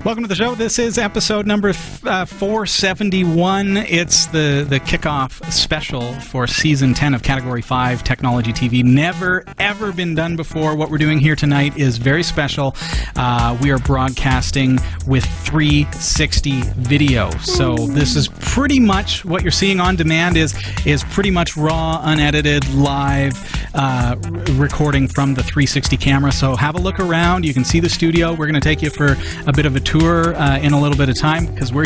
Welcome to the show. This is episode number 471. It's the kickoff special for season 10 of Category 5 Technology TV. Never, ever been done before. What we're doing here tonight is very special. We are broadcasting with 360 video. So this is pretty much what you're seeing on demand is pretty much raw, unedited, live recording from the 360 camera. So have a look around. You can see the studio. We're going to take you for a bit of a tour in a little bit of time because we're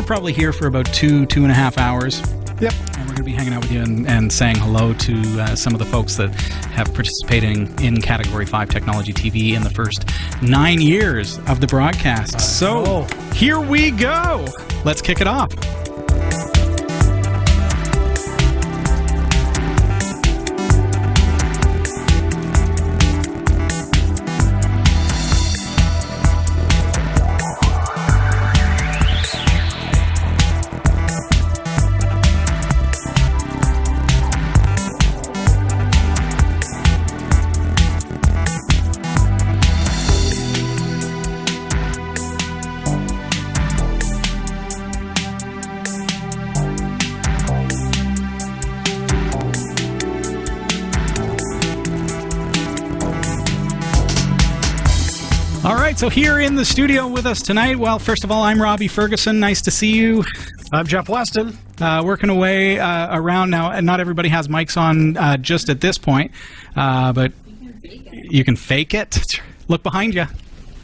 probably here for about two and a half hours. Yep. And we're going to be hanging out with you and saying hello to some of the folks that have participated in Category 5 Technology TV in the first 9 years of the broadcast. So here we go. Let's kick it off. All right, so here in the studio with us tonight, well, first of all, I'm Robbie Ferguson. Nice to see you. I'm Jeff Weston. Working away around now, and not everybody has mics on just at this point, but you can fake it. Look behind you.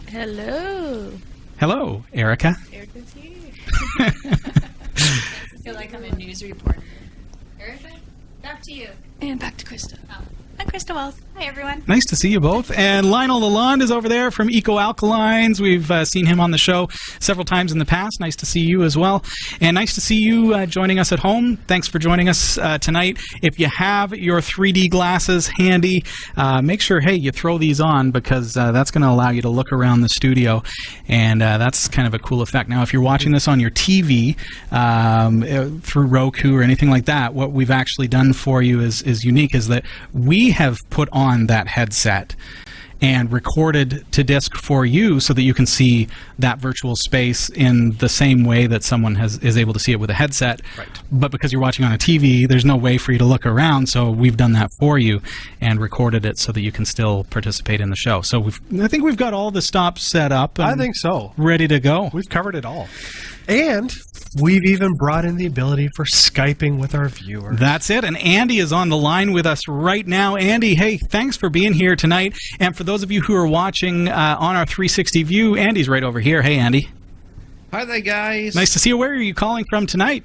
Hello. Hello, Erika. Erika's here. I feel like I'm a news reporter. Erika, back to you. And back to Christa. Oh. I'm Christa Wells. Hi, everyone. Nice to see you both. And Lionel Lalonde is over there from Eco Alkalines. We've seen him on the show several times in the past. Nice to see you as well. And nice to see you joining us at home. Thanks for joining us tonight. If you have your 3D glasses handy, make sure, you throw these on because that's going to allow you to look around the studio. And that's kind of a cool effect. Now, if you're watching this on your TV through Roku or anything like that, what we've actually done for you is unique, is that we have put on that headset and recorded to disc for you so that you can see that virtual space in the same way that someone is able to see it with a headset. Right. But because you're watching on a TV, there's no way for you to look around, so we've done that for you and recorded it so that you can still participate in the show. So I think we've got all the stops set up. And I think so. Ready to go. We've covered it all. And we've even brought in the ability for Skyping with our viewers. That's it. And Andy is on the line with us right now. Andy, hey, thanks for being here tonight. And for those of you who are watching on our 360 view, Andy's right over here. Hey, Andy. Hi there, guys. Nice to see you. Where are you calling from tonight?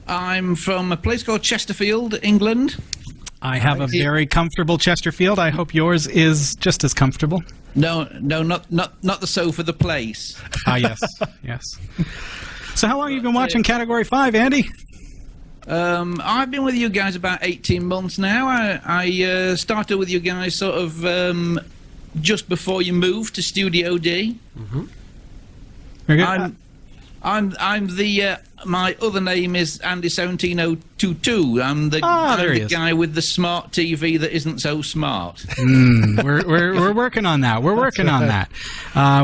I'm from a place called Chesterfield, England. I have a very comfortable Chesterfield. I hope yours is just as comfortable. No, not the sofa, the place. Yes, yes. So how long have you been watching Category 5, Andy? I've been with you guys about 18 months now. I started with you guys sort of just before you moved to Studio D. Mm-hmm. Very good. I'm the my other name is Andy17022. I'm the guy with the smart TV that isn't so smart. We're working on that. We're working on that.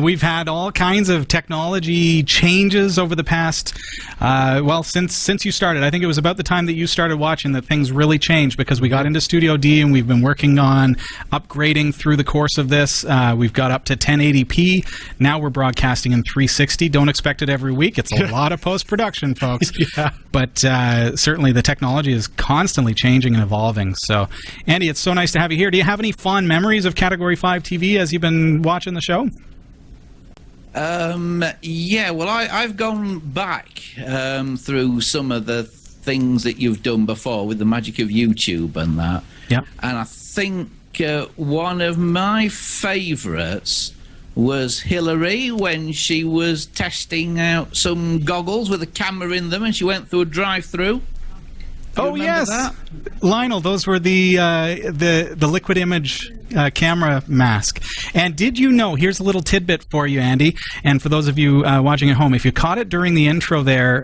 We've had all kinds of technology changes over the past, since you started. I think it was about the time that you started watching that things really changed because we got into Studio D and we've been working on upgrading through the course of this. We've got up to 1080p. Now we're broadcasting in 360. Don't expect it every week. It's a lot of post-production, folks. Yeah. But certainly the technology is constantly changing and evolving. So, Andy, it's so nice to have you here. Do you have any fond memories of Category 5 TV as you've been watching the show? Yeah, well, I've gone back through some of the things that you've done before with the magic of YouTube and that. Yeah. And I think one of my favourites was Hillary when she was testing out some goggles with a camera in them and she went through a drive-through. Oh, yes. That? Lionel, those were the liquid image camera mask. And did you know, here's a little tidbit for you, Andy, and for those of you watching at home, if you caught it during the intro there,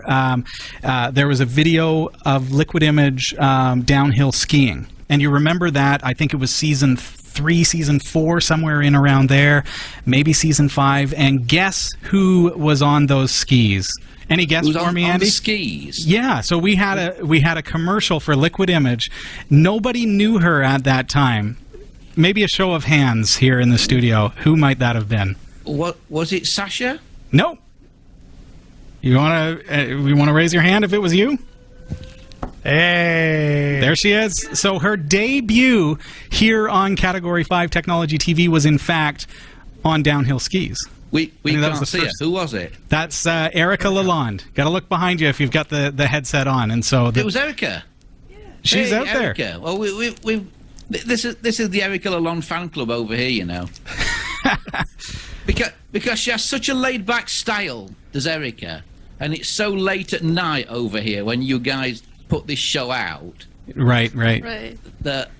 there was a video of liquid image downhill skiing. And you remember that, I think it was season 3, season 4, somewhere in around there, maybe season 5. And guess who was on those skis? Any guess for me, Andy? On the skis. Yeah, so we had a commercial for Liquid Image. Nobody knew her at that time. Maybe a show of hands here in the studio. Who might that have been? What was it, Sasha? No. We want to raise your hand if it was you? Hey. There she is. So her debut here on Category 5 Technology TV was in fact on downhill skis. We can't see it. first. Who was it? That's Erika Lalonde. Got to look behind you if you've got the headset on. And so It was Erika. she's out there. Erika. Well, this is the Erika Lalonde fan club over here, you know. because she has such a laid back style, does Erika, and it's so late at night over here when you guys put this show out. Right. That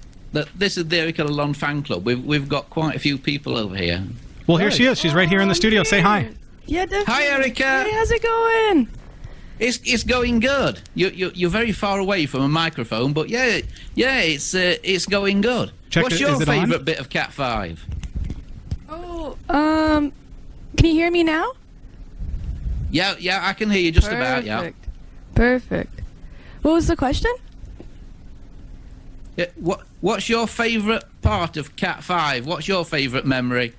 this is the Erika Lalonde fan club. We've got quite a few people over here. Well, here she is. She's right here in the studio. Say hi. Yeah, definitely. Hi, Erika. Hey, how's it going? It's going good. You're very far away from a microphone, but yeah, it's going good. Check What's it. your Is it on? favourite bit of Cat 5? Oh, can you hear me now? Yeah, I can hear you just about. Yeah. Perfect. What was the question? Yeah. What's your favourite part of Cat 5? What's your favourite memory?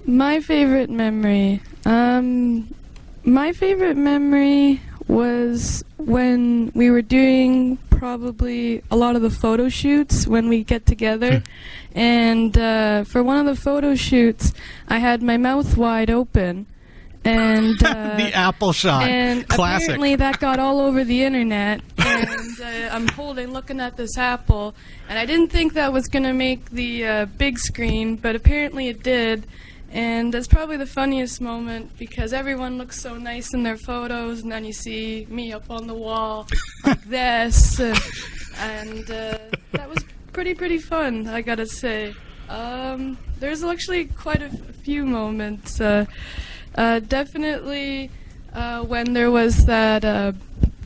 My favorite memory. My favorite memory was when we were doing probably a lot of the photo shoots when we get together. And for one of the photo shoots, I had my mouth wide open. And The apple shot. And Classic. apparently that got all over the internet. And I'm looking at this apple, and I didn't think that was going to make the big screen, but apparently it did. And that's probably the funniest moment because everyone looks so nice in their photos, and then you see me up on the wall like this. And that was pretty fun, I gotta say. There's actually quite a few moments. Definitely when there was that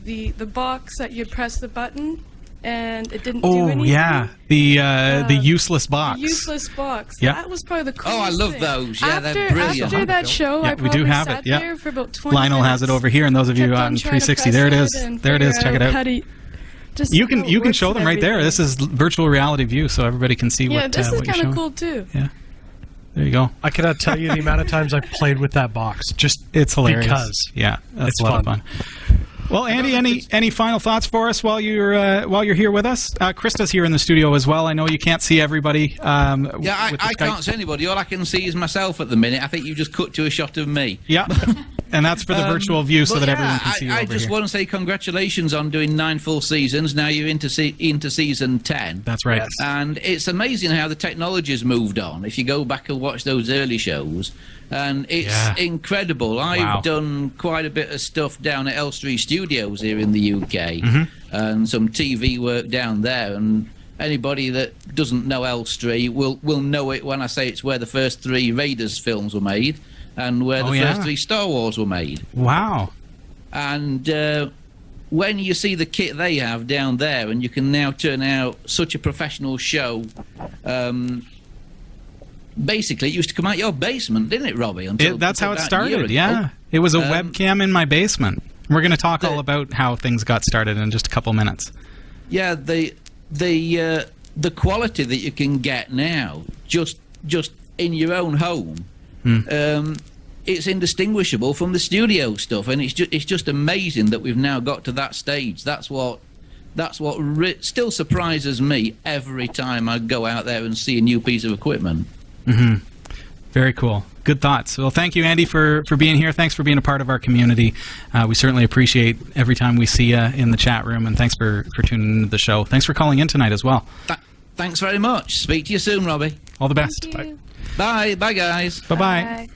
the box that you'd press the button and it didn't do anything. Yeah, the useless box. The useless box. Yep. That was probably the coolest Oh, I love thing. those. Yeah, they're brilliant. After that show, Yeah, I we probably do have sat it, yeah. there for about 20 Lionel has it minutes, over here, and those of you kept on on trying to 360, press there it it is. and There it is. figure Check it out out. how to- just You how can it show works them right there. and This is virtual reality view, so everybody can see yeah, what this is what you're kind showing. of cool too. Yeah, there you go. I cannot tell you the amount of times I've played with that box. Just It's hilarious. because. Yeah, that's It's a lot of fun. fun. Well, Andy, any final thoughts for us while you're here with us? Christa's here in the studio as well. I know you can't see everybody. Yeah, with the I Skype. can't see anybody. All I can see is myself at the minute. I think you just cut to a shot of me. Yeah, and that's for the virtual view, so But that yeah, everyone can see you I over just here. want to say congratulations on doing 9 full seasons. Now you're into season 10. That's right. Yes. And it's amazing how the technology's moved on. If you go back and watch those early shows, and it's Yeah. incredible. I've Wow. done quite a bit of stuff down at Elstree Studios here in the UK, Mm-hmm. and some TV work down there. And anybody that doesn't know Elstree will know it when I say it's where the first 3 Raiders films were made, and where the yeah. first 3 Star Wars were made. Wow. And when you see the kit they have down there, and you can now turn out such a professional show, basically it used to come out your basement, didn't it, Robbie? That's how it about a year started. ago. Yeah, it was a webcam in my basement. We're going to talk all about how things got started in just a couple minutes. Yeah, the quality that you can get now, just in your own home, it's indistinguishable from the studio stuff, and it's just amazing that we've now got to that stage. That's what still surprises me every time I go out there and see a new piece of equipment. Mm-hmm. Very cool. Good thoughts. Well, thank you, Andy, for being here. Thanks for being a part of our community. We certainly appreciate every time we see you in the chat room, and thanks for tuning into the show. Thanks for calling in tonight as well. Thanks very much. Speak to you soon, Robbie. All the best. Thank you. Bye. Bye, guys. Bye-bye.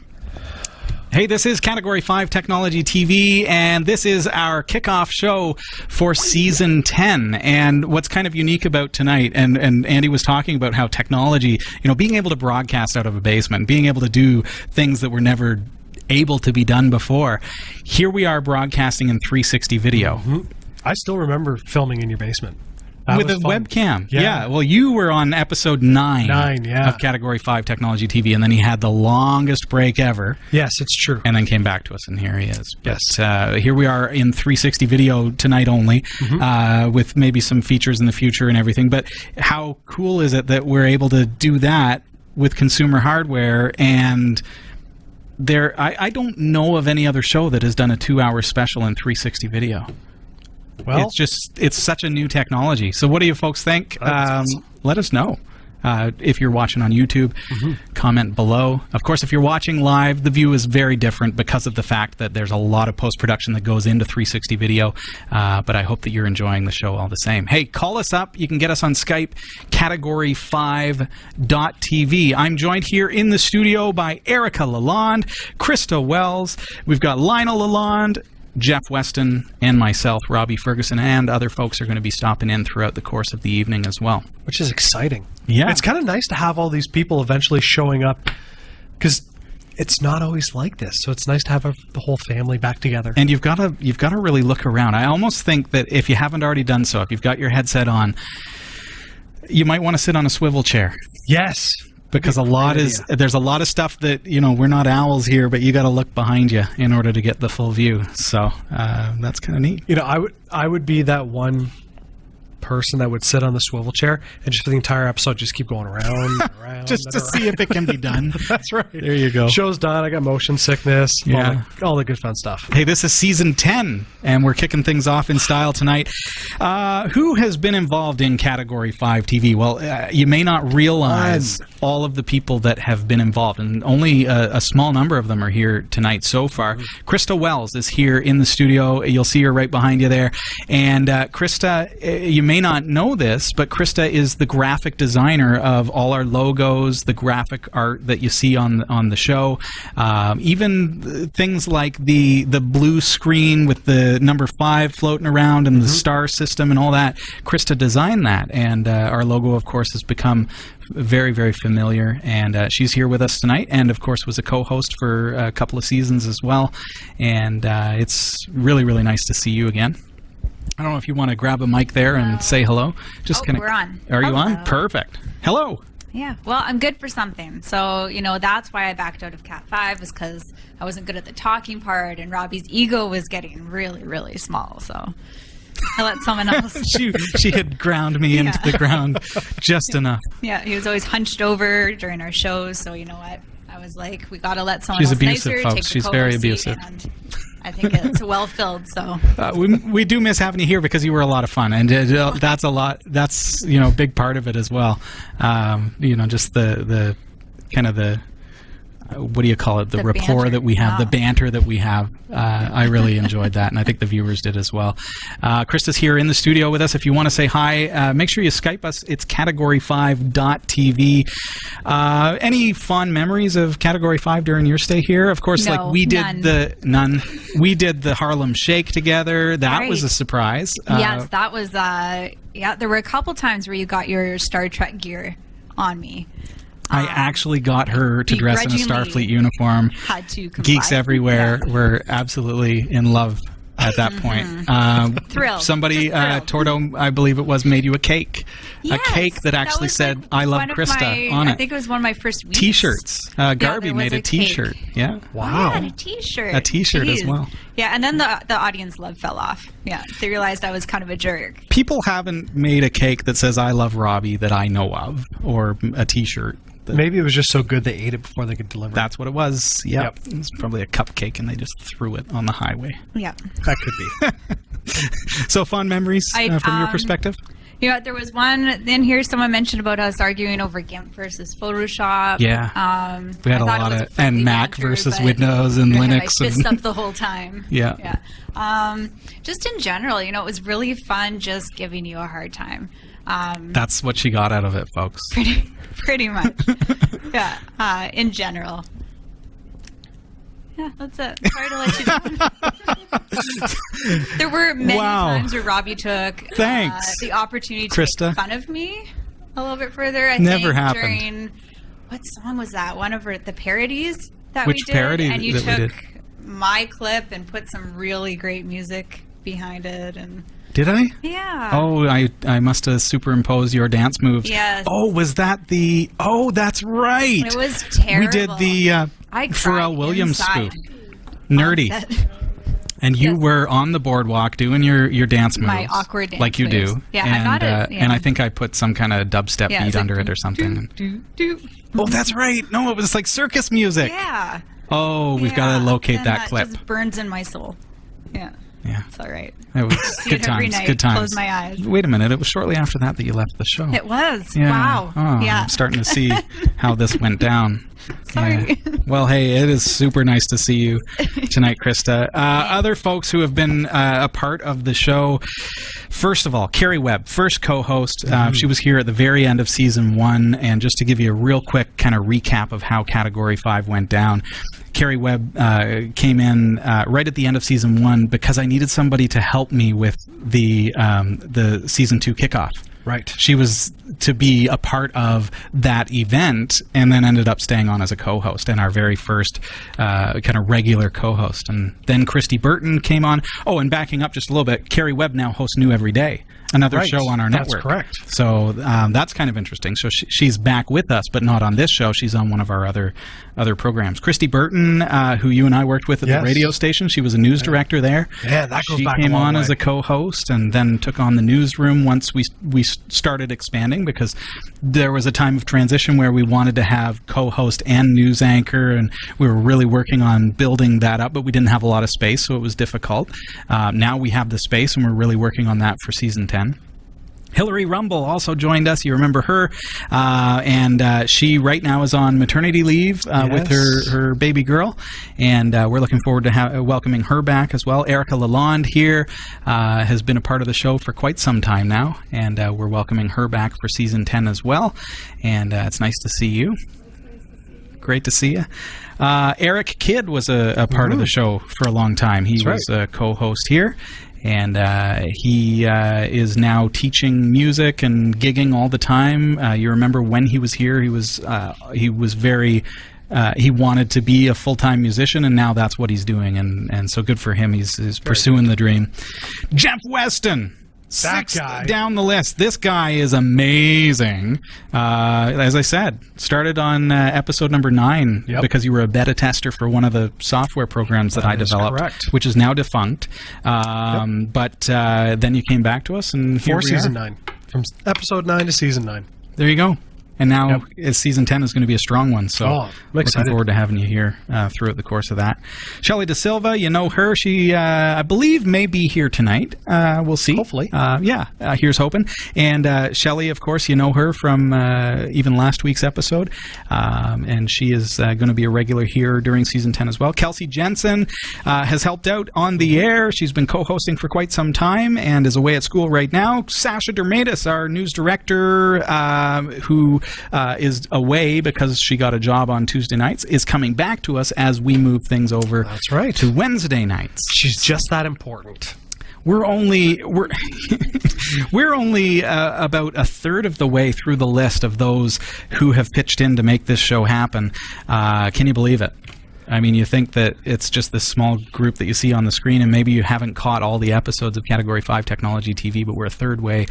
Hey, this is Category 5 Technology TV, and this is our kickoff show for Season 10. And what's kind of unique about tonight, and Andy was talking about how technology, being able to broadcast out of a basement, being able to do things that were never able to be done before. Here we are broadcasting in 360 video. I still remember filming in your basement. with a webcam. Yeah. Well, you were on episode 9 of Category 5 Technology TV, and then he had the longest break ever. Yes, it's true. And then came back to us, and here he is. Yes. But here we are in 360 video tonight only, with maybe some features in the future and everything. But how cool is it that we're able to do that with consumer hardware? And I don't know of any other show that has done a 2-hour special in 360 video. Well, it's such a new technology. So what do you folks think? Let us know. If you're watching on YouTube, comment below. Of course, if you're watching live, the view is very different because of the fact that there's a lot of post-production that goes into 360 video, but I hope that you're enjoying the show all the same. Hey, call us up. You can get us on Skype, Category5.tv. I'm joined here in the studio by Erika Lalonde, Christa Wells. We've got Lionel Lalonde, Jeff Weston, and myself, Robbie Ferguson, and other folks are going to be stopping in throughout the course of the evening as well. Which is exciting. Yeah. It's kind of nice to have all these people eventually showing up, because it's not always like this. So it's nice to have the whole family back together. And you've got to really look around. I almost think that if you haven't already done so, if you've got your headset on, you might want to sit on a swivel chair. Yes. Because there's a lot of stuff that, we're not owls here, but you got to look behind you in order to get the full view. So that's kind of neat. I would be that one person that would sit on the swivel chair and just for the entire episode just keep going around and around just to see if it can be done. That's right. There you go. Show's done. I got motion sickness. Yeah. All the good fun stuff. Hey, this is season 10 and we're kicking things off in style tonight. Who has been involved in Category 5 TV? Well, you may not realize all of the people that have been involved, and only a small number of them are here tonight so far. Christa Wells is here in the studio. You'll see her right behind you there. And Christa, you may not know this, but Christa is the graphic designer of all our logos, the graphic art that you see on the show, even things like the blue screen with the number 5 floating around and the star system and all that. Christa designed that, and our logo, of course, has become very, very familiar, and she's here with us tonight, and of course was a co-host for a couple of seasons as well, and it's really, really nice to see you again. I don't know if you want to grab a mic there and say hello. We're on. Are you on? Perfect. Hello. Yeah. Well, I'm good for something. So, that's why I backed out of Cat 5, was because I wasn't good at the talking part, and Robbie's ego was getting really, really small. So I let someone else. she had ground me into the ground just enough. Yeah, he was always hunched over during our shows. So you know what? I was like, we got to let someone else abusive, nicer, folks. Take the She's very abusive. And I think it's well filled. So we do miss having you here because you were a lot of fun, and that's a lot. That's a big part of it as well. Just the kind of the. What do you call it? The rapport banter. That we have, the banter that we have. I really enjoyed that, and I think the viewers did as well. Christa's here in the studio with us. If you want to say hi, make sure you Skype us. It's Category5.tv. Any fond memories of Category 5 during your stay here? Of course, no, we did none. We did the Harlem Shake together. That was a surprise. Yes, that was. There were a couple times where you got your Star Trek gear on me. I actually got her to dress in a Starfleet uniform. Had to comply. Geeks everywhere were absolutely in love at that point. Thrilled. Somebody, Tordo, I believe it was, made you a cake. Yes, a cake that actually said, I love Christa on it. I think it was one of my first weeks. T-shirts. Garby made a T-shirt. Yeah. Wow. I had a T-shirt. A T-shirt as well. Yeah, and then the audience love fell off. Yeah, they realized I was kind of a jerk. People haven't made a cake that says, I love Robbie that I know of, or a T-shirt. Maybe it was just so good they ate it before they could deliver it. That's what it was. Yep. It was probably a cupcake, and they just threw it on the highway. Yeah. That could be. So, fond memories from your perspective? There was one in here someone mentioned about us arguing over GIMP versus Photoshop. Yeah. We had a lot of, and Mac versus Windows and Linux. I fist up the whole time. Yeah. Yeah. Just in general, it was really fun just giving you a hard time. That's what she got out of it, folks. Pretty much. Yeah. In general. Yeah, that's it. Sorry to let you down. There were many times where Robbie took the opportunity to make fun of me a little bit further. I Never think happened. During, what song was that? One of the parodies that Which we did. parody and you that we took did? my clip and put some really great music behind it. And Did I? Yeah. Oh, I must have superimposed your dance moves. Yes. Oh, was that the... Oh, that's right. It was terrible. We did the I cried Pharrell Williams inside. spoof. Nerdy. On set. And you Yes. were on the boardwalk doing your dance moves. My awkward dance like you moves. do. Yeah, and, I got it. Yeah. And I think I put some kind of dubstep Yeah, beat it's like under it or something. do. Oh, that's right. No, it was like circus music. Yeah. Oh, we've got to locate and that clip. Just burns in my soul. Yeah. Yeah. It's all right. It was See good it every times. night. Good times. Close my eyes. Wait a minute. It was shortly after that you left the show. It was. Yeah. Wow. Oh, yeah. I'm starting to see how this went down. Sorry. Yeah. Well, hey, it is super nice to see you tonight, Christa. Other folks who have been a part of the show, first of all, Carrie Webb, first co-host. She was here at the very end of season 1, and just to give you a real quick kind of recap of how Category 5 went down, Carrie Webb came in right at the end of season 1 because I needed somebody to help me with the season 2 kickoff. Right. She was to be a part of that event and then ended up staying on as a co-host and our very first kind of regular co-host. And then Christy Burton came on. Oh, and backing up just a little bit, Carrie Webb now hosts New Every Day, another show on our network. That's correct. So that's kind of interesting. So she's back with us, but not on this show. She's on one of our other programs. Christy Burton, who you and I worked with at the radio station, she was a news director there. Yeah, that goes back a long way. She came on as a co-host and then took on the newsroom once we started expanding, because there was a time of transition where we wanted to have co-host and news anchor, and we were really working on building that up, but we didn't have a lot of space, so it was difficult. Now we have the space, and we're really working on that for season 10. Hillary Rumble also joined us. You remember her. And she right now is on maternity leave with her baby girl. And we're looking forward to welcoming her back as well. Erika Lalonde here has been a part of the show for quite some time now. And we're welcoming her back for season 10 as well. And it's nice to see you. Great to see you. Eric Kidd was a part of the show for a long time. He was a co-host here. And he is now teaching music and gigging all the time. You remember when he was here, he was very... he wanted to be a full-time musician, and now that's what he's doing. And so good for him. He's pursuing the dream. Jeff Weston. That guy. Down the list. This guy is amazing. As I said, started on episode number 9 because you were a beta tester for one of the software programs that I developed, which is now defunct. But then you came back to us and for season 9, from episode 9 to season 9. There you go. And now season 10 is going to be a strong one, so looking forward to having you here throughout the course of that. Shelly Desilva, you know her. She, I believe, may be here tonight. We'll see. Hopefully. Here's hoping. And Shelly, of course, you know her from even last week's episode. And she is going to be a regular here during season 10 as well. Kelsey Jensen has helped out on the air. She's been co-hosting for quite some time and is away at school right now. Sasha Dirmeitis, our news director, who is away because she got a job on Tuesday nights, is coming back to us as we move things over to Wednesday nights. She's just that important. We're only about a third of the way through the list of those who have pitched in to make this show happen. Can you believe it? I mean, you think that it's just this small group that you see on the screen, and maybe you haven't caught all the episodes of Category 5 Technology TV, but we're a third way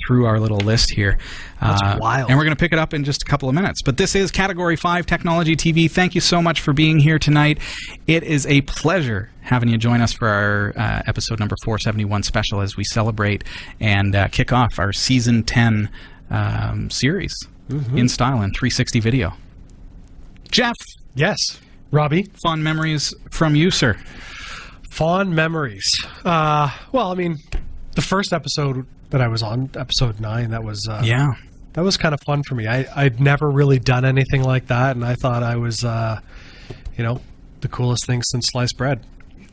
through our little list here. That's wild. And we're going to pick it up in just a couple of minutes. But this is Category 5 Technology TV. Thank you so much for being here tonight. It is a pleasure having you join us for our episode number 471 special as we celebrate and kick off our Season 10 series in style in 360 video. Jeff. Yes. Robbie. Fond memories from you, sir. Fond memories. Well, I mean, the first episode that I was on, episode 9, that was that was kind of fun for me. I'd never really done anything like that, and I thought I was, the coolest thing since sliced bread.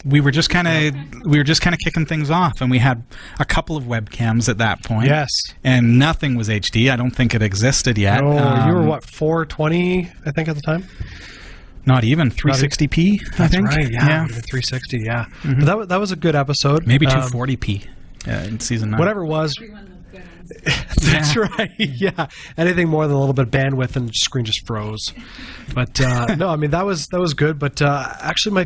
We were just kind of kicking things off, and we had a couple of webcams at that point. Yes, and nothing was HD. I don't think it existed yet. Oh, you were what, 420? I think at the time. Not even 360p. I think. Right. Yeah. 360. Yeah. Mm-hmm. But that was a good episode. Maybe 240p in season 9. Whatever it was. That's right. Yeah. Anything more than a little bit of bandwidth and the screen just froze. But no, I mean that was good. But actually,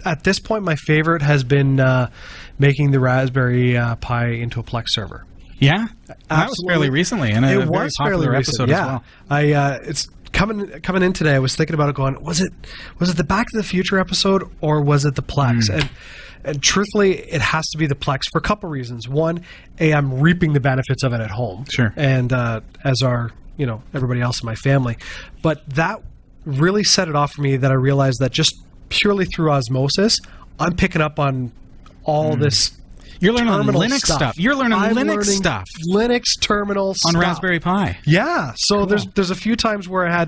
at this point, my favorite has been making the Raspberry Pi into a Plex server. Yeah, that was fairly recently, and a very popular episode as well. It's coming in today. I was thinking about it, going, was it the Back to the Future episode, or was it the Plex? And truthfully, it has to be the Plex for a couple reasons. One, I'm reaping the benefits of it at home, sure, and as are everybody else in my family. But that really set it off for me, that I realized that just purely through osmosis, I'm picking up on all this. You're learning Linux stuff. You're learning Linux stuff. Linux terminal stuff. On Raspberry Pi. Yeah. So cool. There's a few times where I had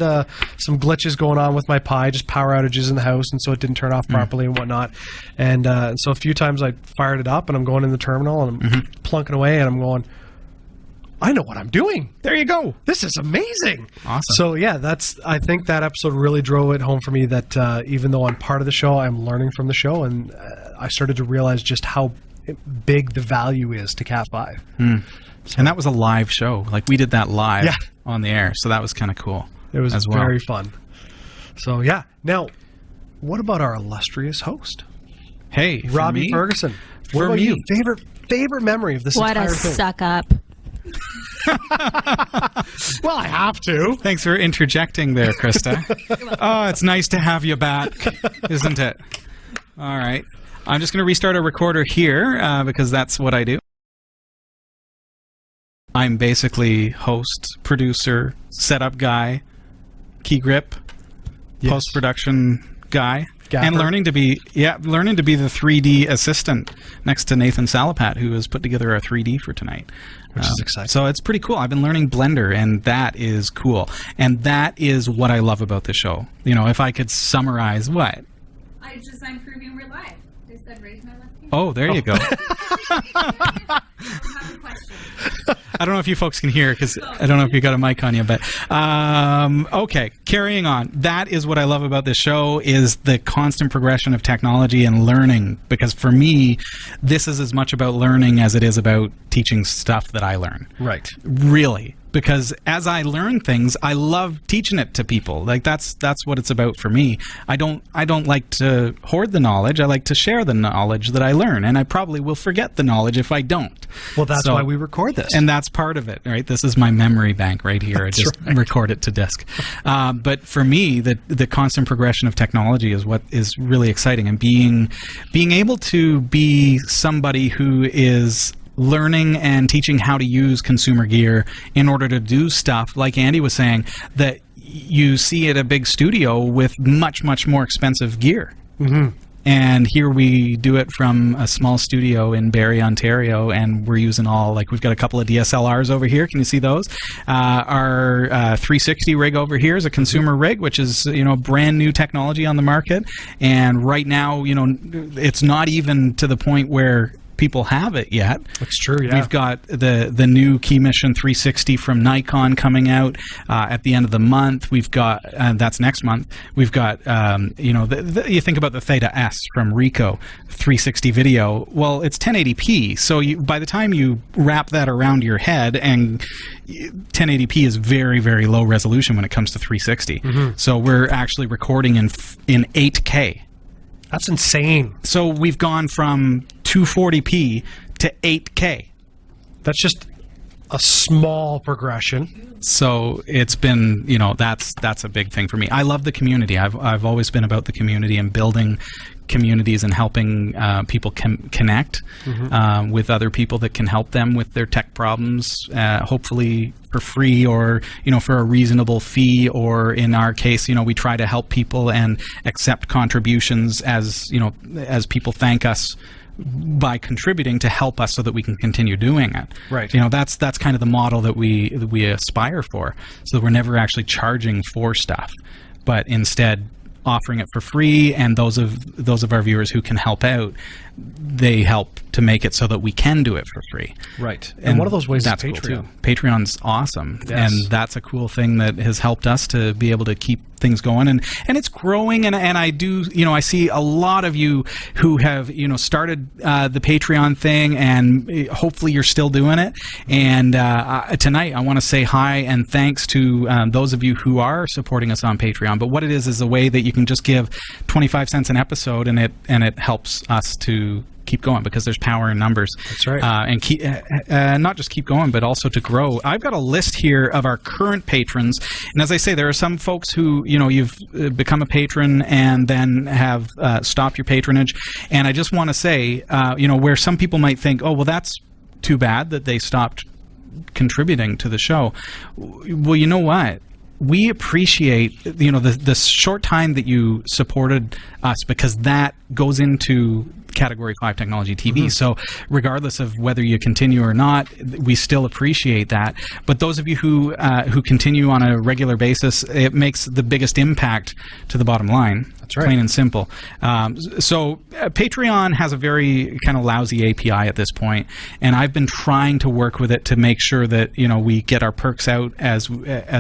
some glitches going on with my Pi, just power outages in the house, and so it didn't turn off properly and whatnot. And so a few times I fired it up, and I'm going in the terminal, and I'm plunking away, and I'm going, I know what I'm doing. There you go. This is amazing. Awesome. So yeah, I think that episode really drove it home for me that even though I'm part of the show, I'm learning from the show, and I started to realize just how big the value is to Cat 5. So, and that was a live show. Like, we did that live on the air, so that was kind of cool. It was very fun. So yeah. Now, what about our illustrious host? Hey, Robbie Ferguson. What about you? Favorite memory of this entire thing? What a suck up. Well, I have to. Thanks for interjecting there, Christa. Oh, it's nice to have you back, isn't it? All right. I'm just going to restart a recorder here because that's what I do. I'm basically host, producer, setup guy, key grip, post-production guy. Gaffer. And learning to be the 3D assistant next to Nathan Salapat, who has put together our 3D for tonight. Which is exciting. So it's pretty cool. I've been learning Blender, and that is cool. And that is what I love about the show. If I could summarize what? I'm proving we're live. They said raise my left hand. Oh, there you go. I don't know if you folks can hear, because I don't know if you got a mic on you, but okay, carrying on. That is what I love about this show, is the constant progression of technology and learning, because for me, this is as much about learning as it is about teaching stuff that I learn. Right. Really. Because as I learn things, I love teaching it to people. Like, that's what it's about for me. I don't like to hoard the knowledge. I like to share the knowledge that I learn, and I probably will forget the knowledge if I don't. Well, that's why we record this, and that's part of it, right? This is my memory bank right here. I just record it to disk. But for me, the constant progression of technology is what is really exciting, and being able to be somebody who is learning and teaching how to use consumer gear in order to do stuff, like Andy was saying, that you see at a big studio with much, much more expensive gear. And here we do it from a small studio in Barrie, Ontario, and we're using we've got a couple of DSLRs over here. Can you see those? Our 360 rig over here is a consumer rig, which is, brand new technology on the market. And right now, it's not even to the point where people have it yet. That's true, yeah. We've got the new Key Mission 360 from Nikon coming out at the end of the month. We've got, that's next month, we've got, you think about the Theta S from Ricoh 360 video. Well, it's 1080p, so by the time you wrap that around your head, and 1080p is very, very low resolution when it comes to 360. So we're actually recording in 8K. That's insane. So we've gone from 240p to 8K. That's just a small progression. So it's been, that's a big thing for me. I love the community. I've always been about the community and building communities and helping people connect with other people that can help them with their tech problems, hopefully for free, or for a reasonable fee, or in our case, we try to help people and accept contributions as people thank us by contributing to help us so that we can continue doing it. Right. That's kind of the model that we aspire for, so that we're never actually charging for stuff, but instead offering it for free, and those of our viewers who can help out, they help to make it so that we can do it for free. Right. And one of those ways is Patreon. Cool too. Patreon's awesome. Yes. And that's a cool thing that has helped us to be able to keep things going, and it's growing, and I do, I see a lot of you who have started the Patreon thing, and hopefully you're still doing it. And tonight I want to say hi and thanks to those of you who are supporting us on Patreon. But what it is a way that you can just give 25 cents an episode, and it helps us to keep going, because there's power in numbers. That's right. And keep not just keep going, but also to grow. I've got a list here of our current patrons, and as I say, there are some folks who, you've become a patron and then have stopped your patronage. And I just want to say, where some people might think, oh, well, that's too bad that they stopped contributing to the show. Well, you know what? We appreciate, the short time that you supported us, because that goes into Category 5 Technology TV. So regardless of whether you continue or not, we still appreciate that. But those of you who continue on a regular basis, it makes the biggest impact to the bottom line. That's right. Plain and simple. So Patreon has a very kind of lousy API at this point, and I've been trying to work with it to make sure that we get our perks out as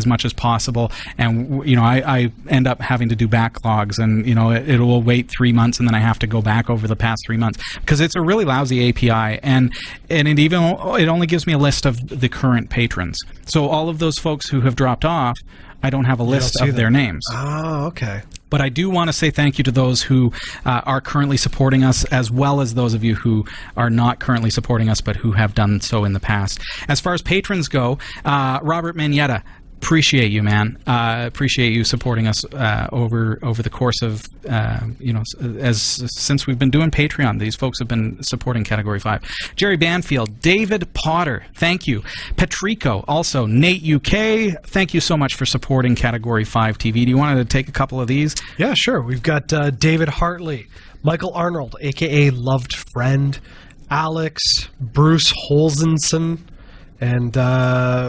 much as possible. And I end up having to do backlogs, and it will wait 3 months, and then I have to go back over the past 3 months, because it's a really lousy API, and it only gives me a list of the current patrons. So all of those folks who have dropped off, I don't have a list of their names. Oh, okay. But I do want to say thank you to those who are currently supporting us, as well as those of you who are not currently supporting us, but who have done so in the past. As far as patrons go, Robert Manietta, appreciate you, man. Appreciate you supporting us over the course of since we've been doing Patreon. These folks have been supporting Category 5. Jerry Banfield, David Potter, thank you. Patrico, also Nate UK, thank you so much for supporting Category 5 TV. Do you want to take a couple of these? Yeah, sure. We've got David Hartley, Michael Arnold, aka Loved Friend, Alex, Bruce Holzenson. And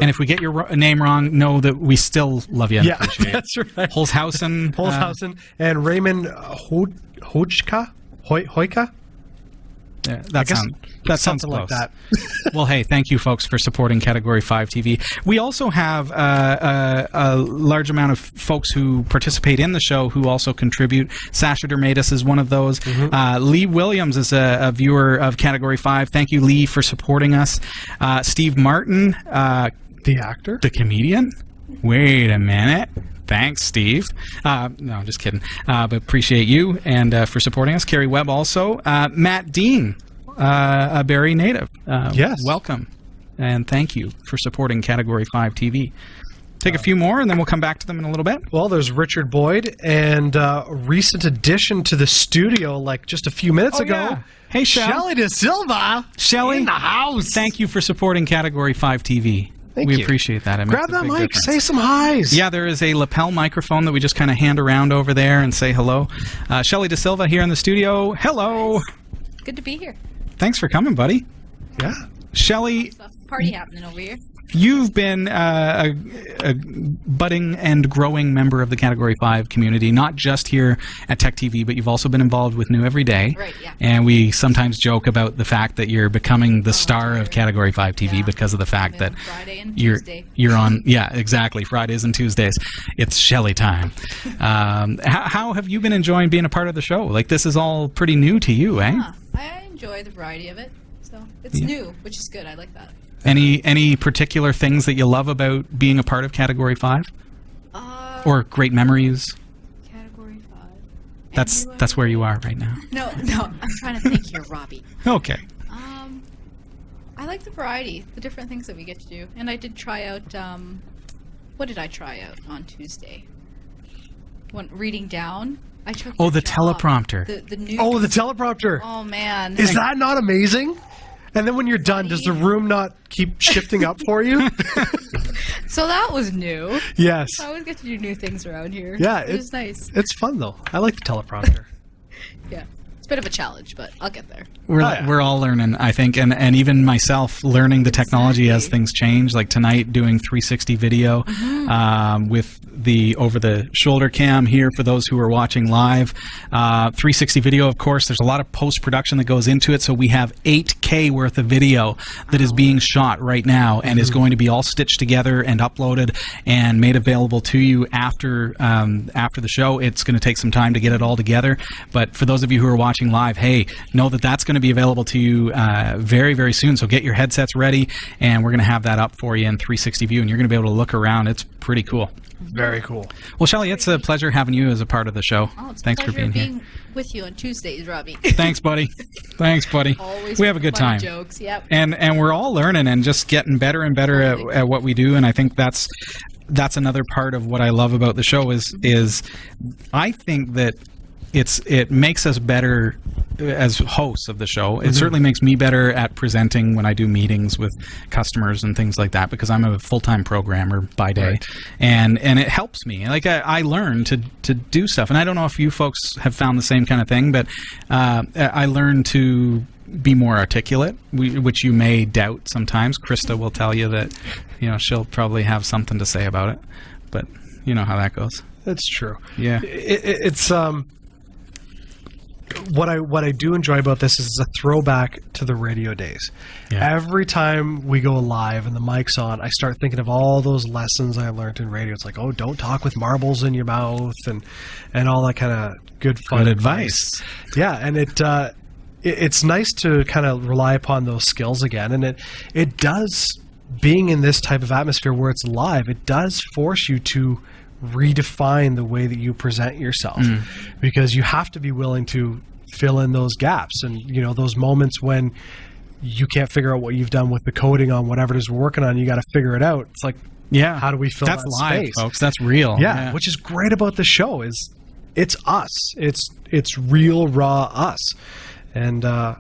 if we get your name wrong, know that we still love you. Yeah, that's right. Holzhausen. And Raymond Hojka? Yeah, that sounds close. Like that. Well, hey, thank you, folks, for supporting Category 5 TV. We also have a large amount of folks who participate in the show who also contribute. Sasha Dirmeitis is one of those. Lee Williams is a viewer of Category 5. Thank you, Lee, for supporting us. Steve Martin. The actor? The comedian? Wait a minute. Thanks, Steve. No, just kidding. But appreciate you and for supporting us. Carrie Webb also. Matt Dean, a Barrie native. Yes. Welcome. And thank you for supporting Category 5 TV. Take a few more, and then we'll come back to them in a little bit. Well, there's Richard Boyd, and a recent addition to the studio, like just a few minutes ago. Yeah. Hey, Shelly Desilva. Shelly, in the house. Thank you for supporting Category 5 TV. We appreciate that. It Grab makes a that big mic. difference. Say some highs. Yeah, there is a lapel microphone that we just kind of hand around over there and say hello. Shelly Desilva here in the studio. Hello. Good to be here. Thanks for coming, buddy. Yeah. Shelly, Party happening over here. you've been a budding and growing member of the Category 5 community, not just here at Tech TV, but you've also been involved with New Every Day. Right, yeah. And we sometimes joke about the fact that you're becoming the star of Category 5 TV because of the fact that Friday and you're Tuesday. you're on, yeah, exactly, Fridays and Tuesdays. It's Shelly time. How have you been enjoying being a part of the show? Like, this is all pretty new to you, eh? I enjoy the variety of it. So it's new, which is good. I like that. Any particular things that you love about being a part of Category 5? Or great memories? Category 5. That's where you are right now. No, I'm trying to think here, Robbie. Okay. I like the variety, the different things that we get to do. And I did try out, what did I try out on Tuesday? When reading down, I took the teleprompter. The new. Oh, the teleprompter. Oh man. Is that not amazing? And then when you're done, does the room not keep shifting up for you? So that was new. Yes. I always get to do new things around here. Yeah, it was nice. It's fun though. I like the teleprompter. Yeah, it's a bit of a challenge, but I'll get there. We're all learning, I think, and even myself learning the technology as things change. Like tonight, doing 360 video with the over-the-shoulder cam here for those who are watching live. 360 video, of course, there's a lot of post-production that goes into it, so we have 8K worth of video that is being shot right now and is going to be all stitched together and uploaded and made available to you after the show. It's going to take some time to get it all together, but for those of you who are watching watching live, hey, know that that's going to be available to you very, very soon. So get your headsets ready, and we're going to have that up for you in 360 view, and you're going to be able to look around. It's pretty cool. Very cool. Well, Shelly, it's a pleasure having you as a part of the show. Oh, it's Thanks a for pleasure being here. with you on Tuesdays, Robbie. Thanks, buddy. Thanks, buddy. Always we have a good funny time. Jokes, yep. And we're all learning and just getting better and better at what we do. And I think that's another part of what I love about the show is I think that it makes us better as hosts of the show. It certainly makes me better at presenting when I do meetings with customers and things like that, because I'm a full-time programmer by day. Right. And it helps me. Like I learn to do stuff. And I don't know if you folks have found the same kind of thing, but I learn to be more articulate, which you may doubt sometimes. Christa will tell you that, she'll probably have something to say about it, but you know how that goes. That's true. Yeah. It's what I do enjoy about this is a throwback to the radio days. Yeah. Every time we go live and the mic's on, I start thinking of all those lessons I learned in radio. It's like, oh, don't talk with marbles in your mouth and all that kind of good fun advice. Yeah, and it's nice to kind of rely upon those skills again, and it does, being in this type of atmosphere where it's live, it does force you to redefine the way that you present yourself, because you have to be willing to fill in those gaps and those moments when you can't figure out what you've done with the coding on whatever it is we're working on. You got to figure it out. It's like, how do we fill that live space? Folks, that's real. Yeah, which is great about the show is it's us. It's real, raw us, and I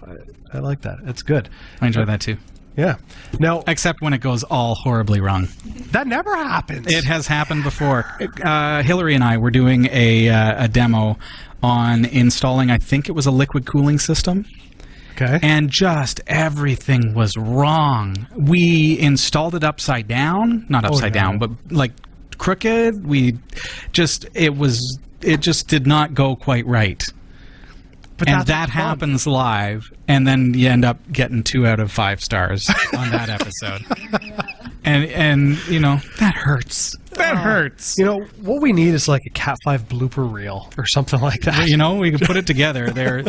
like that. It's good. I enjoy that too. Yeah. Now, except when it goes all horribly wrong. That never happens. It has happened before. Hillary and I were doing a demo on installing, I think it was a liquid cooling system. Okay. And just everything was wrong. We installed it upside down, not upside down, but like crooked. It just did not go quite right. But that happens live, and then you end up getting 2 out of 5 stars on that episode. And that hurts. That hurts. What we need is like a Cat 5 blooper reel or something like that. We can put it together. There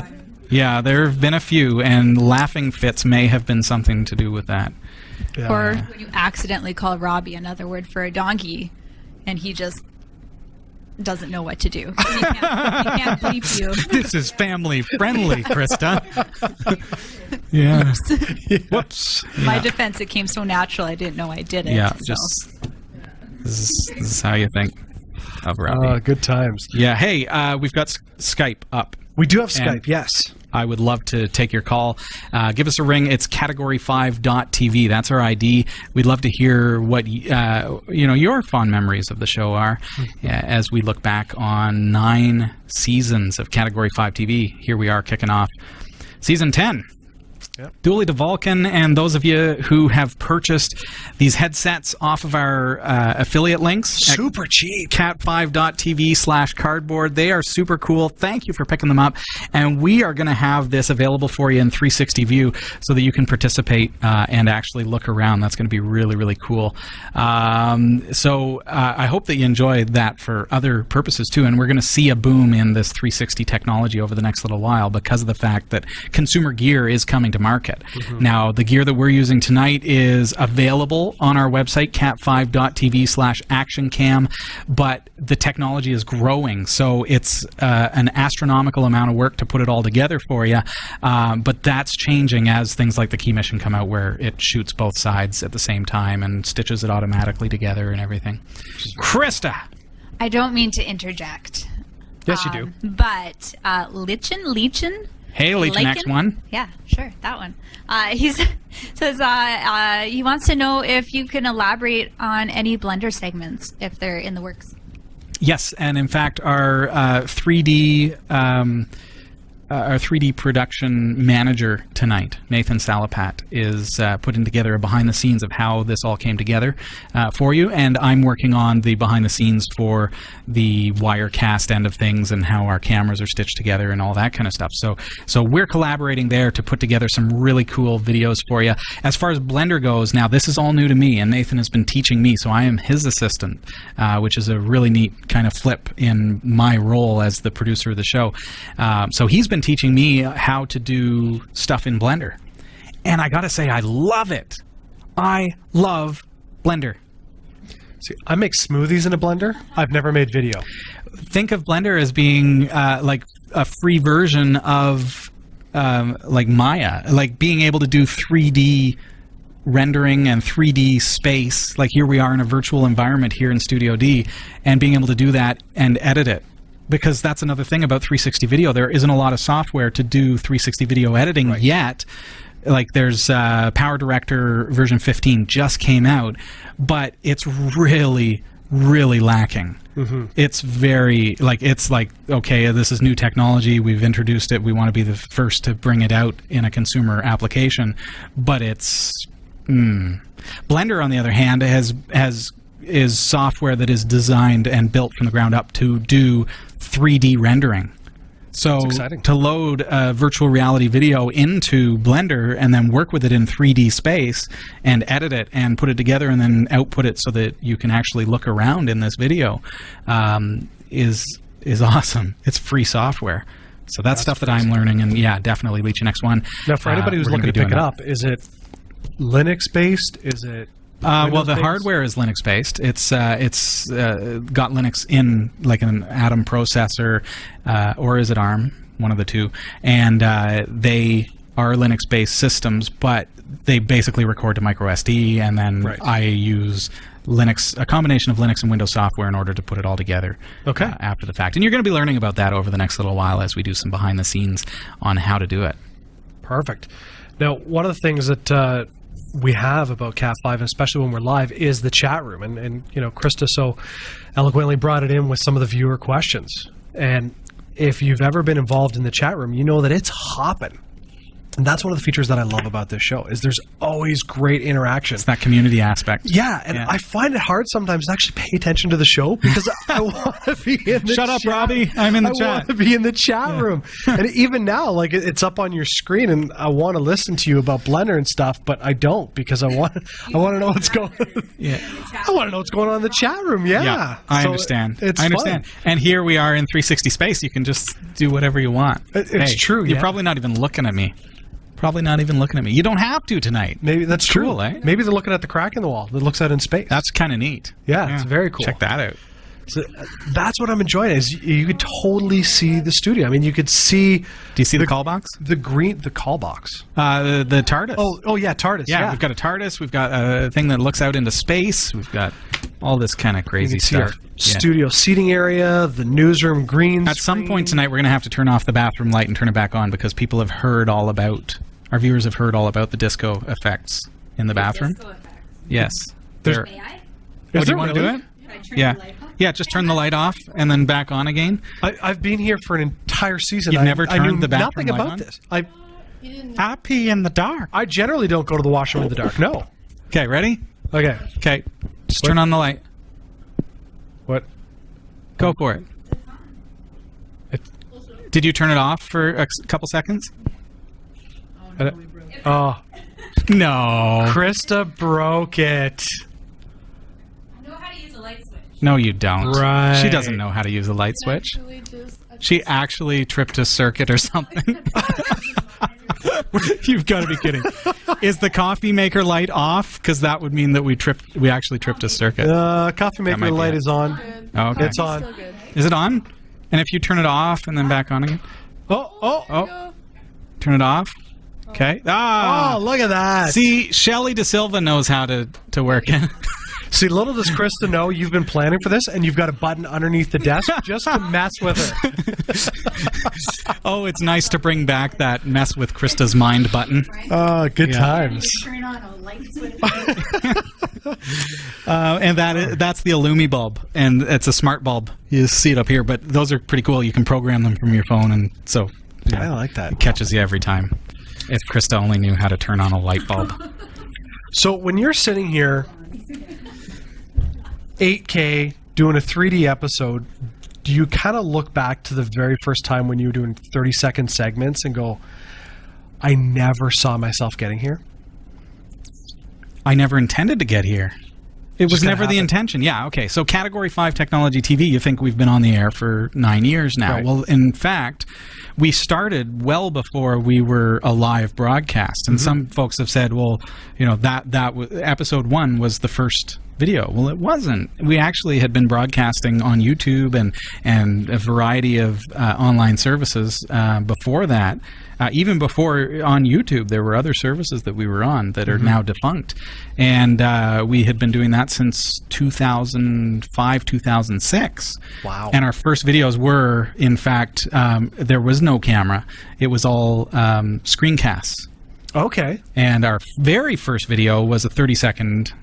have been a few, and laughing fits may have been something to do with that. Yeah. Or when you accidentally call Robbie another word for a donkey, and he just doesn't know what to do. He can't bleep you. This is family friendly, Christa. Yeah. Whoops. My defense, it came so natural I didn't know I did it. Yeah, this is how you think of Robbie. Good times. Yeah. Hey, we've got Skype up. We do have Skype, yes. I would love to take your call. Give us a ring. It's Category5.TV. That's our ID. We'd love to hear what your fond memories of the show are as we look back on 9 seasons of Category 5 TV. Here we are kicking off Season 10. Yep. Dooley DeVulcan, and those of you who have purchased these headsets off of our affiliate links, super cheap, cat5.tv/cardboard. They are super cool. Thank you for picking them up, and we are going to have this available for you in 360 view so that you can participate and actually look around. That's going to be really, really cool. So I hope that you enjoy that for other purposes too, and we're going to see a boom in this 360 technology over the next little while because of the fact that consumer gear is coming to market. Now, the gear that we're using tonight is available on our website, cat5.tv/actioncam, but the technology is growing, so it's an astronomical amount of work to put it all together for you, but that's changing as things like the Key Mission come out, where it shoots both sides at the same time and stitches it automatically together and everything. Christa! I don't mean to interject. Yes, you do. But Leachin? Hey, Legion X1. Yeah, sure, that one. He says he wants to know if you can elaborate on any Blender segments, if they're in the works. Yes, and in fact, our 3D production manager tonight, Nathan Salapat, is putting together a behind the scenes of how this all came together for you, and I'm working on the behind the scenes for the Wirecast end of things and how our cameras are stitched together and all that kind of stuff. So we're collaborating there to put together some really cool videos for you. As far as Blender goes, now this is all new to me, and Nathan has been teaching me, so I am his assistant, which is a really neat kind of flip in my role as the producer of the show. So he's been been teaching me how to do stuff in Blender. And I got to say, I love it. I love Blender. See, I make smoothies in a blender. I've never made video. Think of Blender as being like a free version of like Maya, like being able to do 3D rendering and 3D space. Like here we are in a virtual environment here in Studio D, and being able to do that and edit it. Because that's another thing about 360 video. There isn't a lot of software to do 360 video editing yet. Like there's Power Director version 15 just came out, but it's really, really lacking. It's very, like, it's like, okay, this is new technology. We've introduced it. We want to be the first to bring it out in a consumer application. But it's... Blender, on the other hand, is software that is designed and built from the ground up to do 3D rendering. So to load a virtual reality video into Blender and then work with it in 3D space and edit it and put it together and then output it so that you can actually look around in this video is awesome. It's free software. So that's stuff that I'm learning, and yeah, definitely Leech X1. Now, for anybody who's looking to pick it up, is it Linux-based? Is it... well, the hardware is Linux-based. It's got Linux in like an Atom processor, or is it ARM? One of the two. And they are Linux-based systems, but they basically record to micro SD, and then I use Linux, a combination of Linux and Windows software in order to put it all together after the fact. And you're going to be learning about that over the next little while as we do some behind the scenes on how to do it. Perfect. Now, one of the things that we have about Cat 5, especially when we're live, is the chat room. And you know, Christa so eloquently brought it in with some of the viewer questions. And if you've ever been involved in the chat room, you know that it's hopping. And that's one of the features that I love about this show, is there's always great interaction. It's that community aspect. Yeah, and I find it hard sometimes to actually pay attention to the show because I want to be in the chat. Shut up, Robbie. I'm in the chat. I want to be in the chat room. And even now, like, it's up on your screen, and I want to listen to you about Blender and stuff, but I don't, because I want to know what's going on. I want to know what's going on in the chat room. Yeah, I understand. I understand. And here we are in 360 space. You can just do whatever you want. It's true. You're probably not even looking at me. Probably not even looking at me. You don't have to tonight. Maybe that's it's true. Cool, eh? Maybe they're looking at the crack in the wall that looks out in space. That's kind of neat. Yeah, it's very cool. Check that out. So that's what I'm enjoying, is you could totally see the studio. I mean, you could see... Do you see the call box? The call box. The TARDIS. Oh yeah, TARDIS. Yeah, we've got a TARDIS. We've got a thing that looks out into space. We've got all this kind of crazy stuff. Studio seating area, the newsroom green screen. At some point tonight, we're going to have to turn off the bathroom light and turn it back on, because people have heard all about... Our viewers have heard all about the disco effects in the bathroom. Disco effects. Yes. May I? Do you want to do it? Yeah. The light off? Yeah, just turn the light off and then back on again. I've been here for an entire season. You've never turned the bathroom light on? Nothing about this. I pee in the dark. I generally don't go to the washroom in the dark. No. Okay, ready? Okay. Okay, just turn on the light. What? Go for it. Did you turn it off for a couple seconds? Oh. No. Christa broke it. I know how to use a light switch. No, you don't. Right. She doesn't know how to use a light switch. She actually tripped a circuit or something. You've got to be kidding. Is the coffee maker light off? Because that would mean that we actually tripped a circuit. Coffee maker light is on. Oh, okay. It's on. Is it on? And if you turn it off and then back on again? Oh. Turn it off. Okay. Oh, look at that. See, Shelly Desilva knows how to work it. See, little does Christa know you've been planning for this, and you've got a button underneath the desk just to mess with her. Oh, it's nice to bring back that mess with Christa's mind button. Oh, good times. Turn on a light switch. And that's the Illumi bulb, and it's a smart bulb. You see it up here, but those are pretty cool. You can program them from your phone, and so I like that. It catches you every time. If Christa only knew how to turn on a light bulb. So when you're sitting here, 8K, doing a 3D episode, do you kind of look back to the very first time when you were doing 30-second segments and go, I never saw myself getting here? I never intended to get here. It was never the intention. Yeah, okay. So Category 5 Technology TV, you think we've been on the air for 9 years now. Right. Well, in fact, we started well before we were a live broadcast. And some folks have said, well, you know, that episode 1 was the first video. Well, it wasn't. We actually had been broadcasting on YouTube and a variety of online services before that. Even before on YouTube, there were other services that we were on that are now defunct. And we had been doing that since 2005, 2006. Wow. And our first videos were, in fact, there was no camera. It was all screencasts. Okay. And our very first video was a 30-second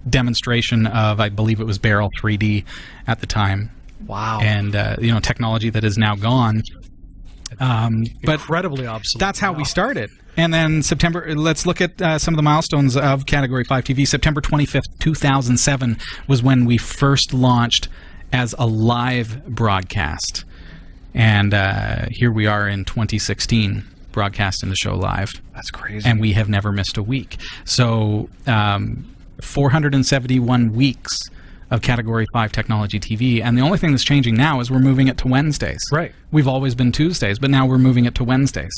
demonstration of, I believe it was Barrel 3D at the time. Wow. And, you know, technology that is now gone. But incredibly obsolete. That's how we started. And then September, let's look at some of the milestones of Category 5 TV. September 25th, 2007 was when we first launched as a live broadcast. And here we are in 2016, broadcasting the show live. That's crazy. And we have never missed a week. So 471 weeks of Category 5 Technology TV, and the only thing that's changing now is we're moving it to Wednesdays. Right. We've always been Tuesdays, but now we're moving it to Wednesdays.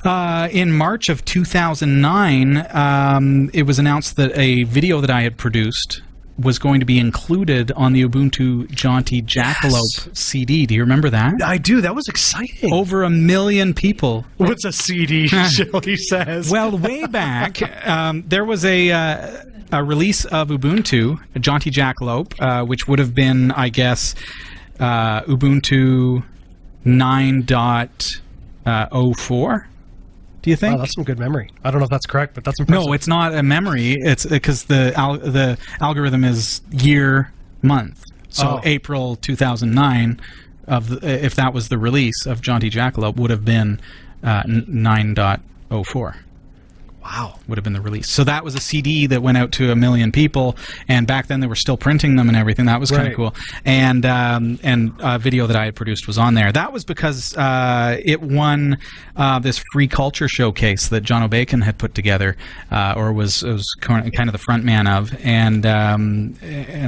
In March of 2009, it was announced that a video that I had produced was going to be included on the Ubuntu Jaunty Jackalope CD. Do you remember that? I do. That was exciting. Over 1 million people. What's a CD? Shelly says. Well, way back, there was a release of Ubuntu, Jaunty Jackalope, which would have been, I guess, Ubuntu 9.04. Do you think? Wow, that's some good memory. I don't know if that's correct, but that's impressive. No, it's not a memory. It's because the algorithm is year, month. So April 2009, if that was the release of Jaunty Jackalope, would have been 9.04. Wow. Would have been the release. So that was a CD that went out to 1 million people, and back then they were still printing them and everything. That was kind of cool. And a video that I had produced was on there. That was because it won this free culture showcase that John O'Bacon had put together, or was kind of the front man of, and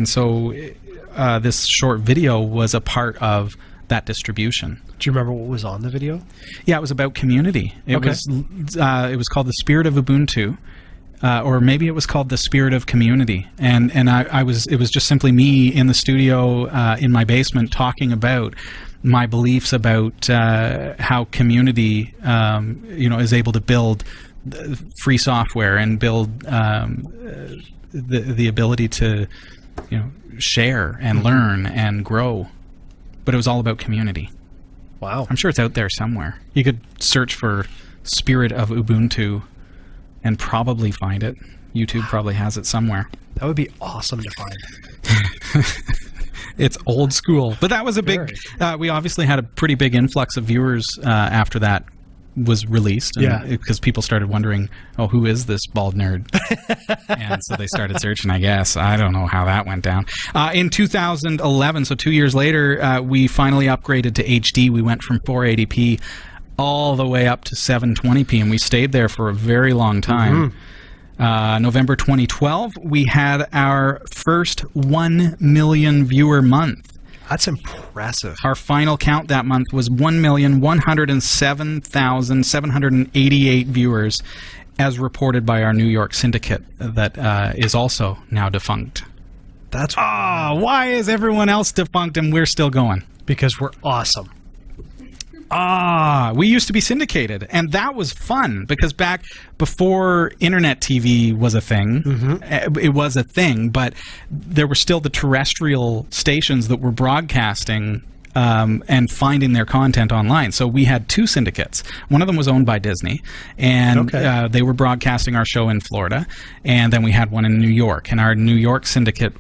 so this short video was a part of that distribution. Do you remember what was on the video? Yeah, it was about community. It was called The Spirit of Ubuntu, or maybe it was called The Spirit of Community. And it was just simply me in the studio in my basement talking about my beliefs about how community is able to build free software and build the ability to share and learn and grow. But it was all about community. Wow. I'm sure it's out there somewhere. You could search for Spirit of Ubuntu and probably find it. YouTube probably has it somewhere. That would be awesome to find. It's old school. But that was a big... we obviously had a pretty big influx of viewers after that was released. Because people started wondering, oh, who is this bald nerd? And so they started searching, I guess. I don't know how that went down. In 2011, so 2 years later, we finally upgraded to HD. We went from 480p all the way up to 720p, and we stayed there for a very long time. November 2012, we had our first 1 million viewer month. That's impressive. Our final count that month was 1,107,788 viewers, as reported by our New York syndicate that is also now defunct. That's why is everyone else defunct and we're still going? Because we're awesome. We used to be syndicated, and that was fun because back before internet TV was a thing, it was a thing, but there were still the terrestrial stations that were broadcasting and finding their content online. So we had 2 syndicates. One of them was owned by Disney, and they were broadcasting our show in Florida, and then we had one in New York. And our New York syndicate,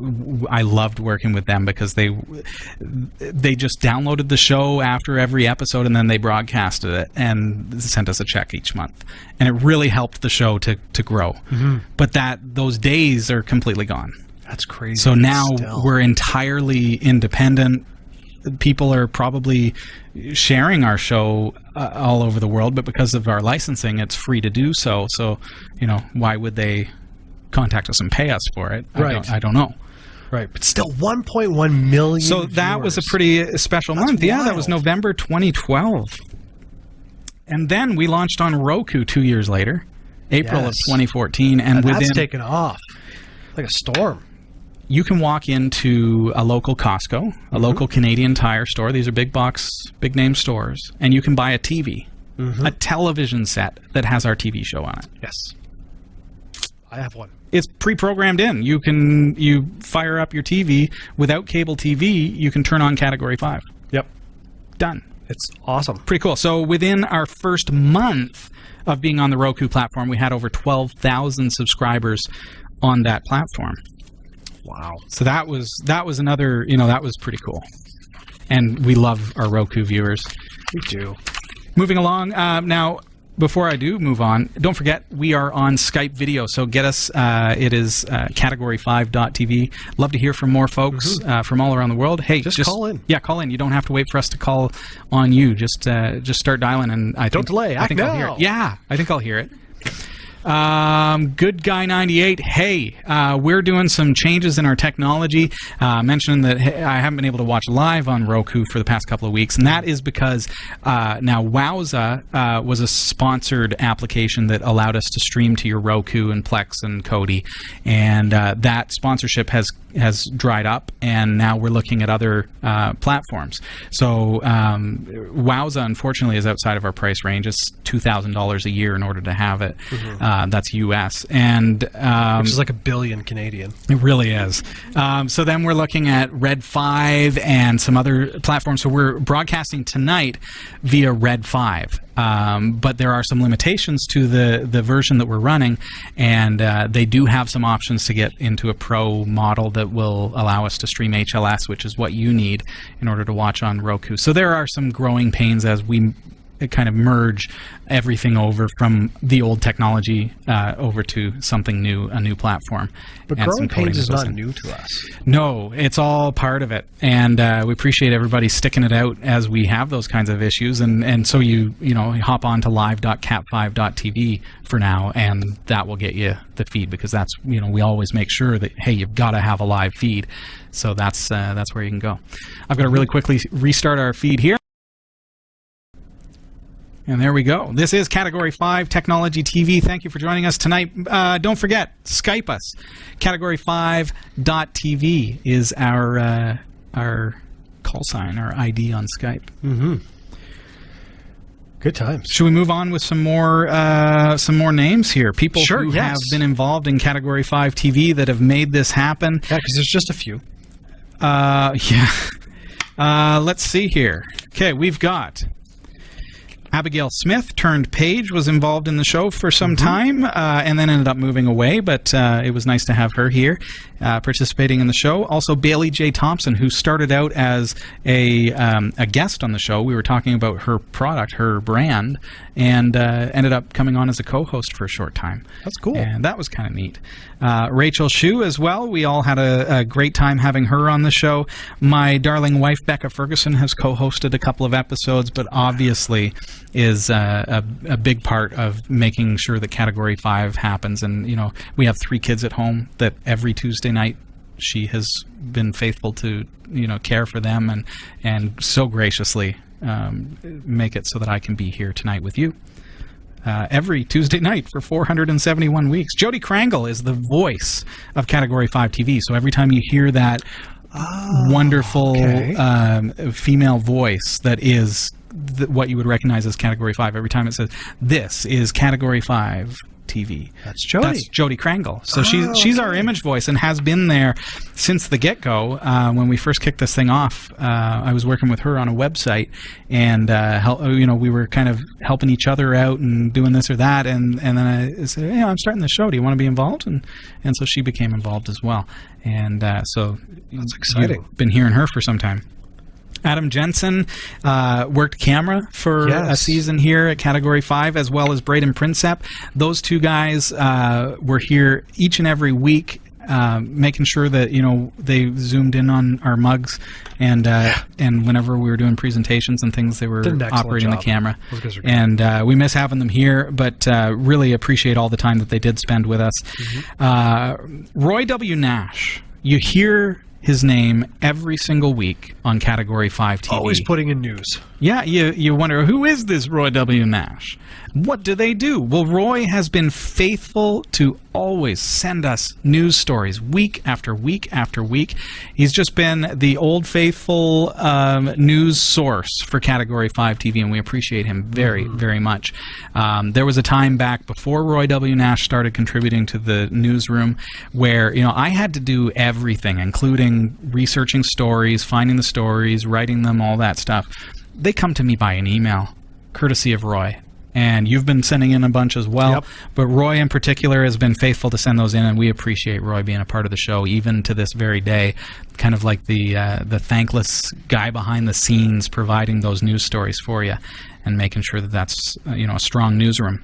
I loved working with them because they just downloaded the show after every episode, and then they broadcasted it and sent us a check each month. And it really helped the show to grow. But those days are completely gone. That's crazy. So now we're entirely independent. People are probably sharing our show all over the world, but because of our licensing, it's free to do so. So, why would they contact us and pay us for it. Right. I don't know. Right, but still 1.1 million So that was a pretty special month. Yeah, that was November 2012. And then we launched on Roku 2 years later, April of 2014. And that's taken off like a storm. You can walk into a local Costco, a local Canadian Tire store. These are big box, big name stores. And you can buy a TV, a television set that has our TV show on it. Yes. I have one. It's pre-programmed in. You fire up your TV. Without cable TV, you can turn on Category 5. Yep. Done. It's awesome. Pretty cool. So within our first month of being on the Roku platform, we had over 12,000 subscribers on that platform. Wow. So that was another, that was pretty cool. And we love our Roku viewers. We do. Moving along, now, before I do move on, don't forget, we are on Skype video, so get us. It is Category5.tv. Love to hear from more folks from all around the world. Hey, just call in. Yeah, call in. You don't have to wait for us to call on you. Just start dialing, and don't delay. I think I'll hear it. Yeah, I think I'll hear it. Good Guy 98. Hey, we're doing some changes in our technology. Mentioning that I haven't been able to watch live on Roku for the past couple of weeks, and that is because now Wowza was a sponsored application that allowed us to stream to your Roku and Plex and Kodi, and that sponsorship has dried up, and now we're looking at other platforms. So Wowza, unfortunately, is outside of our price range. It's $2,000 a year in order to have it. That's US, and which is like $1 billion Canadian. It really is. So then we're looking at Red 5 and some other platforms. So we're broadcasting tonight via Red 5. But there are some limitations to the version that we're running, and they do have some options to get into a pro model that will allow us to stream HLS, which is what you need in order to watch on Roku. So there are some growing pains as we kind of merge everything over from the old technology over to something new, a new platform. But growing pains is not new to us. No, it's all part of it, and we appreciate everybody sticking it out as we have those kinds of issues. And so you hop on to live.cat5.tv for now, and that will get you the feed, because that's we always make sure that, hey, you've got to have a live feed. So that's where you can go. I've got to really quickly restart our feed here. And there we go. This is Category5 Technology TV. Thank you for joining us tonight. Don't forget, Skype us. Category5.tv is our call sign, our ID on Skype. Good times. Should we move on with some more names here? People who have been involved in Category5 TV that have made this happen. Yeah, because there's just a few. Let's see here. Okay, we've got Abigail Smith turned Paige, was involved in the show for some time, and then ended up moving away, but it was nice to have her here participating in the show. Also, Bailey J. Thompson, who started out as a guest on the show. We were talking about her product, her brand, and ended up coming on as a co-host for a short time. That's cool. And that was kind of neat. Rachel Shue as well. We all had a great time having her on the show. My darling wife, Erika Ferguson, has co-hosted a couple of episodes, but obviously is a big part of making sure that Category 5 happens. And, we have 3 kids at home that every Tuesday night she has been faithful to, care for them and so graciously make it so that I can be here tonight with you. Every Tuesday night for 471 weeks. Jody Krangle is the voice of Category 5 TV. So every time you hear that wonderful female voice that is what you would recognize as Category 5, every time it says, "This is Category 5 TV." That's Jody. That's Jody Krangle. So she's our image voice and has been there since the get-go. When we first kicked this thing off, I was working with her on a website, and we were kind of helping each other out and doing this or that. And then I said, "Hey, I'm starting the show. Do you want to be involved?" And so she became involved as well. And so that's exciting. You've been hearing her for some time. Adam Jensen worked camera for a season here at Category 5, as well as Braden Prinsep. Those two guys were here each and every week making sure that they zoomed in on our mugs, and whenever we were doing presentations and things, they were operating the camera. And we miss having them here, but really appreciate all the time that they did spend with us. Roy W. Nash, you hear his name every single week on Category 5 TV. Always putting in news. Yeah, you wonder, who is this Roy W. Nash? What do they do? Well, Roy has been faithful to always send us news stories week after week after week. He's just been the old faithful news source for Category 5 TV, and we appreciate him very, very much. There was a time back before Roy W. Nash started contributing to the newsroom where, I had to do everything, including researching stories, finding the stories, writing them, all that stuff. They come to me by an email, courtesy of Roy. And you've been sending in a bunch as well. Yep. But Roy in particular has been faithful to send those in, and we appreciate Roy being a part of the show, even to this very day. Kind of like the thankless guy behind the scenes providing those news stories for you and making sure that that's a strong newsroom.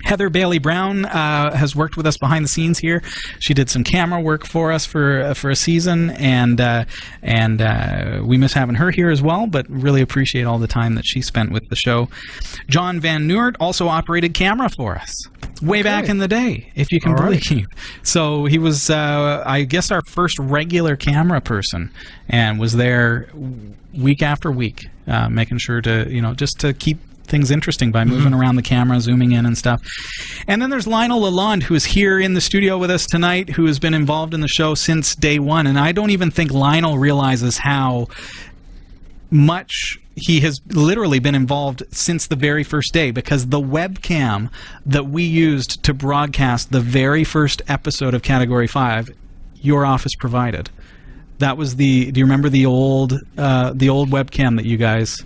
Heather Bailey Brown has worked with us behind the scenes here. She did some camera work for us for a season, and we miss having her here as well, but really appreciate all the time that she spent with the show. John Van Noort also operated camera for us way back in the day, if you can believe. So he was, I guess, our first regular camera person, and was there week after week, making sure to, just to keep things interesting by moving around the camera, zooming in and stuff. And then there's Lionel Lalonde, who is here in the studio with us tonight, who has been involved in the show since day one. And I don't even think Lionel realizes how much he has literally been involved since the very first day, because the webcam that we used to broadcast the very first episode of Category 5, your office provided. That was do you remember the old webcam that you guys...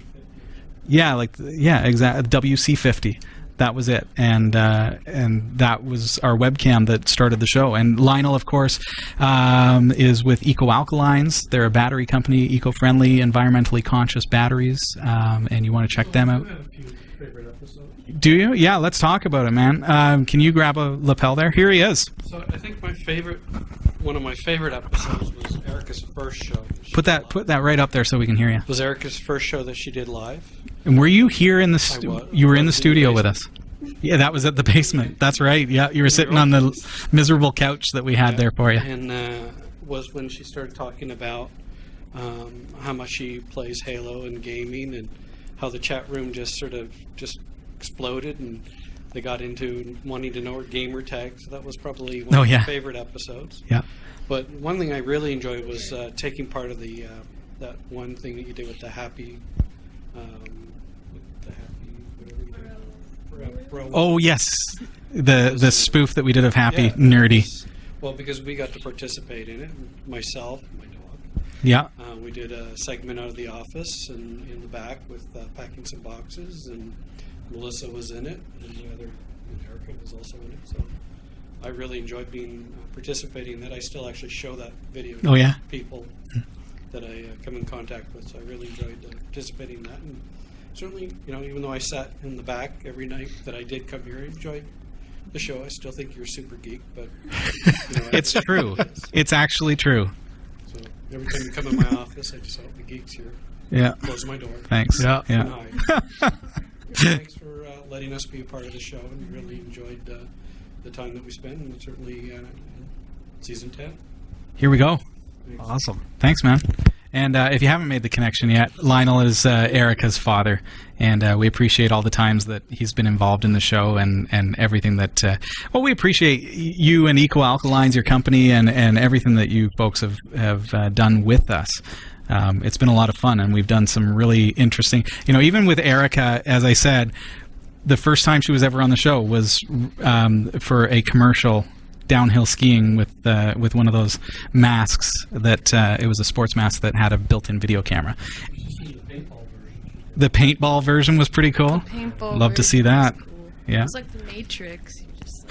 Yeah, exactly. WC50. That was it, and that was our webcam that started the show. And Lionel, of course, is with Eco Alkalines. They're a battery company, eco-friendly, environmentally conscious batteries, and you want to check them out. I have a few favorite episodes. Do you? Yeah, let's talk about it, man. Can you grab a lapel there? Here he is. So I think one of my favorite episodes was Erika's first show. Put that right up there so we can hear you. Was Erika's first show that she did live. And were you here in the you were in the studio with us? Yeah, that was at the basement. That's right. Yeah, you were sitting on the miserable couch that we had there for you. And was when she started talking about how much she plays Halo and gaming, and how the chat room just exploded, and they got into wanting to know her gamer tag. So that was probably one of my favorite episodes. Yeah. But one thing I really enjoyed was taking part of the that one thing that you did with the happy. Oh yes, the spoof that we did of Happy Nerdy. Well, because we got to participate in it, myself, my dog. Yeah. We did a segment out of the office and in the back with packing some boxes, and Melissa was in it, and Erika was also in it. So I really enjoyed participating in that. I still actually show that video to people that I come in contact with. So I really enjoyed participating in that. And certainly, even though I sat in the back every night that I did come here, I enjoyed the show. I still think you're a super geek, but it's true. It's actually true. So every time you come in my office, I just hope the geeks here. Yeah. Close my door. Thanks. Yeah. Thanks for letting us be a part of the show, and really enjoyed the time that we spent, and certainly season 10. Here we go. Thanks. Awesome. Thanks, man. And if you haven't made the connection yet, Lionel is Erika's father, and we appreciate all the times that he's been involved in the show and everything that... we appreciate you and Eco Alkalines, your company, and everything that you folks have done with us. It's been a lot of fun, and we've done some really interesting... even with Erika, as I said, the first time she was ever on the show was for a commercial downhill skiing with one of those masks that it was a sports mask that had a built-in video camera. The paintball version was pretty cool. Love to see that. Cool. Yeah. It was like the Matrix. You just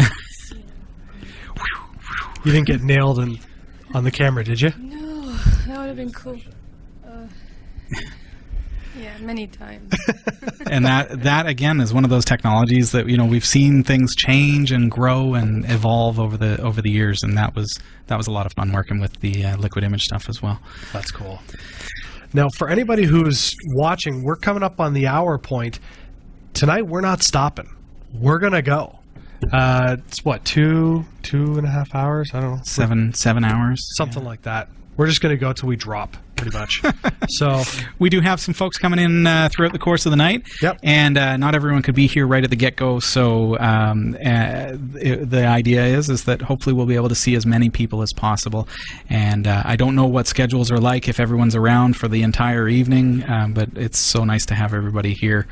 You didn't get nailed on the camera, did you? No, that would have been cool. Yeah, many times. And that again is one of those technologies that we've seen things change and grow and evolve over the years, and that was a lot of fun working with the liquid image stuff as well. That's cool. Now, for anybody who's watching, we're coming up on the hour point. Tonight, we're not stopping. We're going to go. It's what, 2.5 hours? I don't know. 7 hours. Something like that. We're just going to go till we drop, pretty much. So we do have some folks coming in throughout the course of the night. Yep. And not everyone could be here right at the get-go. So the idea is that hopefully we'll be able to see as many people as possible. And I don't know what schedules are like if everyone's around for the entire evening, but it's so nice to have everybody here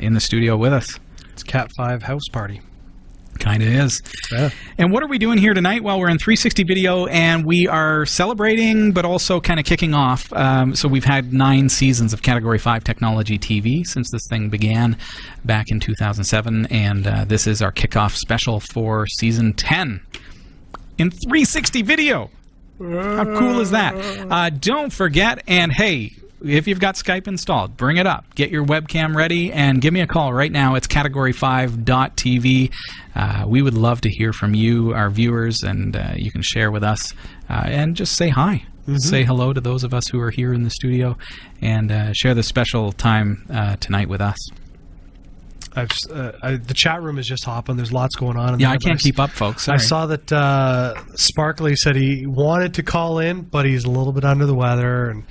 in the studio with us. It's Cat 5 house party. Kind of is. Yeah. And what are we doing here tonight? Well, we're in 360 video, and we are celebrating, but also kind of kicking off. So we've had 9 seasons of Category 5 Technology TV since this thing began back in 2007, and this is our kickoff special for Season 10 in 360 video. How cool is that? Don't forget, and hey, if you've got Skype installed, bring it up. Get your webcam ready and give me a call right now. It's category5.tv. We would love to hear from you, our viewers, and you can share with us and just say hi. Mm-hmm. Say hello to those of us who are here in the studio and share this special time tonight with us. The chat room is just hopping. There's lots going on. I can't keep up, folks. Sorry. I saw that Sparkly said he wanted to call in, but he's a little bit under the weather and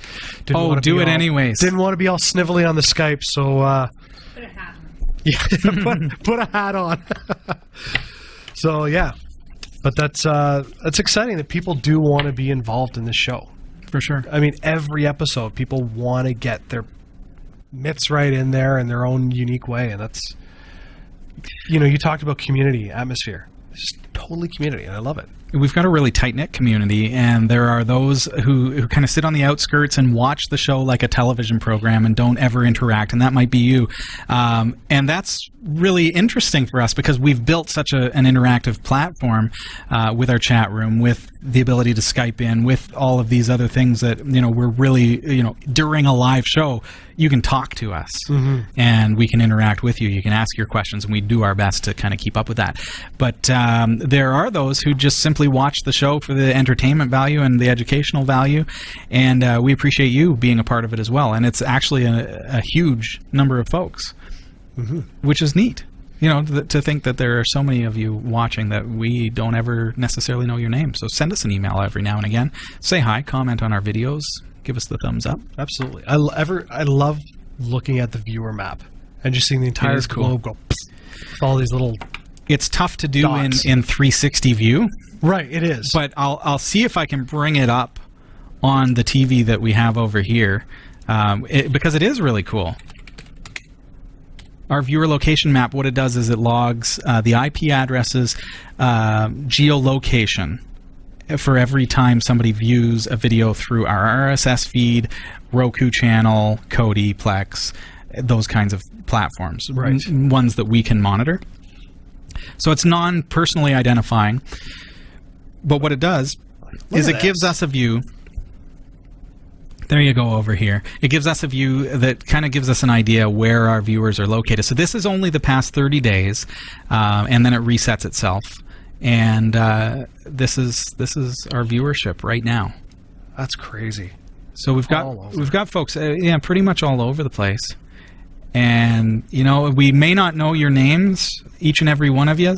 didn't want to do it anyways. Didn't want to be all snivelly on the Skype, so Put a hat on. Yeah, put a hat on. So yeah, but that's exciting that people do want to be involved in this show. For sure. I mean, every episode, people want to get their mitts right in there in their own unique way, and that's, you talked about community atmosphere. It's just totally community, and I love it. We've got a really tight-knit community, and there are those who kind of sit on the outskirts and watch the show like a television program and don't ever interact, and that might be you. And that's really interesting for us because we've built such an interactive platform with our chat room, with the ability to Skype in, with all of these other things that, we're really, during a live show, you can talk to us, mm-hmm. and we can interact with you. You can ask your questions, and we do our best to kind of keep up with that. But there are those who just simply watch the show for the entertainment value and the educational value, and we appreciate you being a part of it as well. And it's actually a huge number of folks, mm-hmm. which is neat. To think that there are so many of you watching that we don't ever necessarily know your name. So send us an email every now and again. Say hi, comment on our videos, give us the thumbs up. Absolutely. I love looking at the viewer map and just seeing the entire globe go with all these little It's tough to do in 360 view. Right, it is. But I'll see if I can bring it up on the TV that we have over here, because it is really cool. Our viewer location map, what it does is it logs the IP addresses, geolocation for every time somebody views a video through our RSS feed, Roku channel, Kodi, Plex, those kinds of platforms, right. Ones that we can monitor. So it's non-personally identifying, but what it does is it gives us a view. There you go over here. It gives us a view that kind of gives us an idea where our viewers are located. So this is only the past 30 days, and then it resets itself. And this is our viewership right now. That's crazy. So we've got folks, pretty much all over the place. And we may not know your names, each and every one of you.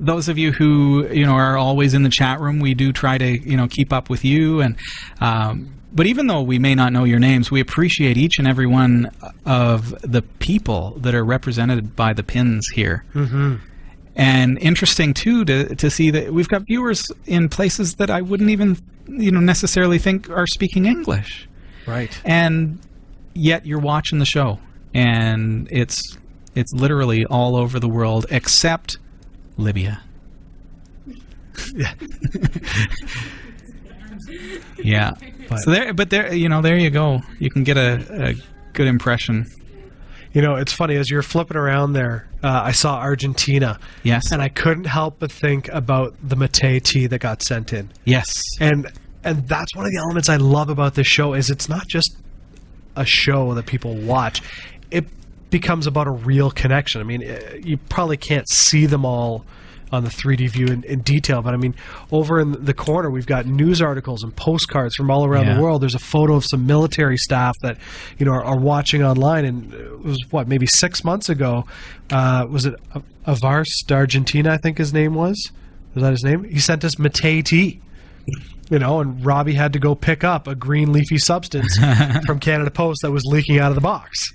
Those of you who are always in the chat room, we do try to keep up with you. And but even though we may not know your names, we appreciate each and every one of the people that are represented by the pins here. Mm-hmm. And interesting too to see that we've got viewers in places that I wouldn't even necessarily think are speaking English. Right. And yet you're watching the show, and it's literally all over the world except Libya. Yeah. Yeah. So there you go. You can get a good impression. It's funny, as you're flipping around there, I saw Argentina. Yes. And I couldn't help but think about the Mate tea that got sent in. Yes. And that's one of the elements I love about this show is it's not just a show that people watch, it becomes about a real connection. I mean, you probably can't see them all on the 3D view in detail, but I mean, over in the corner we've got news articles and postcards from all around the world. There's a photo of some military staff that, you know, are watching online, and it was maybe 6 months ago, was it Avars Argentina, I think his name was that his name? He sent us Mate tea, you know, and Robbie had to go pick up a green leafy substance from Canada Post that was leaking out of the box.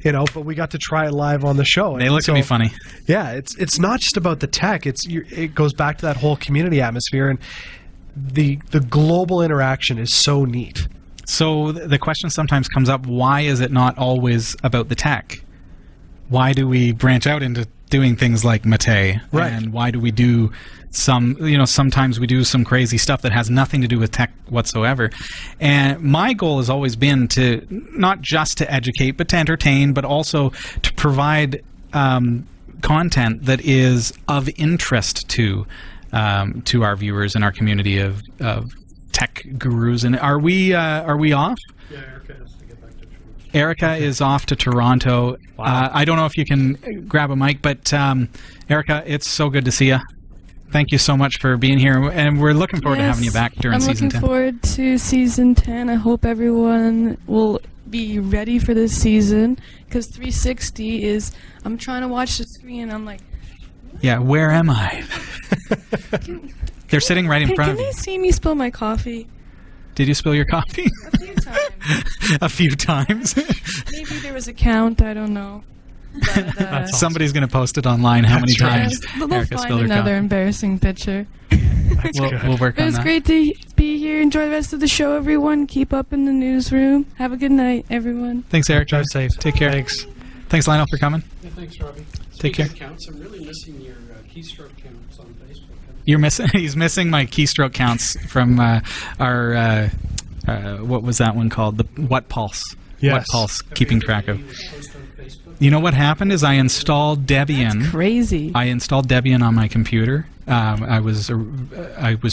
You know, but we got to try it live on the show. They look to be funny. Yeah, it's not just about the tech. It goes back to that whole community atmosphere, and the global interaction is so neat. So the question sometimes comes up: why is it not always about the tech? Why do we branch out into doing things like Mate? Right. And why do we do sometimes we do some crazy stuff that has nothing to do with tech whatsoever. And my goal has always been to not just to educate, but to entertain, but also to provide content that is of interest to our viewers and our community of tech gurus. And are we off? Yeah, Erika has to get back to Toronto. Erika is off to Toronto. Wow. I don't know if you can grab a mic, but Erika, it's so good to see you. Thank you so much for being here, and we're looking forward to having you back during Season 10. I'm looking forward to Season 10. I hope everyone will be ready for this season, because 360 is, I'm trying to watch the screen, and I'm like... Yeah, where am I? They're sitting right in front of you. Can they see me spill my coffee? Did you spill your coffee? A few times. A few times? Maybe there was a count, I don't know. But, somebody's going to post it online how many times they'll Erika find spilled her another coffee. Embarrassing picture. We'll work on It was that. great to be here. Enjoy the rest of the show, everyone. Keep up in the newsroom. Have a good night, everyone. Thanks, Eric. Drive safe. Take care. Thanks, Lionel, for coming. Yeah, thanks, Robbie. Take care. Speaking of counts, I'm really missing your keystroke counts on Facebook. You're missing. He's missing my keystroke counts from our what was that one called? The What Pulse. Yes. What Pulse. Keeping track of. Post on Facebook. You know what happened is I installed Debian. Crazy. I installed Debian on my computer. I was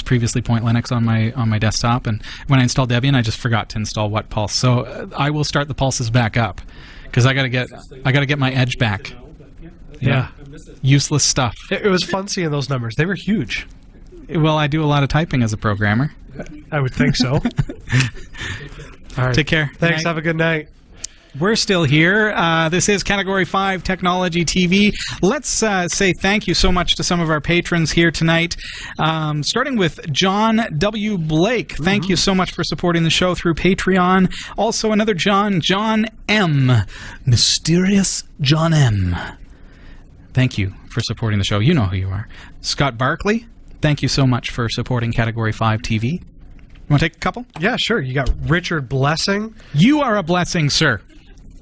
previously Point Linux on my desktop, and when I installed Debian, I just forgot to install What Pulse. So I will start the pulses back up because I got to get my Edge back. Yeah. Useless stuff. It was fun seeing those numbers. They were huge. Well, I do a lot of typing as a programmer. I would think so. All right. Take care. Thanks. Have a good night. We're still here. This is Category 5 Technology TV. Let's say thank you so much to some of our patrons here tonight, starting with John W. Blake. Thank you so much for supporting the show through Patreon. Also another John M. Mysterious John M. Thank you for supporting the show. You know who you are. Scott Barkley, thank you so much for supporting Category 5 TV. You want to take a couple? Yeah, sure. You got Richard Blessing. You are a blessing, sir.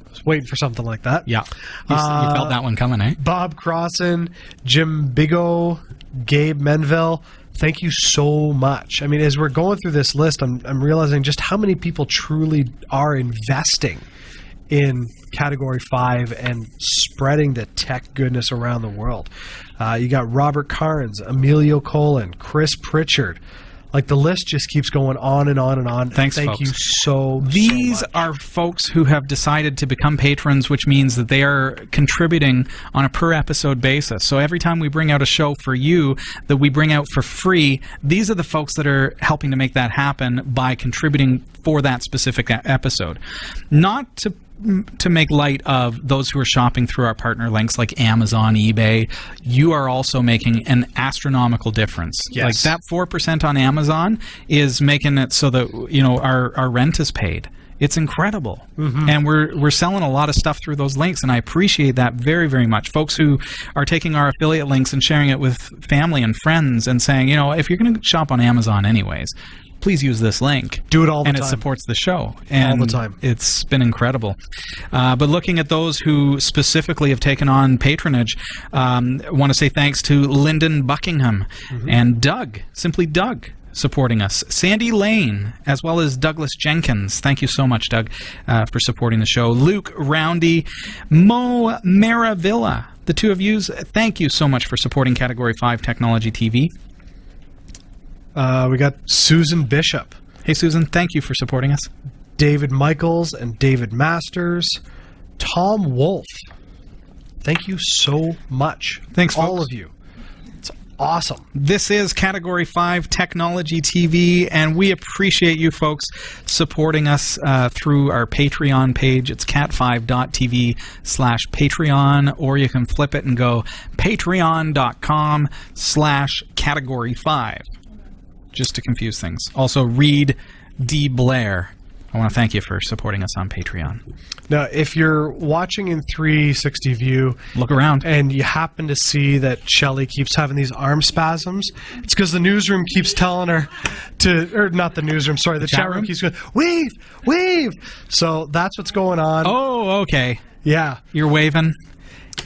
I was waiting for something like that. Yeah. You felt that one coming, eh? Bob Crossan, Jim Bigo, Gabe Menville. Thank you so much. I mean, as we're going through this list, I'm realizing just how many people truly are investing in Category 5 and spreading the tech goodness around the world. You got Robert Carnes, Emilio Colin, Chris Pritchard. Like, the list just keeps going on and on and on. Thanks, Thank folks. you so These much. are folks who have decided to become patrons, which means that they are contributing on a per-episode basis. So every time we bring out a show for you that we bring out for free, these are the folks that are helping to make that happen by contributing for that specific episode. Not to make light of those who are shopping through our partner links like Amazon, eBay. You are also making an astronomical difference. Yes. Like, that 4% on Amazon is making it so that, you know, our rent is paid. It's incredible. And we're selling a lot of stuff through those links, and I appreciate that very, very much. Folks who are taking our affiliate links and sharing it with family and friends and saying, you know, if you're going to shop on Amazon anyways, please use this link. Do it all the time. time. And it supports the show. And all the time. It's been incredible. But looking at those who specifically have taken on patronage, I want to say thanks to Lyndon Buckingham and Doug, simply Doug, supporting us. Sandy Lane, as well as Douglas Jenkins. Thank you so much, Doug, for supporting the show. Luke Roundy, Mo Maravilla. The two of you, thank you so much for supporting Category 5 Technology TV. We got Susan Bishop. Hey, Susan, thank you for supporting us. David Michaels and David Masters, Tom Wolf. Thank you so much. Thanks, all folks. of you. It's awesome. This is Category 5 Technology TV, and we appreciate you folks supporting us through our Patreon page. It's cat5.tv/Patreon, or you can flip it and go patreon.com/Category5, just to confuse things. Also, Reed D. Blair, I want to thank you for supporting us on Patreon. Now, if you're watching in 360 view, look around, and you happen to see that Shelly keeps having these arm spasms, it's because the newsroom keeps telling her to, or not the newsroom, sorry, the chat room keeps going, wave, wave. So that's what's going on. Oh, okay. Yeah. You're waving.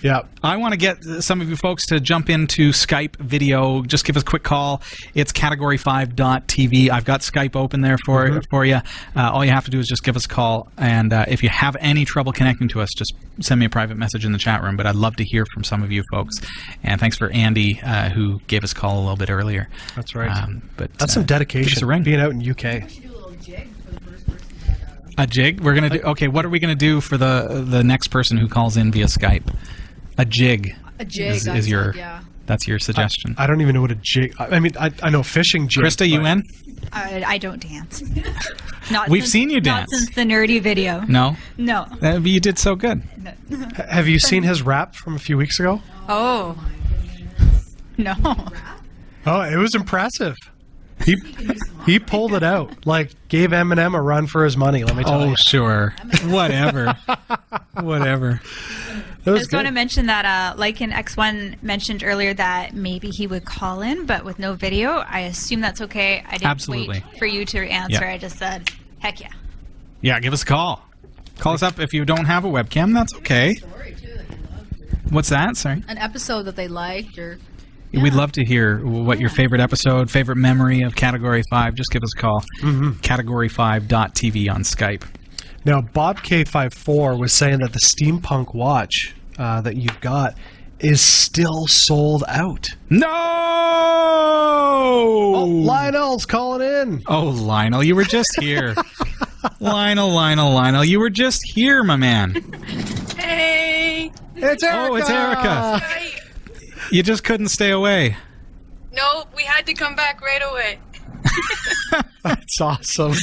Yeah. I want to get some of you folks to jump into Skype video. Just give us a quick call. It's category5.tv. I've got Skype open there for you. All you have to do is just give us a call. And if you have any trouble connecting to us, just send me a private message in the chat room. But I'd love to hear from some of you folks. And thanks for Andy, who gave us a call a little bit earlier. That's right. But that's some dedication. Give us a ring. Being out in UK. A jig? We're going to do... Okay, what are we going to do for the next person who calls in via Skype? A jig. A jig is your... Yeah. That's your suggestion. I don't even know what a jig... I mean, I know fishing jig. Christa, you in? I don't dance. We've seen you dance. Not since the nerdy video. No? No. You did so good. No. Have you seen his rap from a few weeks ago? Oh. No. Oh, it was impressive. He pulled it out. Like, gave Eminem a run for his money, let me tell you. Oh, sure. Whatever. Whatever. I just want to mention that Like in X1 mentioned earlier that maybe he would call in, but with no video. I assume that's okay. I didn't wait for you to answer. I just said, heck yeah. Yeah, give us a call. Call us up if you don't have a webcam. That's okay. What's that? Sorry? An episode that they liked or... Yeah. We'd love to hear what your favorite episode, favorite memory of Category 5. Just give us a call. Category5.tv on Skype. Now, Bob K54 was saying that the steampunk watch that you've got is still sold out. No! Oh, Lionel's calling in. Oh, Lionel, you were just here. Lionel, you were just here, my man. Hey! It's Erika! Oh, it's Erika. Hi. You just couldn't stay away. No, we had to come back right away. That's awesome.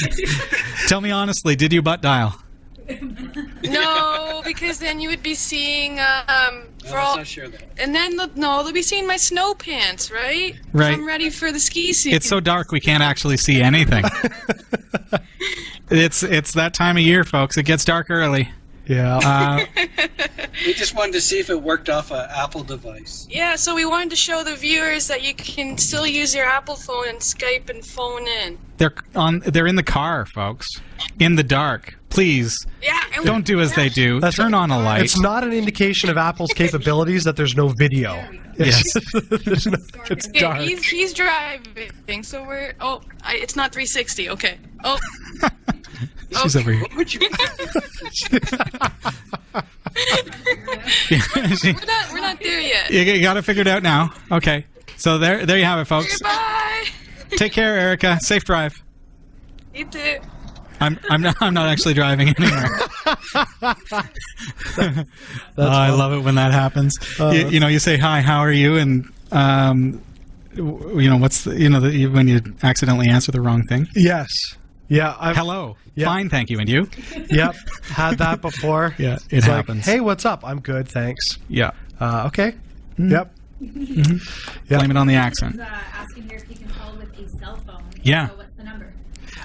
Tell me honestly, did you butt dial? No, because then you would be seeing for all, and then they'll be seeing my snow pants, right? Right. I'm ready for the ski season. It's so dark we can't actually see anything. It's that time of year, folks. It gets dark early. Yeah. We just wanted to see if it worked off an Apple device. Yeah, so we wanted to show the viewers that you can still use your Apple phone and Skype and phone in. They're in the car, folks. In the dark. Please. Yeah. Don't do as they do. Turn on a light. It's not an indication of Apple's capabilities that there's no video. Yes. It's dark. He's driving, so we're... Oh, it's not 360. Okay. Oh. She's over here. We're not there yet. You got it figured out now. Okay. So there you have it, folks. Bye. Take care, Erika. Safe drive. You too. I'm not actually driving anymore. I love it when that happens. You say hi, how are you, and what's when you accidentally answer the wrong thing. Yes. Yeah. Hello. Yep. Fine, thank you. And you? Yep. Had that before. Yeah, it happens. Like, hey, what's up? I'm good, thanks. Yeah. Okay. Yep. Blame it on the accent. Asking here if you can call with a cell phone. Yeah. So what's the number?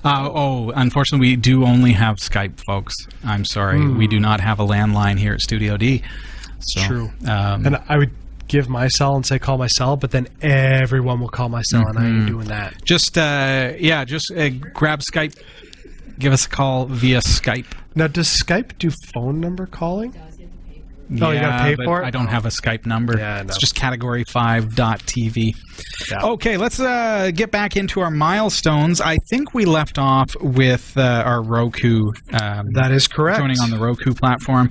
Unfortunately, we do only have Skype, folks. I'm sorry. We do not have a landline here at Studio D. So, true. And I would give my cell and say call my cell, but then everyone will call my cell, and I ain't doing that. Just grab Skype. Give us a call via Skype. Now, does Skype do phone number calling? Yeah, you gotta pay for it? I don't have a Skype number. Yeah, no. It's just category5.tv. Yeah. Okay, let's get back into our milestones. I think we left off with our Roku. That is correct. Joining on the Roku platform.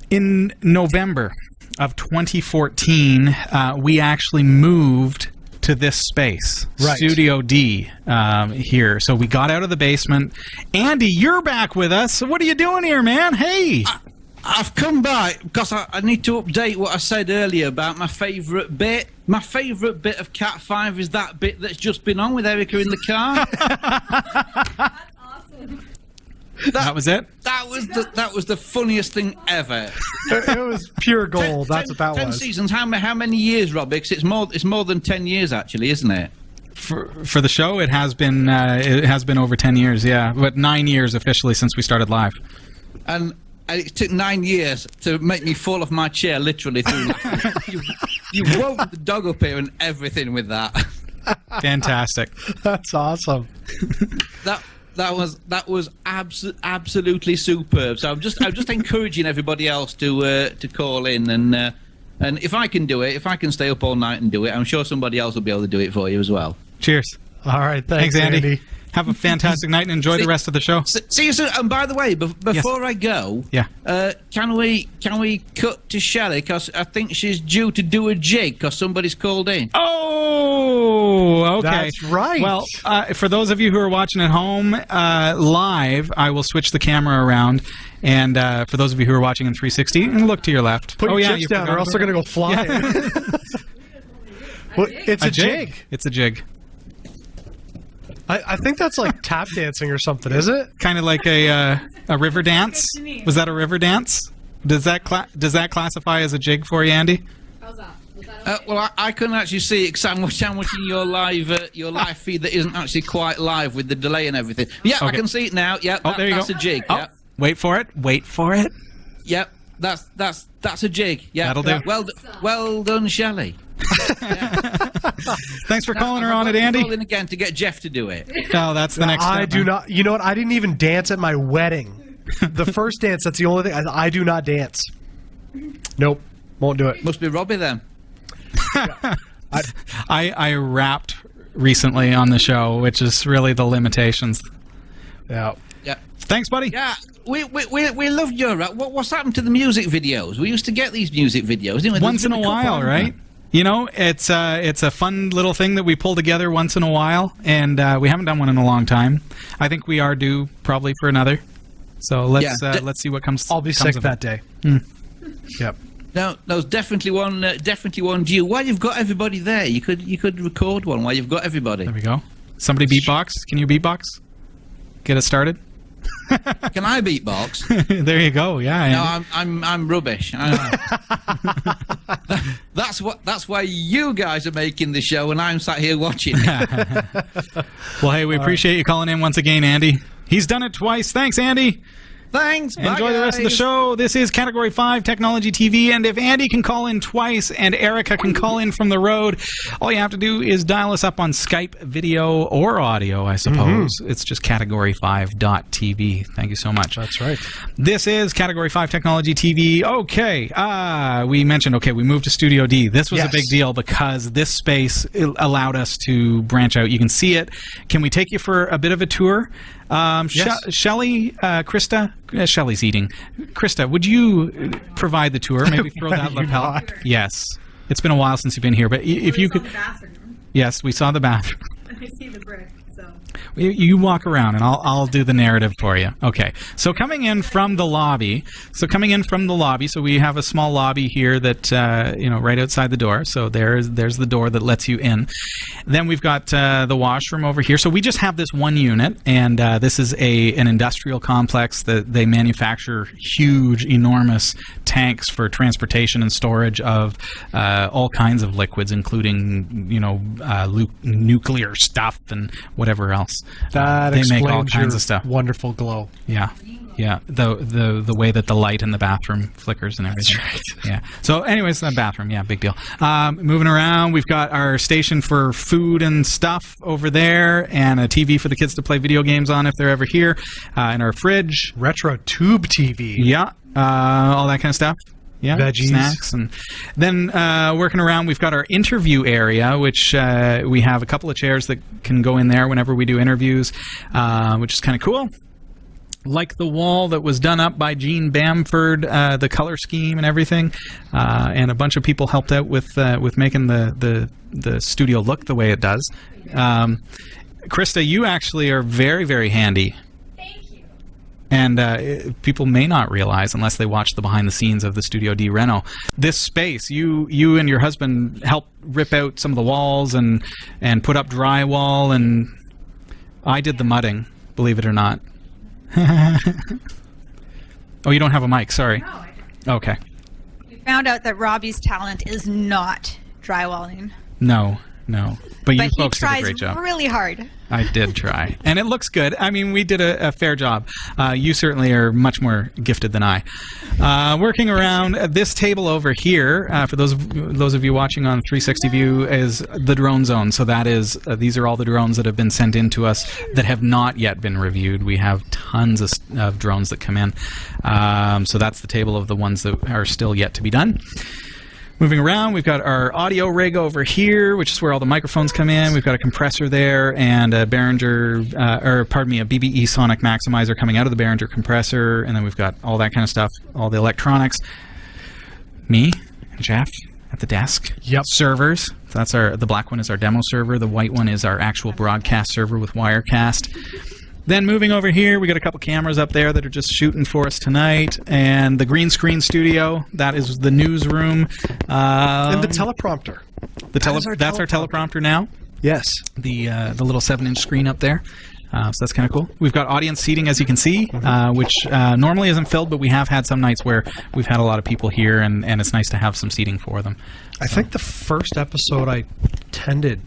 In November of 2014, we actually moved to this space, Right. Studio D, here. So we got out of the basement. Andy, you're back with us. So what are you doing here, man? Hey! I've come by because I need to update what I said earlier about my favourite bit. My favourite bit of Cat 5 is that bit that's just been on with Erika in the car. That's awesome. That was it? That was the funniest thing ever. It was pure gold. That's what that 10 was. seasons. How many years, Robbie? 'Cause it's more than 10 years actually, isn't it? For the show, it has been over 10 years, yeah. But 9 years officially since we started live. And it took 9 years to make me fall off my chair, literally. Through you woke the dog up here and everything with that. Fantastic. That's awesome. That was absolutely superb. So I'm just encouraging everybody else to call in and if I can do it, if I can stay up all night and do it, I'm sure somebody else will be able to do it for you as well. Cheers. All right. Thanks, Andy. Have a fantastic night and enjoy the rest of the show. See you soon. And by the way, before I go, Yeah. can we cut to Shelly because I think she's due to do a jig because somebody's called in. Oh, okay. That's right. Well, for those of you who are watching at home live, I will switch the camera around. And for those of you who are watching in 360, and look to your left. Put your chips you down, or else they're going to go flying. Well, it's a jig. It's a jig. I think that's like tap dancing or something, is it? Kind of like a river dance. Was that a river dance? Does that classify as a jig for you, Andy? How's that? Was that okay? Well, I couldn't actually see it because I'm watching your live feed that isn't actually quite live with the delay and everything. Yeah, Okay. I can see it now. Yeah, There you that's go. a jig. Oh, Yeah, wait for it. Wait for it. yep, that's a jig. Yeah, That'll do. Well done, Shelley. Thanks for calling her on it, Andy. Calling again to get Jeff to do it. No, that's the next step. I do not. You know what? I didn't even dance at my wedding. The first dance. That's the only thing. I do not dance. Nope. Won't do it. Must be Robbie then. I rapped recently on the show, which is really the limitations. Yeah. Yeah. Thanks, buddy. Yeah, we loved your rap. What's happened to the music videos? We used to get these music videos, didn't we? Once in a while, right? You know, it's a fun little thing that we pull together once in a while, and we haven't done one in a long time. I think we are due probably for another. So let's see what comes. I'll be comes sick of that it. day. Yep. No, there's definitely one due. While you've got everybody there, you could record one while you've got everybody. There we go. Somebody beatbox. Can you beatbox? Get us started. Can I beatbox? There you go. Yeah. No, I'm rubbish. That's why you guys are making the show, and I'm sat here watching. Well, hey, we appreciate you calling in once again, Andy. He's done it twice. Thanks, Andy. Thanks. Enjoy the rest of the show. This is Category 5 Technology TV, and if Andy can call in twice and Erika can call in from the road, all you have to do is dial us up on Skype video or audio, I suppose. It's just category5.tv. Thank you so much. That's right. This is Category 5 Technology TV. Okay, we mentioned, we moved to Studio D. This was a big deal because this space allowed us to branch out. You can see it. Can we take you for a bit of a tour? Yes. Shelly, Christa, Shelly's eating. Christa, would you provide the tour? Maybe throw that lapel. Yes. It's been a while since you've been here, but if you could. The bathroom. Yes, we saw the bathroom. I see the brick, so. You walk around, and I'll do the narrative for you. Okay. So coming in from the lobby. So we have a small lobby here that right outside the door. So there's the door that lets you in. Then we've got the washroom over here. So we just have this one unit, and this is an industrial complex that they manufacture huge, enormous tanks for transportation and storage of all kinds of liquids, including nuclear stuff and whatever else. That they make all explains kinds your of stuff. Wonderful glow. Yeah. The way that the light in the bathroom flickers and everything. That's right. Yeah. So, anyways, the bathroom. Yeah, big deal. Moving around, we've got our station for food and stuff over there, and a TV for the kids to play video games on if they're ever here, and our fridge. Retro tube TV. Yeah. All that kind of stuff. Yeah, veggies. Snacks. And then working around, we've got our interview area, which we have a couple of chairs that can go in there whenever we do interviews, which is kind of cool. like the wall that was done up by Gene Bamford, the color scheme and everything, and a bunch of people helped out with making the studio look the way it does. Christa, you actually are very, very handy. Thank you. And people may not realize, unless they watch the behind the scenes of the Studio D Reno, this space, you and your husband helped rip out some of the walls and put up drywall, and I did the mudding, believe it or not. Oh, you don't have a mic, sorry. No, I don't. Okay. We found out that Robbie's talent is not drywalling. No. But you folks did a tries great job. really hard. I did try. And it looks good. I mean, we did a fair job. You certainly are much more gifted than I. Working around this table over here, for those of you watching on 360 View, is the drone zone. So that is, these are all the drones that have been sent in to us that have not yet been reviewed. We have tons of drones that come in. So that's the table of the ones that are still yet to be done. Moving around, we've got our audio rig over here, which is where all the microphones come in. We've got a compressor there and a Behringer, a BBE Sonic Maximizer coming out of the Behringer compressor, and then we've got all that kind of stuff, all the electronics. Me and Jeff at the desk. Yep. Servers. So that's the black one is our demo server. The white one is our actual broadcast server with Wirecast. Then moving over here, we got a couple cameras up there that are just shooting for us tonight, and the green screen studio. That is the newsroom. And the teleprompter. That's our teleprompter now. Yes. The little 7-inch screen up there. So that's kind of cool. We've got audience seating, as you can see, which normally isn't filled, but we have had some nights where we've had a lot of people here, and it's nice to have some seating for them. I think the first episode I attended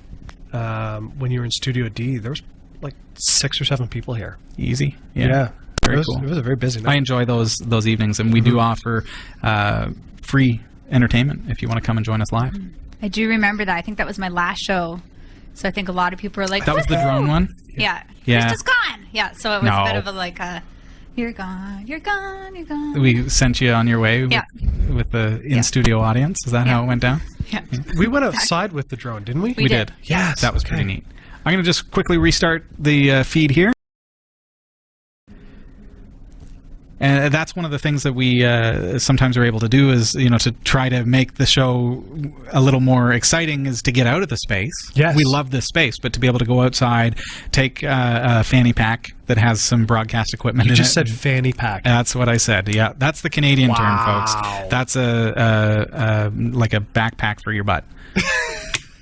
when you were in Studio D, there was like 6 or 7 people here. Easy. Yeah. Very cool. It was a very busy night. I enjoy those evenings, and we do offer free entertainment if you want to come and join us live. I do remember that. I think that was my last show. So I think a lot of people were like, that was the drone one? Yeah. Yeah. Krista's gone. Yeah, so it was a bit of a you're gone, you're gone, you're gone. We sent you on your way with the in-studio audience. Is that how it went down? Yeah. We went outside with the drone, didn't we? We did. Yes. That was pretty neat. I'm going to just quickly restart the feed here. And that's one of the things that we sometimes are able to do is, to try to make the show a little more exciting is to get out of the space. Yes. We love this space, but to be able to go outside, take a fanny pack that has some broadcast equipment in it. You just said fanny pack. That's what I said. Yeah, that's the Canadian term, folks. That's like a backpack for your butt.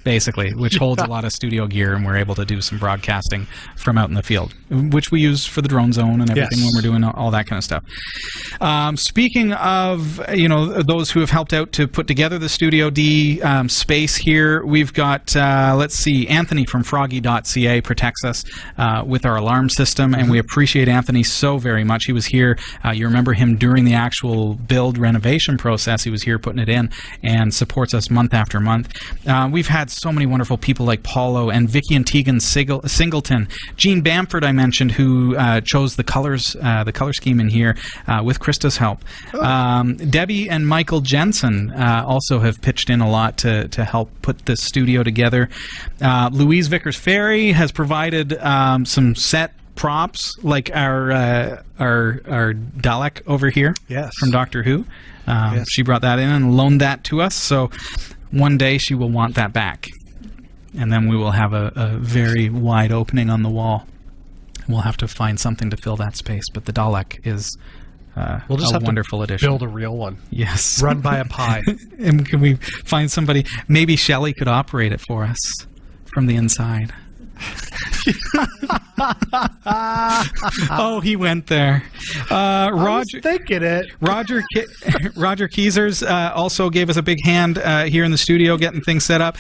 Basically, which holds a lot of studio gear, and we're able to do some broadcasting from out in the field, which we use for the drone zone and everything when we're doing all that kind of stuff. Speaking of, those who have helped out to put together the Studio D space here, we've got, let's see, Anthony from Froggy.ca protects us with our alarm system, and we appreciate Anthony so very much. He was here, you remember him during the actual build renovation process. He was here putting it in and supports us month after month. We've had so many wonderful people like Paulo and Vicky and Tegan Singleton. Gene Bamford, I mentioned, who chose the color scheme in here with Christa's help. Debbie and Michael Jensen also have pitched in a lot to help put this studio together. Louise Vickers-Ferry has provided some set props, like our Dalek over here from Doctor Who. She brought that in and loaned that to us, so one day she will want that back, and then we will have a very wide opening on the wall. We'll have to find something to fill that space, but the Dalek is we'll just a have wonderful to addition. Build a real one. Yes. Run by a pie. And can we find somebody? Maybe Shelly could operate it for us from the inside. Oh, he went there. Roger, thinking it. Roger Keezers also gave us a big hand here in the studio getting things set up.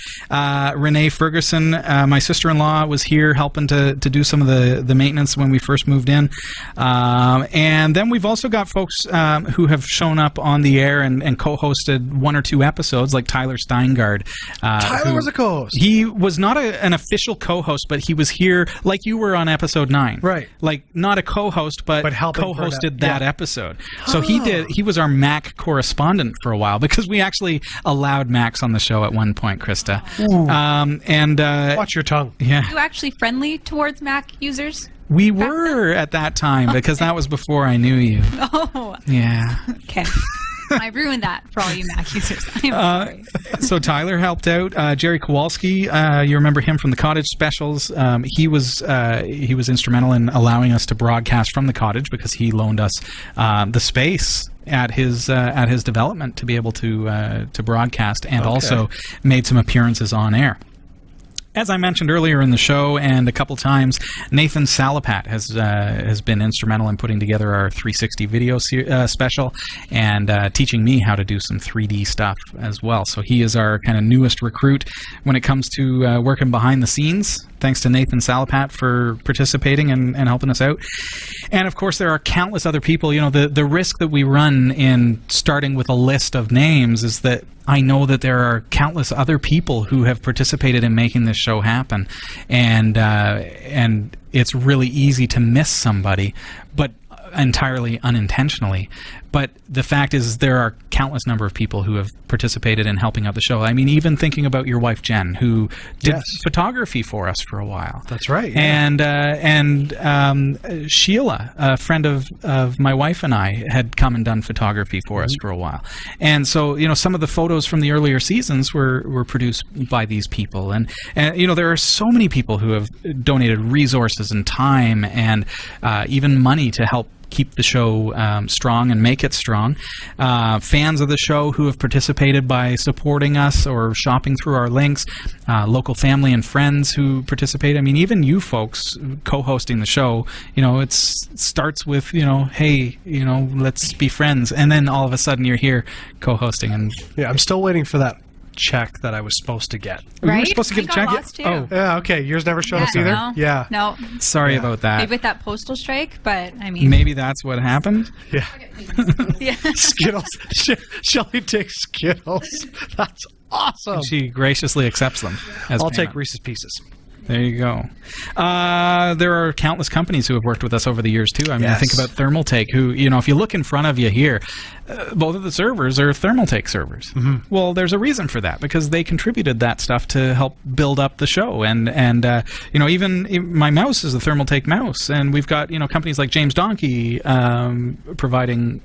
Renee Ferguson, my sister-in-law, was here helping to do some of the maintenance when we first moved in. And then we've also got folks who have shown up on the air and co-hosted 1 or 2 episodes, like Tyler Steingard. Tyler was a co-host. He was not an official co-host, but he was here like you were on episode 9. Right. Like, not a co-host, but co-hosted that episode. So he was our Mac correspondent for a while, because we actually allowed Macs on the show at one point, Christa. Watch your tongue. Yeah. Are you actually friendly towards Mac users? We were at that time because that was before I knew you. Oh. Yeah. Okay. I ruined that for all you Mac users. I'm sorry. So Tyler helped out. Jerry Kowalski, you remember him from the Cottage specials. He was instrumental in allowing us to broadcast from the Cottage because he loaned us the space at his development to be able to broadcast, and also made some appearances on air. As I mentioned earlier in the show, and a couple times, Nathan Salapat has been instrumental in putting together our 360 video special and teaching me how to do some 3D stuff as well. So he is our kind of newest recruit when it comes to working behind the scenes. Thanks to Nathan Salapat for participating and helping us out. And of course, there are countless other people. You know, the risk that we run in starting with a list of names is that I know that there are countless other people who have participated in making this show happen, and it's really easy to miss somebody, but entirely unintentionally. But the fact is, there are countless number of people who have participated in helping out the show. I mean, even thinking about your wife Jen, who did photography for us for a while. That's right. Yeah. And Sheila, a friend of my wife and I, had come and done photography for us for a while. And so, you know, some of the photos from the earlier seasons were produced by these people. And you know, there are so many people who have donated resources and time and even money to help keep the show strong and make it strong. Fans of the show who have participated by supporting us or shopping through our links, local family and friends who participate. I mean, even you folks co-hosting the show, you know, it starts with, you know, hey, you know, let's be friends. And then all of a sudden you're here co-hosting. And yeah, I'm still waiting for that check that I was supposed to get. Right? You were supposed to get a check? Oh, yeah, okay. Yours never showed us either? No, yeah. No. Sorry about that. Maybe with that postal strike, but I mean... Maybe that's what happened? Yeah. Yeah. Skittles. Shelly takes Skittles. That's awesome. She graciously accepts them as I'll payment. take Reese's Pieces. There you go. There are countless companies who have worked with us over the years, too. I mean, I think about Thermaltake, who, you know, if you look in front of you here, both of the servers are Thermaltake servers. Mm-hmm. Well, there's a reason for that, because they contributed that stuff to help build up the show. And you know, even my mouse is a Thermaltake mouse. And we've got, you know, companies like James Donkey providing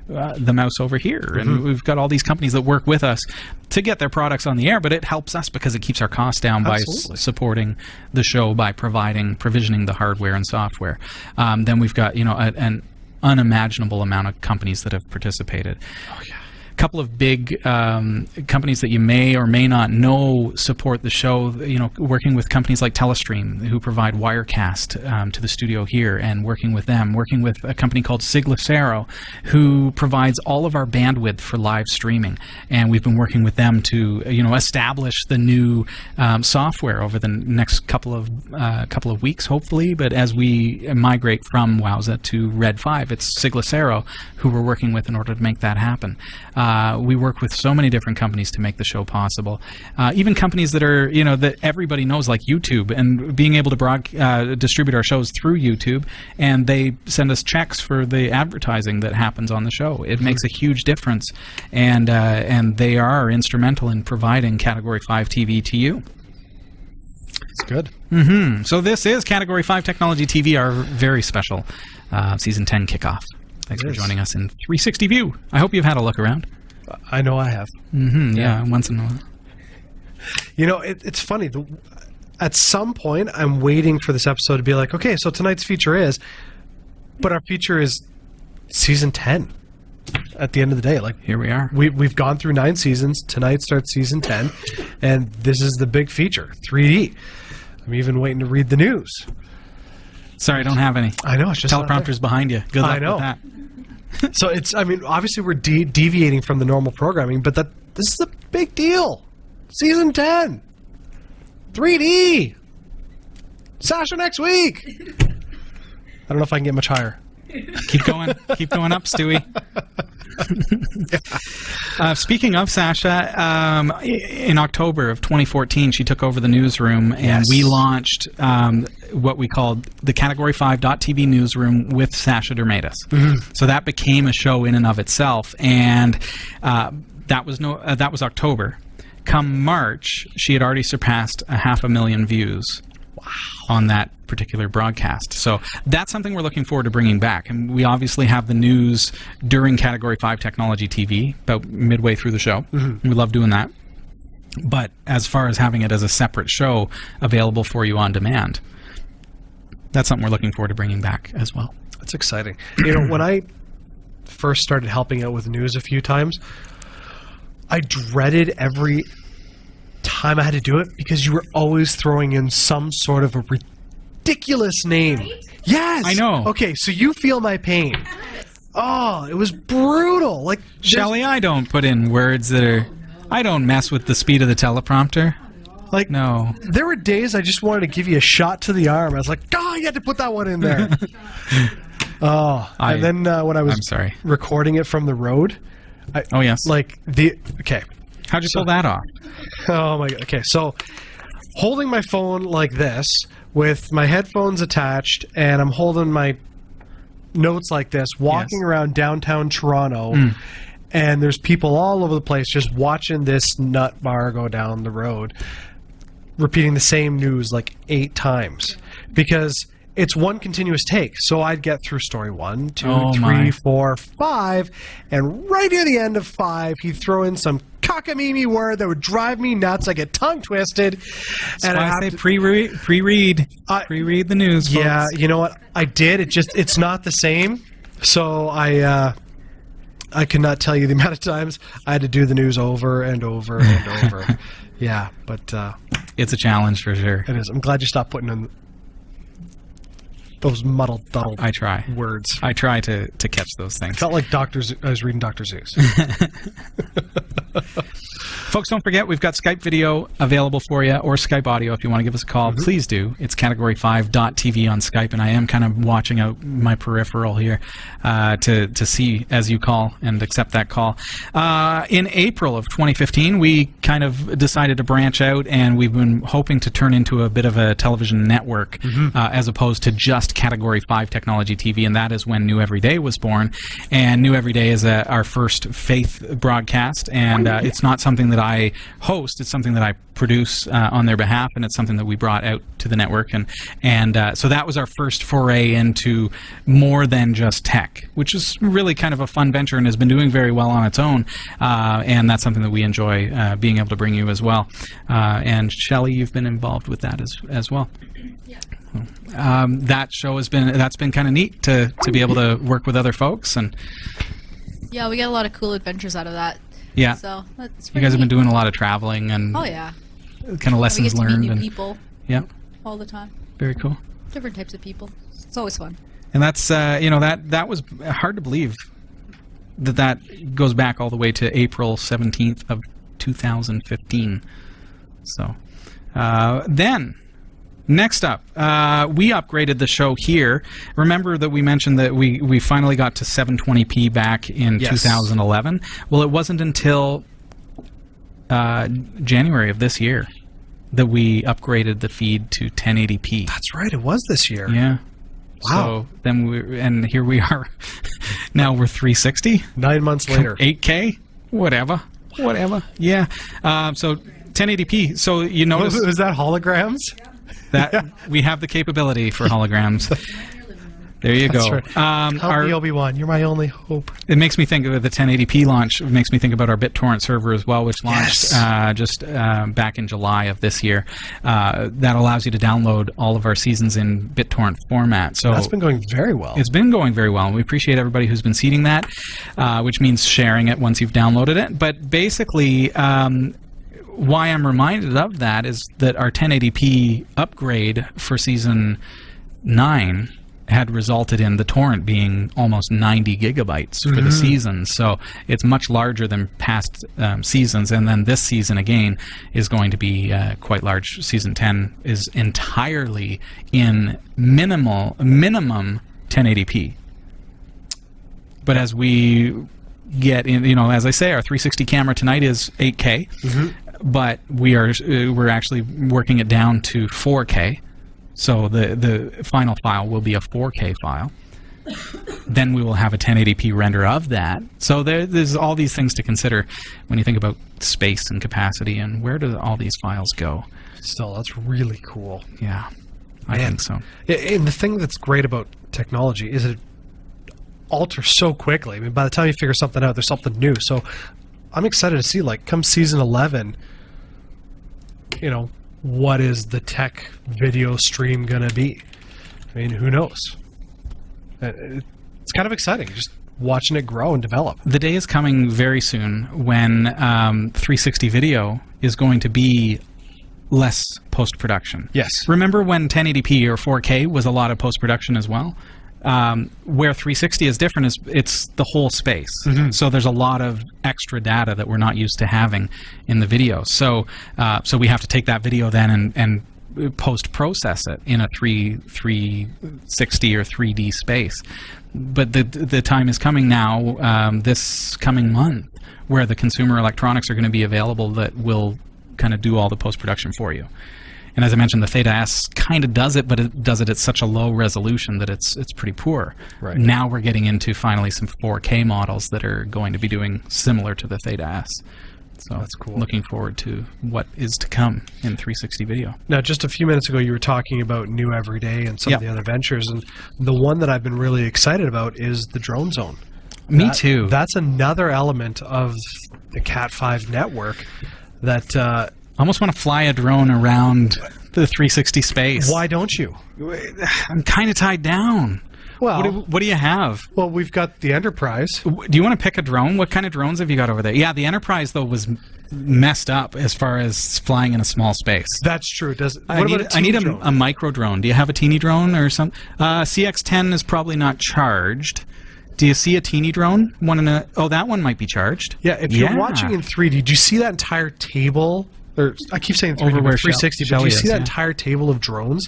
the mouse over here. Mm-hmm. And we've got all these companies that work with us to get their products on the air, but it helps us because it keeps our costs down by supporting the show by provisioning the hardware and software. Then we've got, you know, an unimaginable amount of companies that have participated. Oh, yeah. A couple of big companies that you may or may not know support the show, you know, working with companies like Telestream, who provide Wirecast to the studio here, and working with them, working with a company called Siglicero, who provides all of our bandwidth for live streaming. And we've been working with them to, you know, establish the new software over the next couple of weeks, hopefully. But as we migrate from Wowza to Red 5, it's Siglicero who we're working with in order to make that happen. We work with so many different companies to make the show possible. Even companies that are, you know, that everybody knows, like YouTube, and being able to distribute our shows through YouTube, and they send us checks for the advertising that happens on the show. It makes a huge difference, and they are instrumental in providing Category 5 TV to you. It's good. Mm-hmm. So this is Category 5 Technology TV, our very special Season 10 kickoff. Thanks for joining us in 360 View. I hope you've had a look around. I know I have. Mm-hmm, yeah, once in a while. You know, it's funny. At some point, I'm waiting for this episode to be like, okay, so tonight's feature is, but our feature is Season 10. At the end of the day, like, here we are. We've gone through 9 seasons. Tonight starts Season 10, and this is the big feature, 3D. I'm even waiting to read the news. Sorry, I don't have any. I know, it's just teleprompter's behind you. Good luck with that. So it's, I mean, obviously we're deviating from the normal programming, but this is a big deal. Season 10. 3D. Sasha next week. I don't know if I can get much higher. Keep going. Keep going up, Stewie. Speaking of Sasha, in October of 2014, she took over the newsroom, and we launched what we called the Category5.tv newsroom with Sasha Dirmeitis. Mm-hmm. So that became a show in and of itself, and that was October. Come March, she had already surpassed 500,000 views on that particular broadcast. So that's something we're looking forward to bringing back. And we obviously have the news during Category 5 Technology TV, about midway through the show. We love doing that. But as far as having it as a separate show available for you on demand, that's something we're looking forward to bringing back as well. That's exciting. You know, when I first started helping out with news a few times, I dreaded every time I had to do it because you were always throwing in some sort of a ridiculous name. Right? Yes! I know. Okay, so you feel my pain. Oh, it was brutal. Like, Shelly, I don't put in words that are... I don't mess with the speed of the teleprompter. Like, no. There were days I just wanted to give you a shot to the arm. I was like, oh, you had to put that one in there. And then when I was recording it from the road... oh, yes. Like, okay. How'd you pull that off? Oh, my God. Okay, so holding my phone like this with my headphones attached, and I'm holding my notes like this, walking around downtown Toronto, and there's people all over the place just watching this nut bar go down the road, repeating the same news like 8 times. Because it's one continuous take. So I'd get through story 1, 2, 3, 4, 5, and right near the end of 5, he'd throw in some cockamamie word that would drive me nuts. I get tongue twisted. And I say pre-read the news. Yeah, folks. You know what? I did. It's not the same. So I cannot tell you the amount of times I had to do the news over and over and over. Yeah, but it's a challenge for sure. It is. I'm glad you stopped putting in those muddled words. I try to catch those things. I felt like I was reading Dr. Zeus. Folks, don't forget, we've got Skype video available for you, or Skype audio if you want to give us a call. Please do. It's category5.tv on Skype, and I am kind of watching out my peripheral here to see as you call and accept that call. In April of 2015, we kind of decided to branch out, and we've been hoping to turn into a bit of a television network as opposed to just Category 5 Technology TV, and that is when New Every Day was born. And New Every Day is our first faith broadcast, and it's not something that I host. It's something that I produce on their behalf, and it's something that we brought out to the network. And so that was our first foray into more than just tech, which is really kind of a fun venture and has been doing very well on its own. And that's something that we enjoy being able to bring you as well. And Shelly, you've been involved with that as well. Yeah. That show has been kind of neat to be able to work with other folks, and yeah, we get a lot of cool adventures out of that. Yeah. So that's you guys have been doing a lot of traveling and kind of lessons we get to learned meet new and people. Yeah. All the time. Very cool. Different types of people. It's always fun. And that's that was hard to believe that goes back all the way to April 17th of 2015. So then. Next up, we upgraded the show here. Remember that we mentioned that we finally got to 720p back in 2011? Well, it wasn't until January of this year that we upgraded the feed to 1080p. That's right, it was this year. Yeah. Wow. So then here we are. Now we're 360. 9 months later. 8K? Whatever. Yeah. So 1080p. So you notice... Was that holograms? That we have the capability for holograms. There you go. Right. Help me, Obi-Wan. You're my only hope. It makes me think of the 1080p launch. It makes me think about our BitTorrent server as well, which launched just back in July of this year. That allows you to download all of our seasons in BitTorrent format. So that's been going very well. It's been going very well, and we appreciate everybody who's been seeding that, which means sharing it once you've downloaded it. But basically... why I'm reminded of that is that our 1080p upgrade for season 9 had resulted in the torrent being almost 90 gigabytes for the season. So it's much larger than past seasons. And then this season, again, is going to be quite large. Season 10 is entirely in minimum 1080p. But as we get in, as I say, our 360 camera tonight is 8K. But we're actually working it down to 4K, so the final file will be a 4K file. Then we will have a 1080p render of that. So there's all these things to consider when you think about space and capacity and where do all these files go. Still, that's really cool. Yeah. I think so. And the thing that's great about technology is it alters so quickly. I mean, by the time you figure something out, there's something new. So I'm excited to see, like, come season 11, you know, what is the tech video stream going to be? I mean, who knows? It's kind of exciting, just watching it grow and develop. The day is coming very soon when 360 video is going to be less post-production. Yes. Remember when 1080p or 4K was a lot of post-production as well? Where 360 is different is it's the whole space. Mm-hmm. So there's a lot of extra data that we're not used to having in the video. So so we have to take that video then and post-process it in a 360 or 3D space. But the time is coming now, this coming month, where the consumer electronics are going to be available that will kind of do all the post-production for you. And as I mentioned, the Theta S kind of does it, but it does it at such a low resolution that it's pretty poor. Right. Now we're getting into finally some 4K models that are going to be doing similar to the Theta S. So that's cool. Looking forward to what is to come in 360 video. Now, just a few minutes ago, you were talking about New Everyday and some of the other ventures, and the one that I've been really excited about is the Drone Zone. Me too. That's another element of the Cat 5 network that... I almost want to fly a drone around the 360 space. Why don't you? I'm kind of tied down. Well, what do you have? Well, we've got the Enterprise. Do you want to pick a drone? What kind of drones have you got over there? Yeah, the Enterprise, though, was messed up as far as flying in a small space. That's true. I need a micro drone. Do you have a teeny drone or something? CX-10 is probably not charged. Do you see a teeny drone? That one might be charged. Yeah, if you're watching in 3D, do you see that entire table? Or I keep saying 3D, but 360, but do you see that entire table of drones?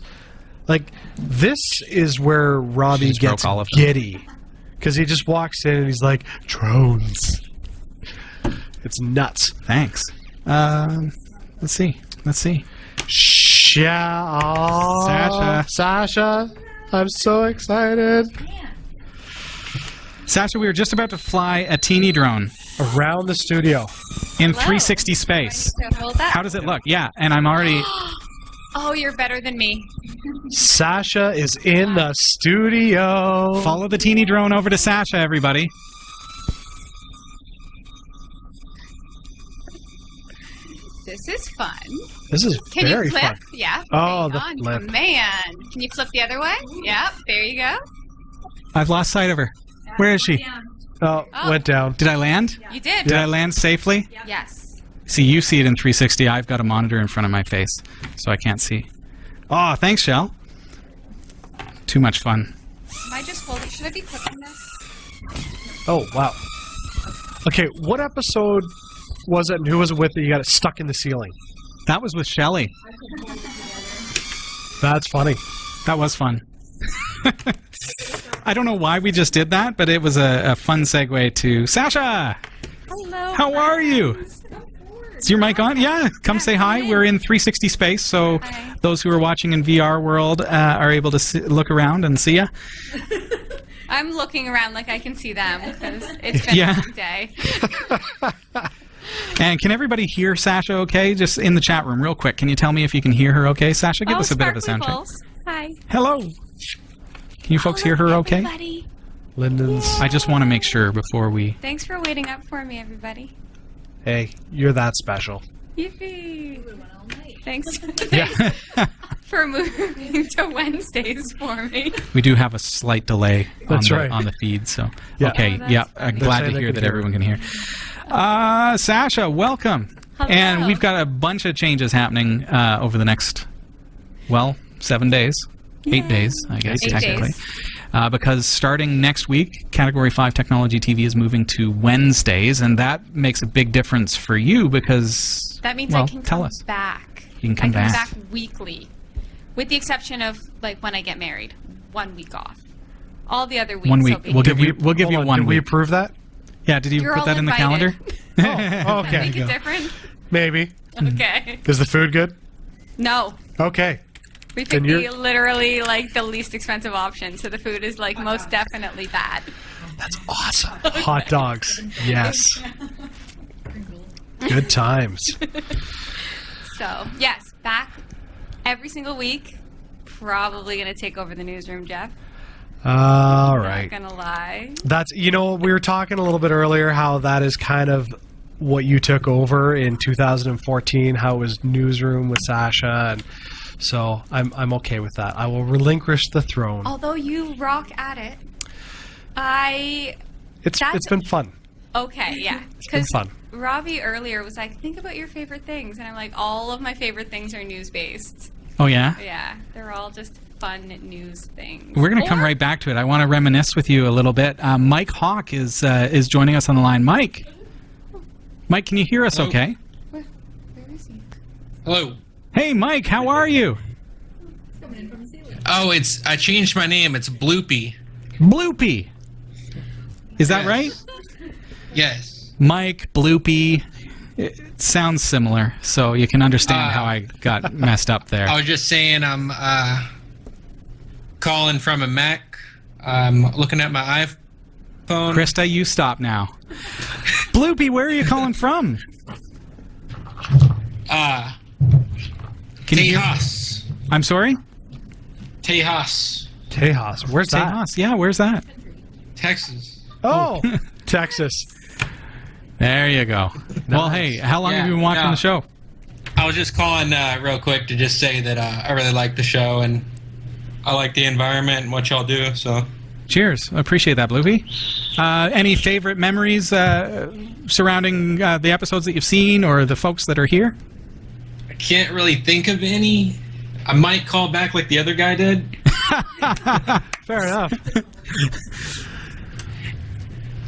Like, this is where Robbie gets giddy. Because he just walks in and he's like, drones. It's nuts. Thanks. Let's see. Sasha, I'm so excited. Sasha, we were just about to fly a teeny drone around the studio in 360 space. How does it look? Yeah, and I'm already... Oh, you're better than me. Sasha is in the studio. Follow the teeny drone over to Sasha, everybody. This is fun. This is very fun. Can you flip? Yeah. Oh, the flip. Man. Can you flip the other way? Yep. There you go. I've lost sight of her. Where is she? Oh, went down. Did I land? You did. Did I land safely? Yes. See, you see it in 360. I've got a monitor in front of my face, so I can't see. Oh, thanks, Shell. Too much fun. Am I just holding? Should I be clipping this? Oh, wow. Okay, what episode was it and who was it with that you got it stuck in the ceiling? That was with Shelly. That's funny. That was fun. I don't know why we just did that, but it was a fun segue to Sasha. Hello. How are you? Is your mic on? Yeah, come say hi. We're in 360 space, so those who are watching in VR world are able to look around and see you. I'm looking around like I can see them because it's been a long day. And can everybody hear Sasha okay? Just in the chat room, real quick. Can you tell me if you can hear her okay? Sasha, give us a bit of a sound check. Hi. Hello. Can you folks hear her okay? Everybody. Lyndon's. I just want to make sure before we... Thanks for waiting up for me, everybody. Hey, you're that special. Yippee. Thanks Yeah. for moving to Wednesdays for me. We do have a slight delay on the feed, so... Yeah. Okay, I'm glad to hear that everyone can hear. Sasha, welcome. Hello. And we've got a bunch of changes happening over the next, 7 days. 8 days, I guess, 8 technically. days. Because starting next week, Category 5 Technology TV is moving to Wednesdays, and that makes a big difference for you because... That means I can come back. You can come back. I come back weekly, with the exception of, when I get married. 1 week off. All the other weeks 1 week. We'll give you 1 week. Did we approve that? Yeah, did you put that in the calendar? Oh, okay. Make it different? Maybe. Okay. Is the food good? No. Okay. We picked literally the least expensive option, so the food is most definitely bad. That's awesome. Hot dogs. Yes. Good times. So, yes, back every single week, probably going to take over the newsroom, Jeff. All right. Not going to lie. That's, we were talking a little bit earlier how that is kind of what you took over in 2014, how it was newsroom with Sasha, and so I'm okay with that. I will relinquish the throne. Although you rock at it, it's been fun. Okay, yeah. It's been fun. Robbie earlier was like, think about your favorite things. And I'm like, all of my favorite things are news-based. Oh, yeah? Yeah, they're all just fun news things. We're going to come right back to it. I want to reminisce with you a little bit. Mike Hawk is joining us on the line. Mike, can you hear us okay? Where is he? Hello. Hey, Mike, how are you? It's coming in from the ceiling. Oh, I changed my name. It's Bloopy. Bloopy. Is that right? Yes. Mike, Bloopy. It sounds similar, so you can understand how I got messed up there. I was just saying I'm calling from a Mac. I'm looking at my iPhone. Christa, you stop now. Bloopy, where are you calling from? Can you hear? Tejas. I'm sorry? Tejas. Tejas. Where's that? Tejas. Yeah, where's that? Texas. Oh, Texas. There you go. Well, hey, how long have you been watching the show? I was just calling real quick to just say that I really like the show and I like the environment and what y'all do. So, cheers. I appreciate that, Bloopy. Any favorite memories surrounding the episodes that you've seen or the folks that are here? I can't really think of any. I might call back like the other guy did. Fair enough.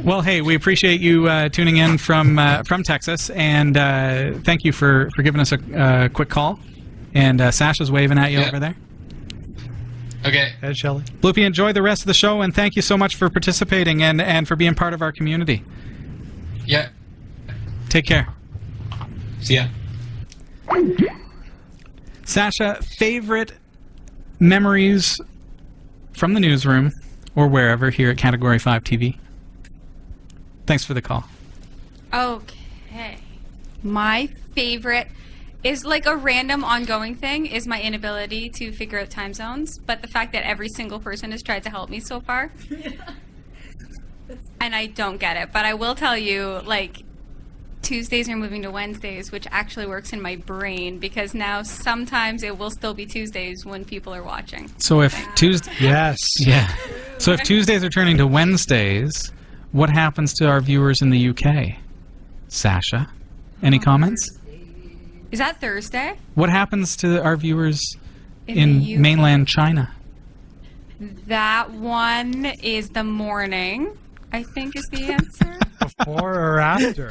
Well, hey, we appreciate you tuning in from Texas, and thank you for giving us a quick call. And Sasha's waving at you over there. Okay. And Shelly. Bloopy, enjoy the rest of the show, and thank you so much for participating and for being part of our community. Yeah. Take care. See ya. Sasha, favorite memories from the newsroom or wherever here at Category 5 TV? Thanks for the call. Okay. My favorite is like a random ongoing thing is my inability to figure out time zones, but the fact that every single person has tried to help me so far. And I don't get it, but I will tell you, like, Tuesdays are moving to Wednesdays, which actually works in my brain because now sometimes it will still be Tuesdays when people are watching. So if Tuesday, yes, yeah. So if Tuesdays are turning to Wednesdays, what happens to our viewers in the UK? Sasha, any comments? Is that Thursday? What happens to our viewers In in the UK? mainland China? That one is the morning, I think is the answer. Before or after?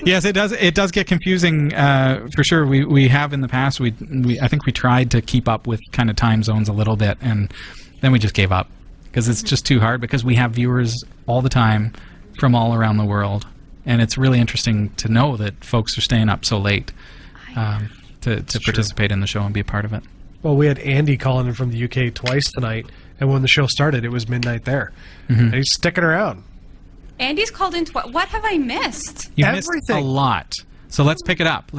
Yes, it does. It does get confusing for sure. We have in the past. I think we tried to keep up with kind of time zones a little bit, and then we just gave up because it's just too hard. Because we have viewers all the time from all around the world, and it's really interesting to know that folks are staying up so late to participate in the show and be a part of it. Well, we had Andy calling in from the UK twice tonight, and when the show started, it was midnight there. Mm-hmm. And he's sticking around. Andy's called in what have I missed? You missed a lot. So let's pick it up.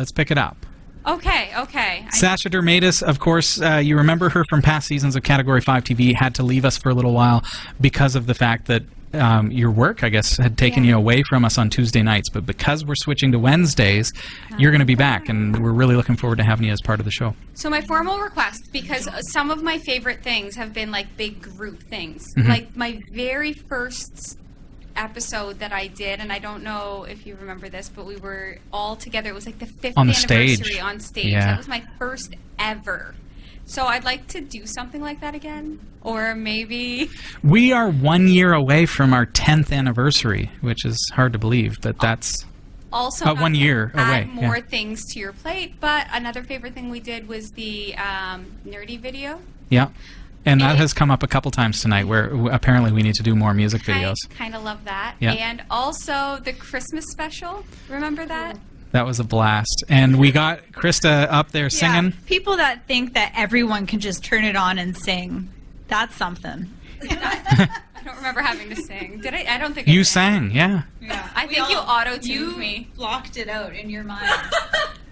Okay. Sasha Dirmeitis, of course, you remember her from past seasons of Category 5 TV, had to leave us for a little while because of the fact that your work, I guess, had taken you away from us on Tuesday nights. But because we're switching to Wednesdays, you're going to be back, and we're really looking forward to having you as part of the show. So my formal request, because some of my favorite things have been like big group things. Mm-hmm. Like my very first episode that I did, and I don't know if you remember this, but we were all together. It was like the 5th On the anniversary stage. on stage. Yeah. That was my first ever. So I'd like to do something like that again, or maybe... We are 1 year away from our 10th anniversary, which is hard to believe, but that's Also, 1 year away. add more things to your plate. But another favorite thing we did was the nerdy video. Yeah. And that has come up a couple times tonight where apparently we need to do more music videos. Kind of love that. Yeah. And also the Christmas special. Remember that? That was a blast. And we got Christa up there singing. Yeah, people that think that everyone can just turn it on and sing, that's something. I don't remember having to sing. Did I? I don't think You I did. sang, yeah. Yeah, I think you auto-tuned me. blocked it out in your mind.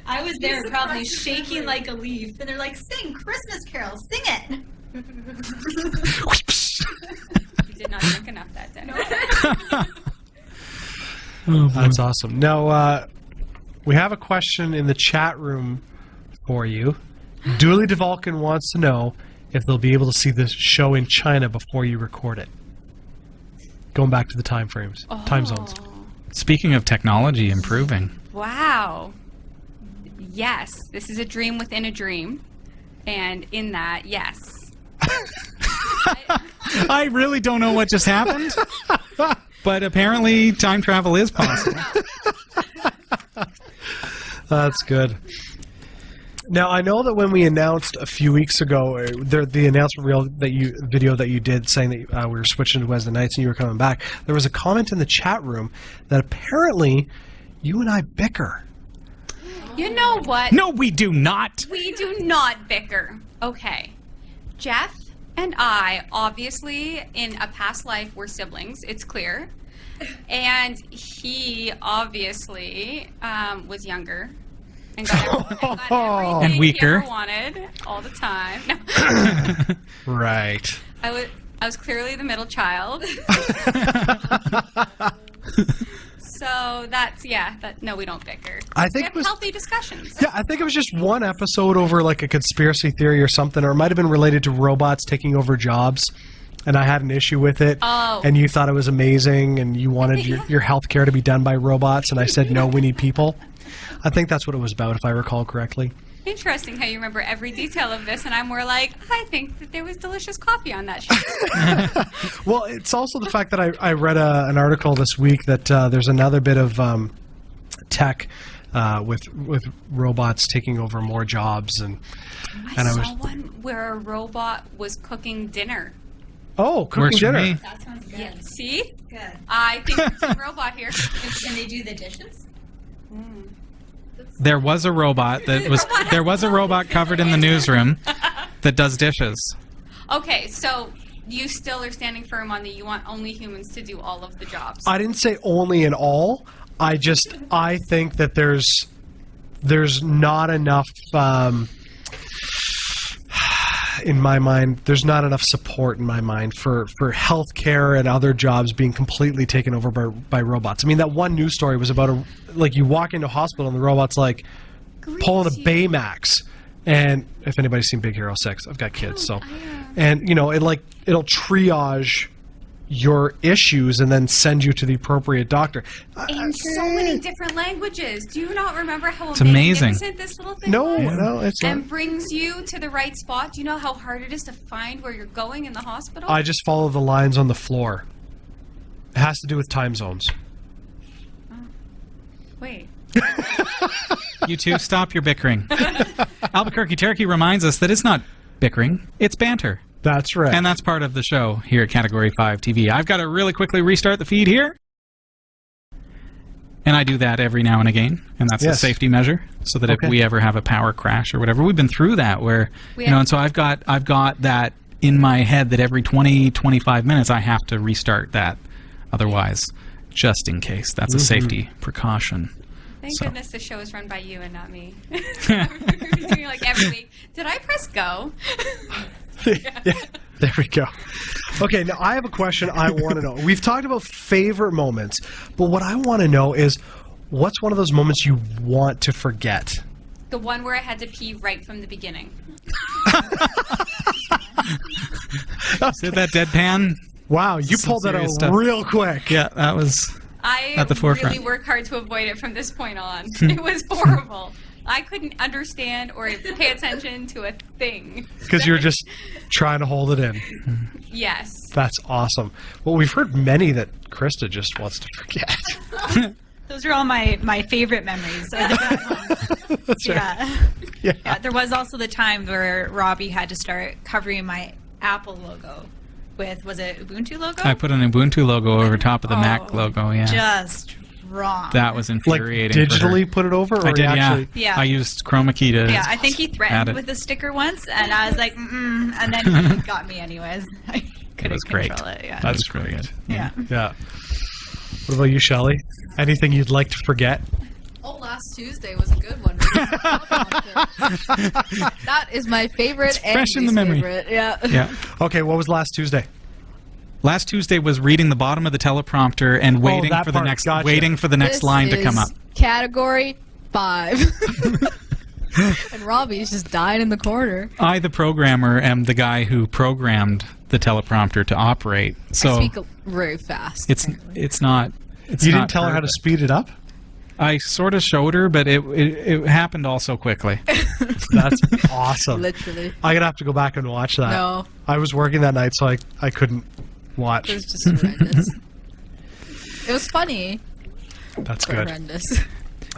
I was there probably shaking like a leaf, and they're like, "Sing Christmas Carol, sing it." You did not drink enough that day. That's awesome. Now, we have a question in the chat room for you. Dooley DeValkin wants to know if they'll be able to see this show in China before you record it. Going back to the time frames, time zones. Speaking of technology improving. Wow. Yes, this is a dream within a dream. And in that, yes. I really don't know what just happened. But apparently time travel is possible. That's good. Now, I know that when we announced a few weeks ago, the announcement video that you did saying that we were switching to Wednesday nights and you were coming back, there was a comment in the chat room that apparently you and I bicker. You know what? No, we do not. We do not bicker. Okay. Jeff and I, obviously, in a past life, were siblings. It's clear. And he, obviously, was younger. And got everything and weaker. he ever wanted all the time. No. Right. I was clearly the middle child. So no, we don't bicker. I think we have healthy discussions. Yeah, I think it was just one episode over like a conspiracy theory or something, or it might have been related to robots taking over jobs, and I had an issue with it. Oh. And you thought it was amazing, and you wanted your health care to be done by robots, and I said, no, we need people. I think that's what it was about, if I recall correctly. Interesting how you remember every detail of this, and I'm more like, I think that there was delicious coffee on that show. Well, it's also the fact that I read an article this week that there's another bit of tech with robots taking over more jobs, and I saw one where a robot was cooking dinner. Oh, cooking Works for dinner. me. That sounds good. Yeah. See? Good. I think it's a robot here. Can they do the dishes? There was a robot there was a robot covered in the newsroom that does dishes. Okay, so you still are standing firm on that you want only humans to do all of the jobs. I didn't say only and all. I think that there's not enough in my mind. There's not enough support in my mind for healthcare and other jobs being completely taken over by robots. I mean, that one news story was about you walk into a hospital and the robot's like pulling a Baymax. And if anybody's seen Big Hero 6, I've got kids, so and it'll triage your issues and then send you to the appropriate doctor. In so many different languages. Do you not remember how amazing magnificent this little thing No, was? no, it's not. And brings you to the right spot. Do you know how hard it is to find where you're going in the hospital? I just follow the lines on the floor. It has to do with time zones. Wait. You two, stop your bickering. Albuquerque Cherokee reminds us that it's not bickering, it's banter. That's right. And that's part of the show here at Category 5 TV. I've got to really quickly restart the feed here. And I do that every now and again. And that's a safety measure so that if we ever have a power crash or whatever, we've been through that where, and so I've got that in my head that every 20, 25 minutes I have to restart that. Otherwise, just in case. That's a safety precaution. Thank goodness the show is run by you and not me. Doing like every week. Did I press go? Yeah, there we go. Okay, now I have a question I want to know. We've talked about favorite moments, but what I want to know is what's one of those moments you want to forget? The one where I had to pee right from the beginning. See that deadpan? Wow, you pulled that out real quick. Yeah, that was at the forefront. I really worked hard to avoid it from this point on. It was horrible. I couldn't understand or pay attention to a thing. Because you're just trying to hold it in. Yes. That's awesome. Well, we've heard many that Christa just wants to forget. Those are all my favorite memories. Are the best ones. That's right. Yeah. There was also the time where Robbie had to start covering my Apple logo with, was it Ubuntu logo? I put an Ubuntu logo over top of the Mac logo, Just wrong. That was infuriating. Like digitally put it over? Or I did, actually... yeah. I used chroma key to I think he threatened with a sticker once, and I was like, and then he got me anyways. I couldn't control it. Yeah. That's great. Yeah. Yeah. What about you, Shelly? Anything you'd like to forget? Oh, last Tuesday was a good one. That is my favorite. It's fresh in the memory. Favorite. Yeah. Yeah. Okay, what was last Tuesday? Last Tuesday was reading the bottom of the teleprompter and waiting that for the part. next Gotcha. waiting for the next This line to come is up. Category 5. And Robbie's just dying in the corner. I, the programmer, am the guy who programmed the teleprompter to operate. So I speak very fast. it's not. You didn't tell her how to speed it up? I sort of showed her, but it happened all so quickly. That's awesome. Literally. I'm going to have to go back and watch that. No. I was working that night, so I couldn't watch. It was just horrendous. It was funny. That's but good. Horrendous.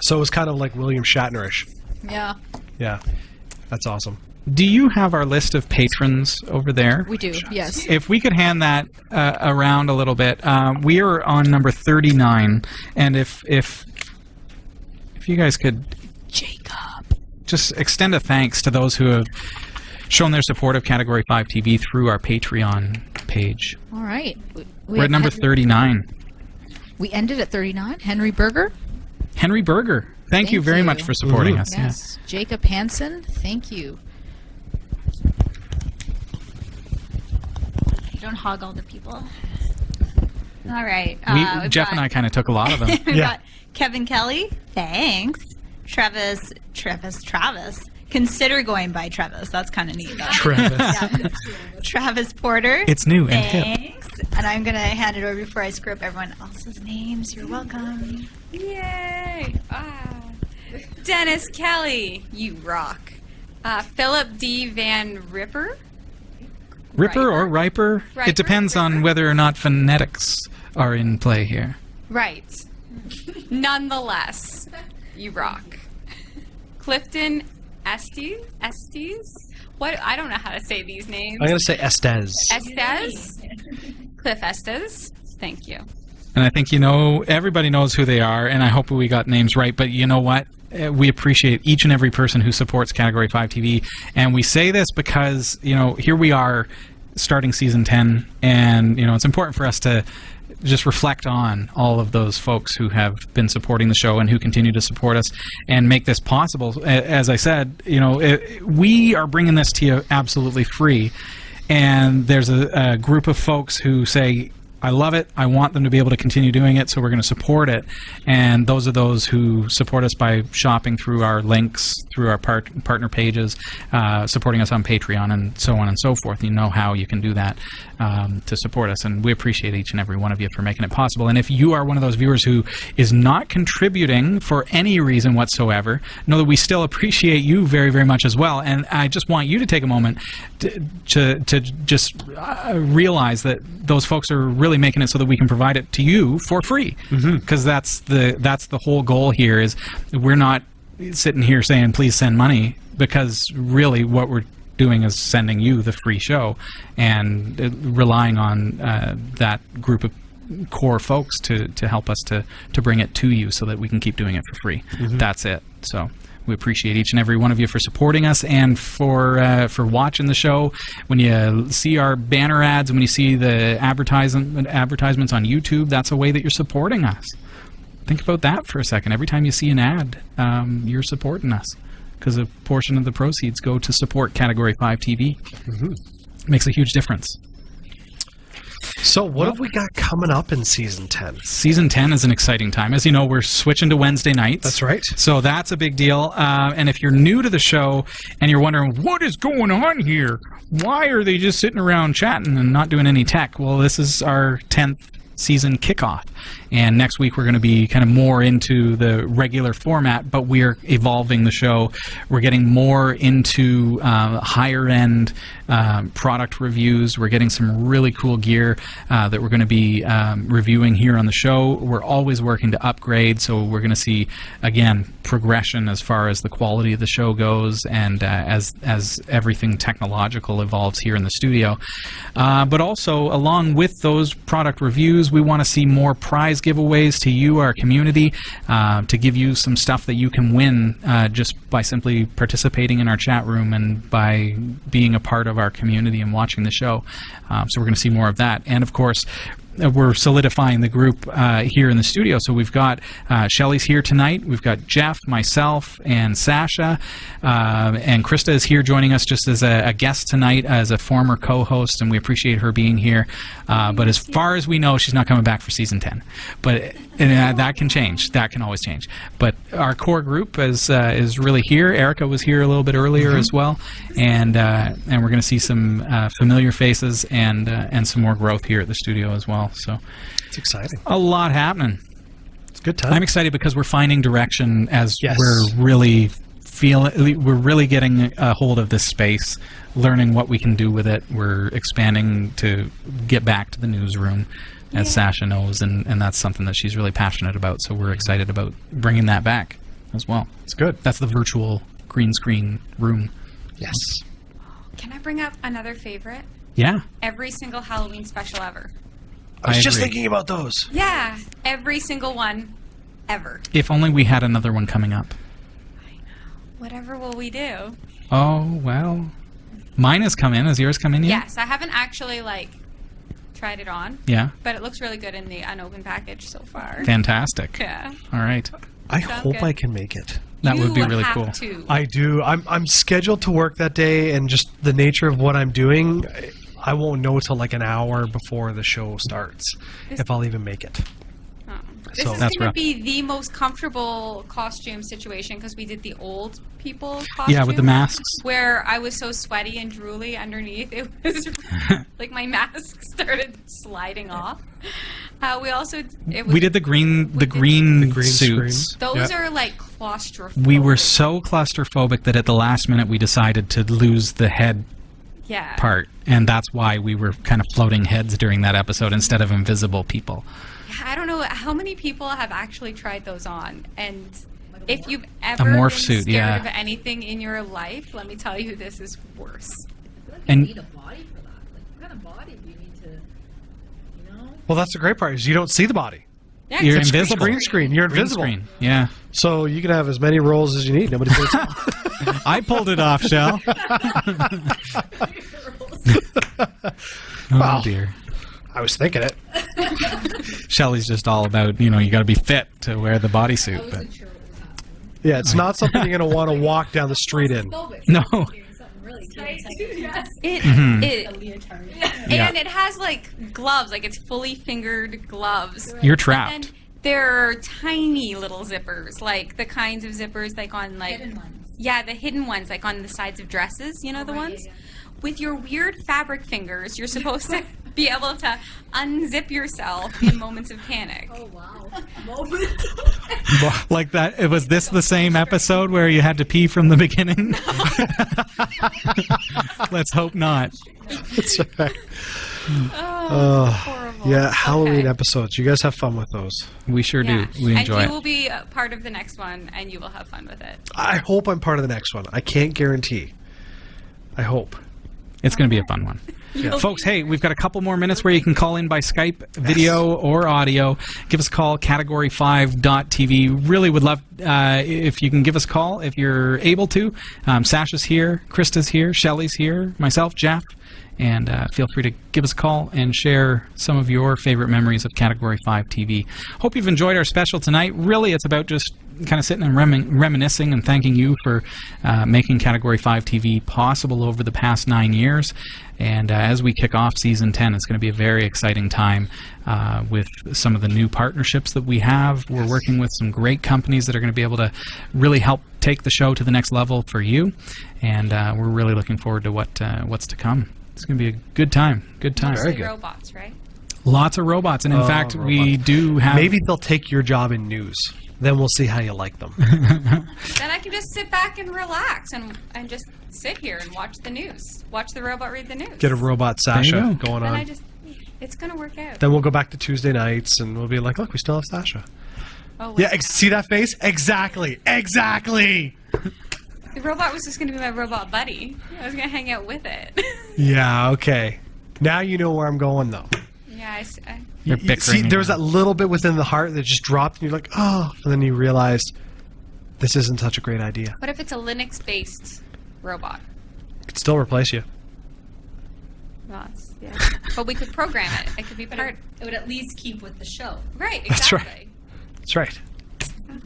So it was kind of like William Shatnerish. Yeah. Yeah. That's awesome. Do you have our list of patrons over there? We do, yes. If we could hand that around a little bit. We are on number 39, and if you guys could, Jacob, just extend a thanks to those who have shown their support of Category 5 TV through our Patreon page. All right. We're at number 39. We ended at 39. Henry Berger. Henry Berger, thank you very much for supporting us. Yes. Jacob Hansen, thank you. You don't hog all the people. All right. Jeff and I kind of took a lot of them. We've got Kevin Kelly, thanks. Travis. Consider going by Travis. That's kind of neat, though. Travis. Yeah. Travis Porter. It's new and hip. Thanks. And I'm going to hand it over before I screw up everyone else's names. You're welcome. Yay! Dennis Kelly, you rock. Philip D. Van Ripper. Ripper or Riper? It depends on whether or not phonetics are in play here. Right. Nonetheless, you rock. Clifton Estes? What? I don't know how to say these names. I'm going to say Estes. Estes? Cliff Estes. Thank you. And I think, everybody knows who they are, and I hope we got names right, but you know what? We appreciate each and every person who supports Category 5 TV, and we say this because, here we are starting Season 10, and, it's important for us to just reflect on all of those folks who have been supporting the show and who continue to support us and make this possible. As I said, we are bringing this to you absolutely free, and there's a group of folks who say, I love it. I want them to be able to continue doing it, so we're going to support it. And those are those who support us by shopping through our links, through our partner pages, supporting us on Patreon, and so on and so forth. You know how you can do that to support us, and we appreciate each and every one of you for making it possible. And if you are one of those viewers who is not contributing for any reason whatsoever, know that we still appreciate you very, very much as well. And I just want you to take a moment to just realize that those folks are really making it so that we can provide it to you for free, because that's the whole goal here. Is we're not sitting here saying please send money, because really what we're doing is sending you the free show and relying on that group of core folks to help us to bring it to you so that we can keep doing it for free. That's it. So we appreciate each and every one of you for supporting us and for watching the show. When you see our banner ads and when you see the advertisements on YouTube, that's a way that you're supporting us. Think about that for a second. Every time you see an ad, you're supporting us, because a portion of the proceeds go to support Category 5 TV. Makes a huge difference. So what have we got coming up in Season 10? Season 10 is an exciting time. As you know, we're switching to Wednesday nights. That's right. So that's a big deal. And if you're new to the show and you're wondering, what is going on here? Why are they just sitting around chatting and not doing any tech? Well, this is our 10th season kickoff. And next week we're going to be kind of more into the regular format, but we're evolving the show. We're getting more into higher end product reviews. We're getting some really cool gear that we're going to be reviewing here on the show. We're always working to upgrade, so we're going to see, again, progression as far as the quality of the show goes, and as everything technological evolves here in the studio. But also, along with those product reviews, we want to see more prize giveaways to you, our community, to give you some stuff that you can win just by simply participating in our chat room and by being a part of our community and watching the show. So we're going to see more of that. And of course, we're solidifying the group here in the studio. So we've got Shelly's here tonight. We've got Jeff, myself, and Sasha. And Christa is here joining us just as a guest tonight, as a former co-host, and we appreciate her being here. But as far as we know, she's not coming back for season 10. But that can change. That can always change. But our core group is really here. Erika was here a little bit earlier as well, and we're going to see some familiar faces and some more growth here at the studio as well. So it's exciting. A lot happening. It's a good time. I'm excited because we're finding direction as Yes. we're really getting a hold of this space, learning what we can do with it. We're expanding to get back to the newsroom, as Sasha knows, and that's something that she's really passionate about. So we're excited about bringing that back as well. It's good. That's the virtual green screen room. Yes. Can I bring up another favorite? Yeah. Every single Halloween special ever. I was just agree. thinking about those. Yeah, every single one ever. If only we had another one coming up. Whatever will we do? Oh, well. Mine has come in. Has yours come in yet? Yes, I haven't actually, tried it on. Yeah. But it looks really good in the unopened package so far. Fantastic. Yeah. All right. I Sounds hope good. I can make it. That would be You really have cool. to. I do. I'm scheduled to work that day, and just the nature of what I'm doing, I won't know till like an hour before the show starts if I'll even make it. Oh. This So- is That's going to rough. be the most comfortable costume situation because we did the old people costume. Yeah, with the masks. Where I was so sweaty and drooly underneath. It was like my mask started sliding off. We also... We did the green suits. screen. Those Yeah. are like claustrophobic. We were so claustrophobic that at the last minute we decided to lose the head Yeah. part, and that's why we were kind of floating heads during that episode instead of invisible people. I don't know how many people have actually tried those on, and if you've ever morph been suit, scared yeah. of anything in your life, let me tell you, this is worse. I feel like And- you need a body for that. Like, what kind of body do you need to, you know? Well, that's the great part is you don't see the body. Yeah, You're it's- invisible. Green screen. You're Green invisible. screen. Yeah. So you can have as many rolls as you need. Nobody thinks. I pulled it off, Shell. Oh, Wow. dear. I was thinking it. Shelley's just all about, you got to be fit to wear the I bodysuit. But wasn't sure what was happening. Yeah, it's not something you're going to want to walk down the street in. Phobic. No. Doing something really Right. intense. Yes. Mhm. A leotard. Yeah. And it has like gloves, like it's fully fingered gloves. You're And trapped. they're tiny little zippers, like the kinds of zippers like on like Hidden ones. yeah, the hidden ones like on the sides of dresses, the Right, ones. yeah. With your weird fabric fingers, you're supposed to be able to unzip yourself in moments of panic. Oh, wow. Moment. Like that. Was this the same episode where you had to pee from the beginning? Let's hope not. That's right. Horrible. Yeah, Halloween Okay. episodes. You guys have fun with those. We sure Yeah. do. We enjoy and it. you will be a part of the next one, and you will have fun with it. I hope I'm part of the next one. I can't guarantee. I hope. It's going to be a fun one. Yeah. Folks, hey, we've got a couple more minutes where you can call in by Skype, video or audio. Give us a call, Category5.tv. Really would love if you can give us a call if you're able to. Sasha's here, Christa's here, Shelly's here, myself, Jeff. And feel free to give us a call and share some of your favorite memories of Category 5 TV. Hope you've enjoyed our special tonight. Really, it's about just kind of sitting and reminiscing and thanking you for making Category 5 TV possible over the past 9 years. And as we kick off Season 10, it's going to be a very exciting time with some of the new partnerships that we have. We're working with some great companies that are going to be able to really help take the show to the next level for you. And we're really looking forward to what's to come. It's going to be a good time. Good time. Very Mostly good. robots, right? Lots of robots. And in fact, we robots. do have... Maybe they'll take your job in news. Then we'll see how you like them. Then I can just sit back and relax and just sit here and watch the news. Watch the robot read the news. Get a robot There you Sasha go. going Then on. it's going to work out. Then we'll go back to Tuesday nights and we'll be like, look, we still have Sasha. Oh, Yeah, wait. see that face? Exactly. Exactly. The robot was just going to be my robot buddy. I was going to hang out with it. Yeah, okay. Now you know where I'm going, though. Yeah, They're See, bickering. there was that little bit within the heart that just dropped, and you're like, oh. And then you realize this isn't such a great idea. What if it's a Linux-based robot? It could still replace you. Boss, yeah. But we could program it. It could be part. It would at least keep with the show. Right, That's exactly. right. That's right.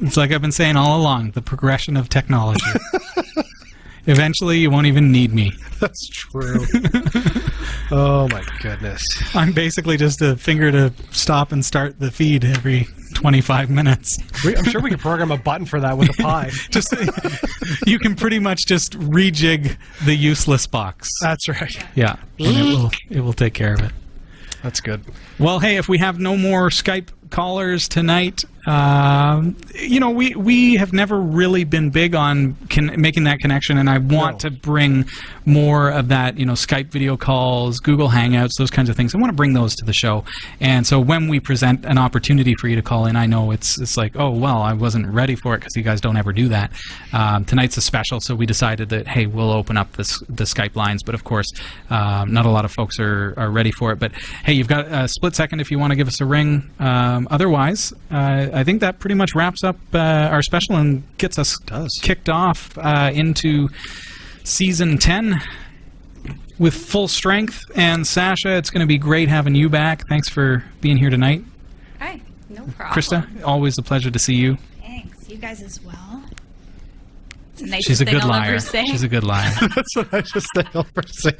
It's like I've been saying all along, the progression of technology. Eventually, you won't even need me. That's true. Oh, my goodness. I'm basically just a finger to stop and start the feed every 25 minutes. I'm sure we could program a button for that with a pie. Just you can pretty much just rejig the useless box. That's right. Yeah, and it will take care of it. That's good. Well, hey, if we have no more Skype callers tonight, we have never really been big on making that connection, and I want to bring more of that, Skype video calls, Google Hangouts, those kinds of things. I want to bring those to the show, and so when we present an opportunity for you to call in, I know it's like, oh, well, I wasn't ready for it because you guys don't ever do that. Tonight's a special, so we decided that, hey, we'll open up the Skype lines, but of course, not a lot of folks are ready for it. But hey, you've got a split second if you want to give us a ring. Otherwise, I think that pretty much wraps up our special and gets us kicked off into Season 10 with full strength. And Sasha, it's going to be great having you back. Thanks for being here tonight. Hi, no problem. Krista, always a pleasure to see you. Thanks. You guys as well. It's the nicest She's a thing good I'll liar. ever say. She's a good liar. That's what I just think I'll say.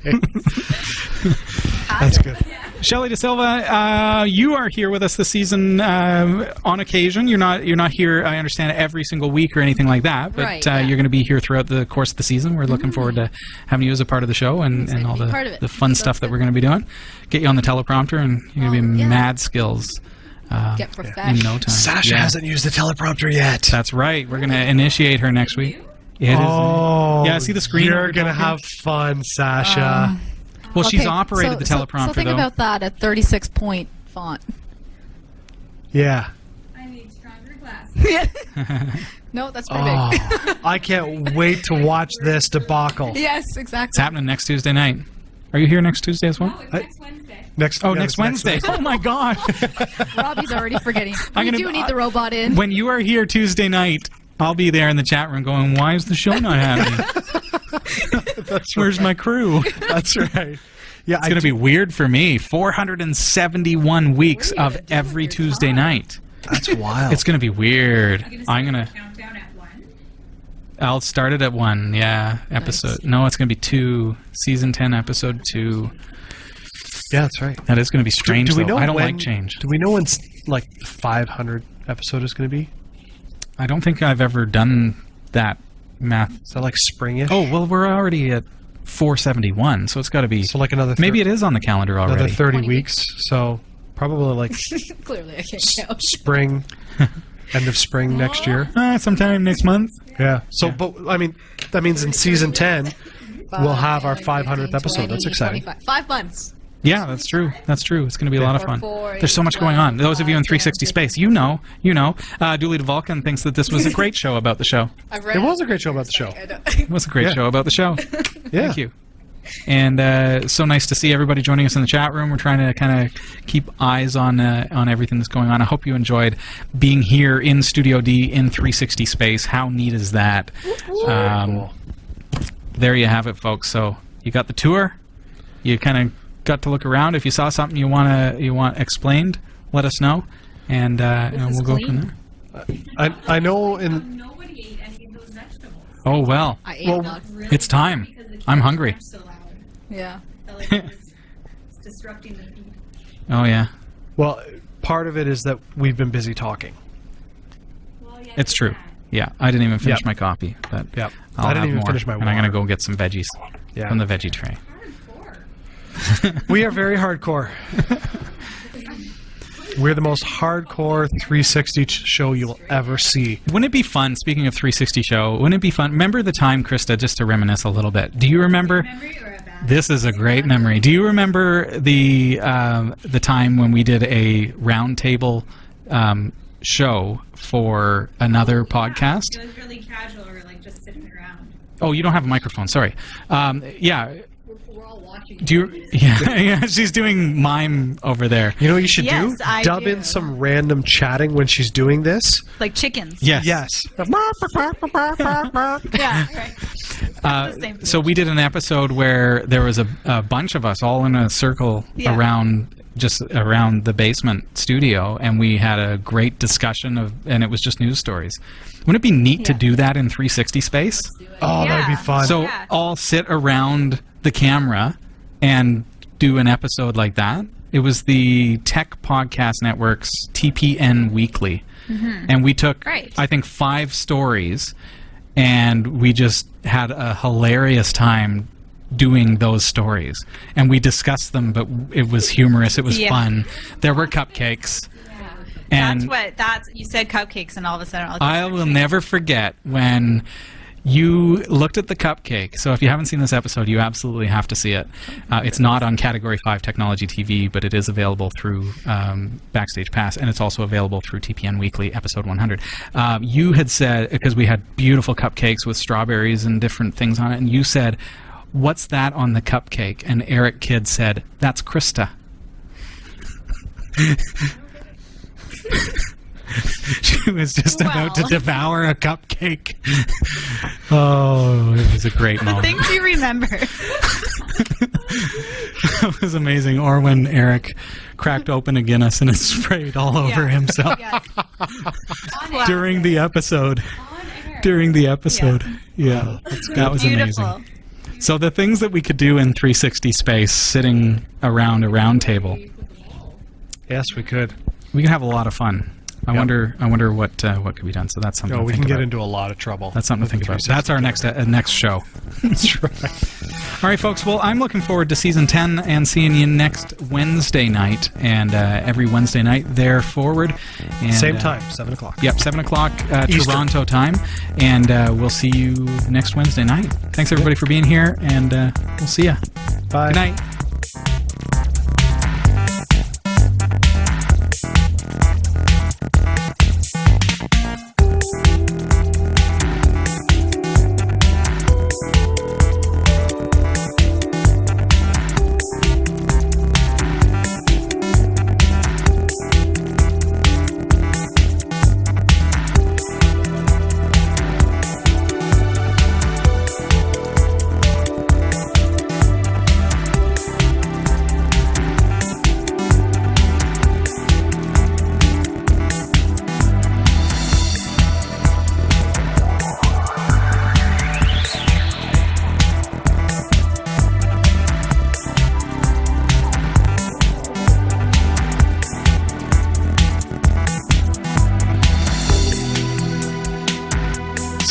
That's good. Shelly Desilva, you are here with us this season on occasion. You're not here, I understand, every single week or anything like that, but Right, yeah. you're going to be here throughout the course of the season. We're looking forward to having you as a part of the show and all the fun stuff that we're going to be doing. Get you on the teleprompter, and you're going to be mad skills Get professional. in no time. Sasha hasn't used the teleprompter yet. That's right. We're going to initiate her next week. Yeah, I see the screen. You're going to have fun, Sasha. Well, she's operated the teleprompter, so think though. about that at 36-point font. Yeah. I need stronger glasses. No, that's pretty big. I can't wait to watch this debacle. Yes, It's exactly. happening next Tuesday night. Are you here next Tuesday as well? Oh, it's next Wednesday. Next Wednesday. Oh, my gosh. Robbie's already forgetting. I'm We gonna- do need the robot in. When you are here Tuesday night, I'll be there in the chat room going, why is the show not happening? Where's my crew? That's right. Yeah, It's going to be weird for me. 471 weeks of every Tuesday night. That's wild. It's going to be weird. I'm going to... Countdown at 1. I'll start it at 1, yeah. Episode... No, it's going to be 2. Season 10, episode 2. Yeah, that's right. That is going to be strange, do we though. know I don't when- like change. Do we know when, like, the 500 episode is going to be? I don't think I've ever done that math. Is that like springish? Oh, well, we're already at 471, so it's got to be... So like another... Maybe it is on the calendar already. Another 30 weeks, so probably like Clearly, I can't count. spring, end of spring next year. Sometime next month. Yeah. So, but I mean, that means in season 10, we'll have our 500th episode. That's exciting. 5 months. Yeah, that's true. That's true. It's going to be a lot of fun. 4, There's so much going on. Those of you in 360 Space, you know. Dooley DeVulcan thinks that this was a great show about the show. It was a great show about the show. It was a great show about the show. Yeah. Thank you. And so nice to see everybody joining us in the chat room. We're trying to kind of keep eyes on everything that's going on. I hope you enjoyed being here in Studio D in 360 Space. How neat is that? There you have it, folks. So you got the tour. You kind of got to look around. If you saw something you want explained, let us know, and we'll go from there. I know in... Nobody ate any of those vegetables. Oh, well. I ate not. It's time. I'm hungry. So loud. Yeah. Felt like it was disrupting the feed. Oh, yeah. Well, part of it is that we've been busy talking. Well, yeah, It's true. Yeah, I didn't even finish Yep. my coffee, but Yep. I'll I didn't have even more, finish my and I'm going to water. go get some veggies Yeah. from the veggie tray. We are very hardcore. We're the most hardcore 360 show you'll ever see. Wouldn't it be fun, speaking of 360 show, wouldn't it be fun? Remember the time, Krista, just to reminisce a little bit. Do you remember? This is a great memory. Do you remember the time when we did a roundtable show for another podcast? It was really casual. We were like just sitting around. Oh, you don't have a microphone. Sorry. Yeah. We're all watching. Do you? Yeah. She's doing mime over there. You know what you should Yes, do? I Dub do. in some random chatting when she's doing this. Like chickens. Yes. Yes. Yeah. Right. So we did an episode where there was a bunch of us all in a circle around the basement studio, and we had a great discussion and it was just news stories. Wouldn't it be neat to do that in 360 space? Oh, that'd be fun. So all sit around the camera and do an episode like that. It was the Tech Podcast Network's TPN Weekly. And we took, I think, 5 stories, and we just had a hilarious time doing those stories. And we discussed them, but it was humorous. It was fun. There were cupcakes. And you said cupcakes, and all of a sudden I will never forget when you looked at the cupcake. So if you haven't seen this episode, you absolutely have to see it. It's not on Category 5 Technology TV, but it is available through Backstage Pass, and it's also available through TPN Weekly, episode 100. You had said, because we had beautiful cupcakes with strawberries and different things on it, and you said, "What's that on the cupcake?" And Eric Kidd said, "That's Christa." She was just about to devour a cupcake. Oh, it was a great moment. Things you remember. That was amazing. Or when Eric cracked open a Guinness and it sprayed all over himself during the episode. During the episode. Yeah, that was amazing. So the things that we could do in 360 space, sitting around a round table. Yes, we could. We could have a lot of fun. I wonder what could be done. So that's something. No, we to think can get about. into a lot of trouble. That's something to think about. That's our next show. That's right. All right, folks. Well, I'm looking forward to season 10 and seeing you next Wednesday night, and every Wednesday night there forward. And, same time, 7 o'clock. Yep, 7 o'clock Toronto time, and we'll see you next Wednesday night. Thanks everybody for being here, and we'll see you. Bye. Good night.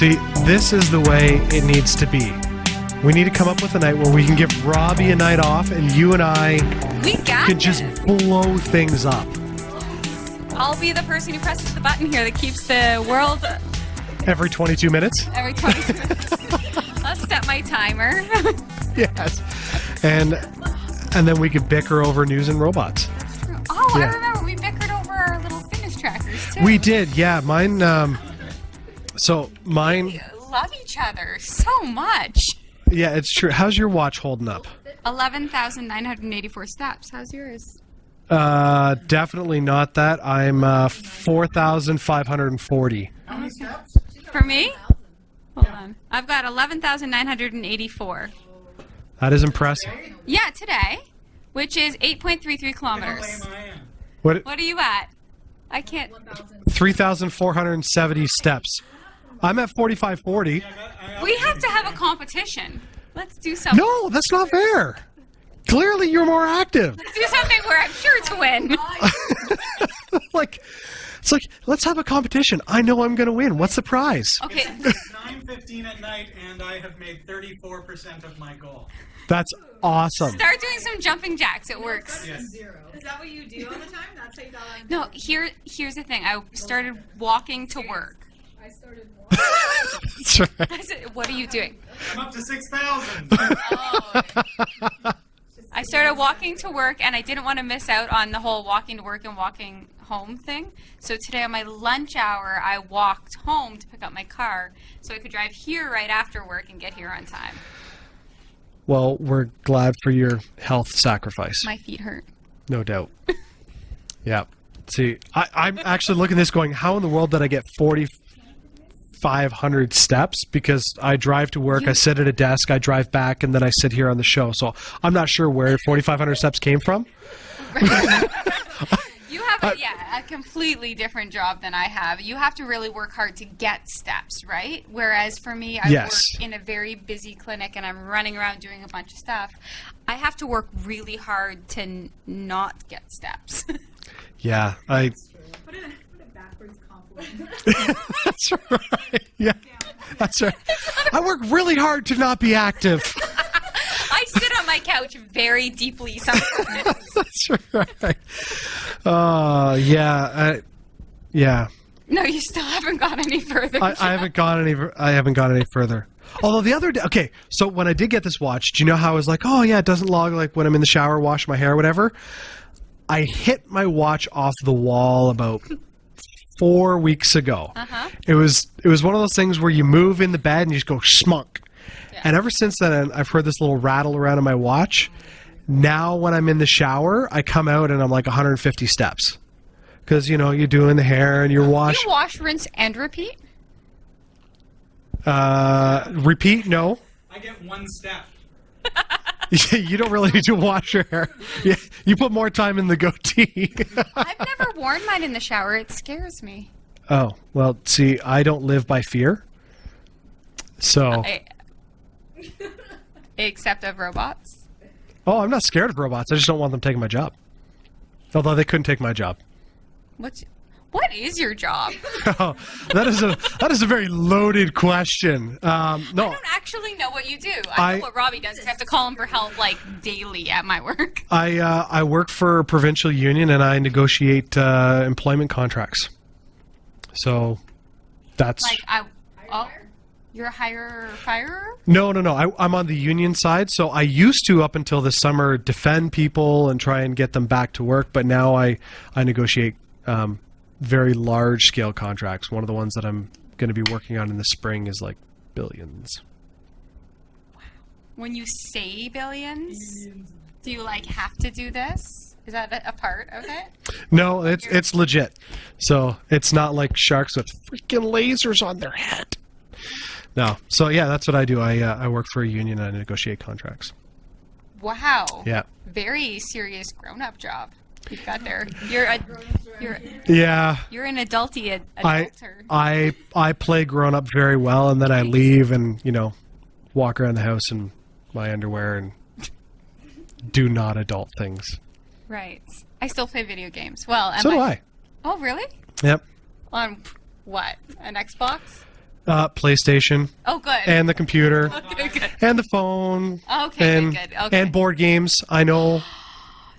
See, this is the way it needs to be. We need to come up with a night where we can give Robbie a night off, and you and I can just blow things up. I'll be the person who presses the button here that keeps the world... Every 22 minutes? Every 22 minutes. I'll set my timer. Yes. And then we could bicker over news and robots. That's true. Oh, yeah. I remember we bickered over our little fitness trackers, too. We did, yeah. Mine... Mine... We love each other so much. Yeah, it's true. How's your watch holding up? 11,984 steps. How's yours? Definitely not that. I'm 4,540. How many steps? For me? Hold on. I've got 11,984. That is impressive. Yeah, today, which is 8.33 kilometers. What are you at? I can't... 3,470 steps. I'm at 4,540. We have to have a competition. Let's do something. No, that's not fair. Clearly, you're more active. Let's do something where I'm sure to win. It's like, let's have a competition. I know I'm going to win. What's the prize? Okay. It's 9:15 at night, and I have made 34% of my goal. That's awesome. Start doing some jumping jacks. It works. Yes. Is that what you do all the time? That's how you got on. No, here's the thing. I started walking to work. I started walking. That's right. I said, what are you doing? I'm up to 6,000. I started walking to work, and I didn't want to miss out on the whole walking to work and walking home thing. So today on my lunch hour, I walked home to pick up my car so I could drive here right after work and get here on time. Well, we're glad for your health sacrifice. My feet hurt. No doubt. Yeah. See, I'm actually looking at this going, how in the world did I get 4,500 steps because I drive to work, I sit at a desk, I drive back, and then I sit here on the show. So I'm not sure where 4,500 steps came from. You have a completely different job than I have. You have to really work hard to get steps, right? Whereas for me, I work in a very busy clinic and I'm running around doing a bunch of stuff. I have to work really hard to not get steps. Yeah, What a backwards compliment. That's right. Yeah, that's right. I work really hard to not be active. I sit on my couch very deeply sometimes. That's right. Yeah. No, you still haven't gone any further. I haven't gone any further. Although the other day, okay, so when I did get this watch, do you know how I was like, oh yeah, it doesn't log like when I'm in the shower, wash my hair, whatever. I hit my watch off the wall about 4 weeks ago. It was one of those things where you move in the bed and you just go schmunk. Yeah. And ever since then, I've heard this little rattle around in my watch. Now when I'm in the shower, I come out and I'm like 150 steps. Because, you're doing the hair and you're washing. You wash, rinse, and repeat? Repeat? No. I get 1 step. You don't really need to wash your hair. Yeah, you put more time in the goatee. I've never worn mine in the shower. It scares me. Oh, well, see, I don't live by fear. So. Except of robots? Oh, I'm not scared of robots. I just don't want them taking my job. Although they couldn't take my job. What is your job? Oh, that is a very loaded question. No, I don't actually know what you do. I know what Robbie does. I have to call him for help daily at my work. I work for a provincial union and I negotiate employment contracts. So that's you're a firer? No. I'm on the union side. So I used to, up until this summer, defend people and try and get them back to work. But now I negotiate very large scale contracts. One of the ones that I'm going to be working on in the spring is like billions. Wow. When you say billions, do you have to do this? Is that a part of it? No, it's legit. So it's not like sharks with freaking lasers on their head. No. So yeah, that's what I do. I work for a union and I negotiate contracts. Wow. Yeah. Very serious grown-up job you've got there. Yeah. You're an adulter. I play grown up very well, and then I leave and walk around the house in my underwear and do not adult things. Right. I still play video games. Well, so do I. Oh, really? Yep. On what? An Xbox? PlayStation. Oh, good. And the computer. Okay, good. And the phone. Okay, good. Okay. And board games. I know.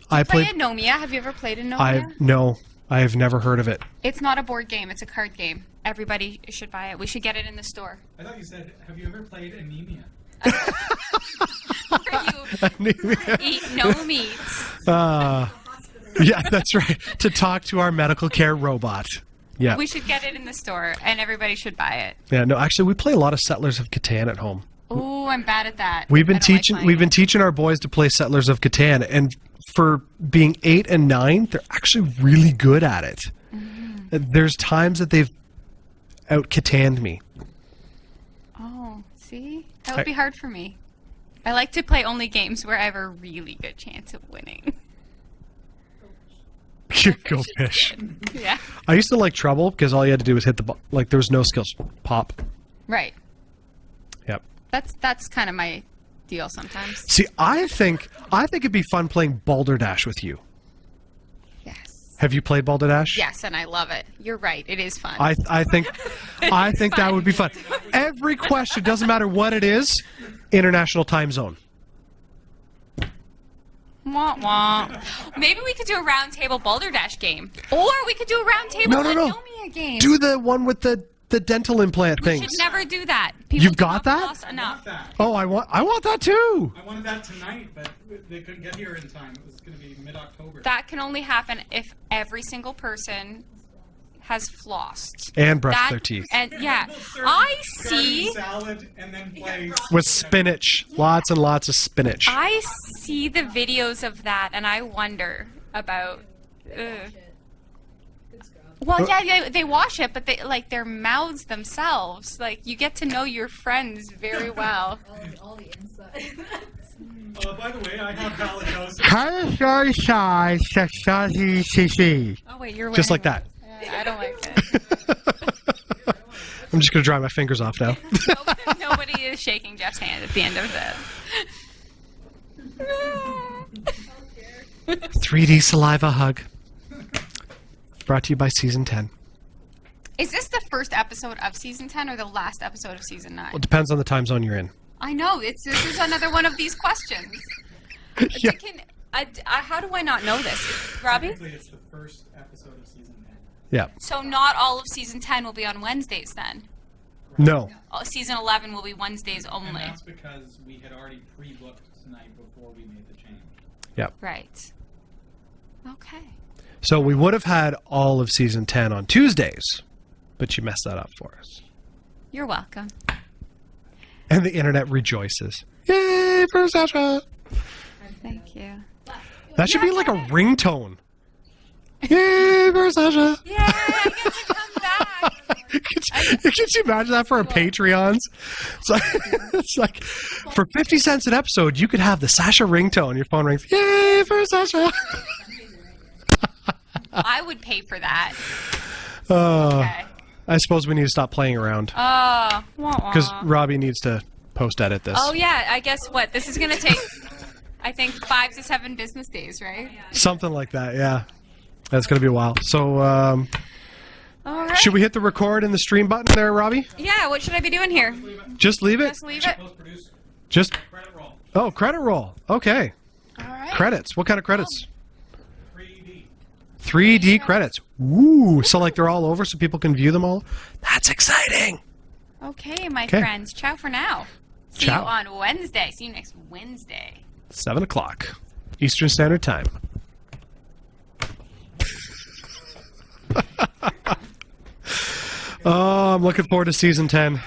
I play Anomia. Have you ever played Anomia? No. I have never heard of it. It's not a board game. It's a card game. Everybody should buy it. We should get it in the store. I thought you said, have you ever played Anemia? Where you eat no meat. Yeah, that's right. To talk to our medical care robot. Yeah. We should get it in the store, and everybody should buy it. Yeah, no, actually, we play a lot of Settlers of Catan at home. Oh, I'm bad at that. We've been teaching our boys to play Settlers of Catan, and for being 8 and 9, they're actually really good at it. Mm-hmm. There's times that they've out-Cataned me. Oh, see? That would be hard for me. I like to play only games where I have a really good chance of winning. Go fish. Yeah. I used to like Trouble because all you had to do was hit the there was no skills. Pop. Right. Yep. That's kind of my deal sometimes. See, I think it'd be fun playing Balderdash with you. Yes. Have you played Balderdash? Yes, and I love it. You're right. It is fun. I think that would be fun. Every question, doesn't matter what it is, international time zone. Wah, wah. Maybe we could do a round table Balderdash game. Or we could do a round table Anomia game. Do the one with the dental implant things. We should never do that. People You've got that? Enough. Oh, I want that too. I wanted that tonight, but they couldn't get here in time. It was going to be mid-October. That can only happen if every single person has flossed and brushed their teeth. And yeah, I see salad and then play with spinach, lots and lots of spinach. I see the videos of that, and I wonder about. Well, yeah, they wash it, but they like their mouths themselves. Like you get to know your friends very well. All the inside. By the way, I have halitosis. Oh wait, you're Just like that. I don't like it. I'm just going to dry my fingers off now. Nobody is shaking Jeff's hand at the end of this. 3D saliva hug. Brought to you by Season 10. Is this the first episode of Season 10 or the last episode of Season 9? Well, it depends on the time zone you're in. I know. This is another one of these questions. Yeah. How do I not know this? Robbie? Technically, it's the first episode of season 10. Yeah. So not all of Season 10 will be on Wednesdays then? No. Season 11 will be Wednesdays only. And that's because we had already pre-booked tonight before we made the change. Yep. Right. Okay. So we would have had all of Season 10 on Tuesdays, but you messed that up for us. You're welcome. And the internet rejoices. Yay for Sasha! Thank you. That should be like a ringtone. Yay for Sasha! Yeah, I get to come back. Could you imagine that for our Patreons? It's like for 50 cents an episode, you could have the Sasha ringtone. Your phone rings. Yay for Sasha! I would pay for that. Okay. I suppose we need to stop playing around. Oh. Because Robbie needs to post-edit this. Oh, yeah. I guess what? This is going to take, I think, 5 to 7 business days, right? Something like that, yeah. That's going to be a while. So, All right. should we hit the record and the stream button there, Robbie? Yeah, what should I be doing here? Just leave it? Just leave it? Just... Credit roll. Oh, credit roll. Okay. All right. Credits. What kind of credits? 3D. 3D credits. Ooh. So, like, they're all over so people can view them all? That's exciting. Okay, my Okay. friends. Ciao for now. See Ciao. you on Wednesday. See you next Wednesday. 7 o'clock. Eastern Standard Time. Oh, I'm looking forward to Season 10.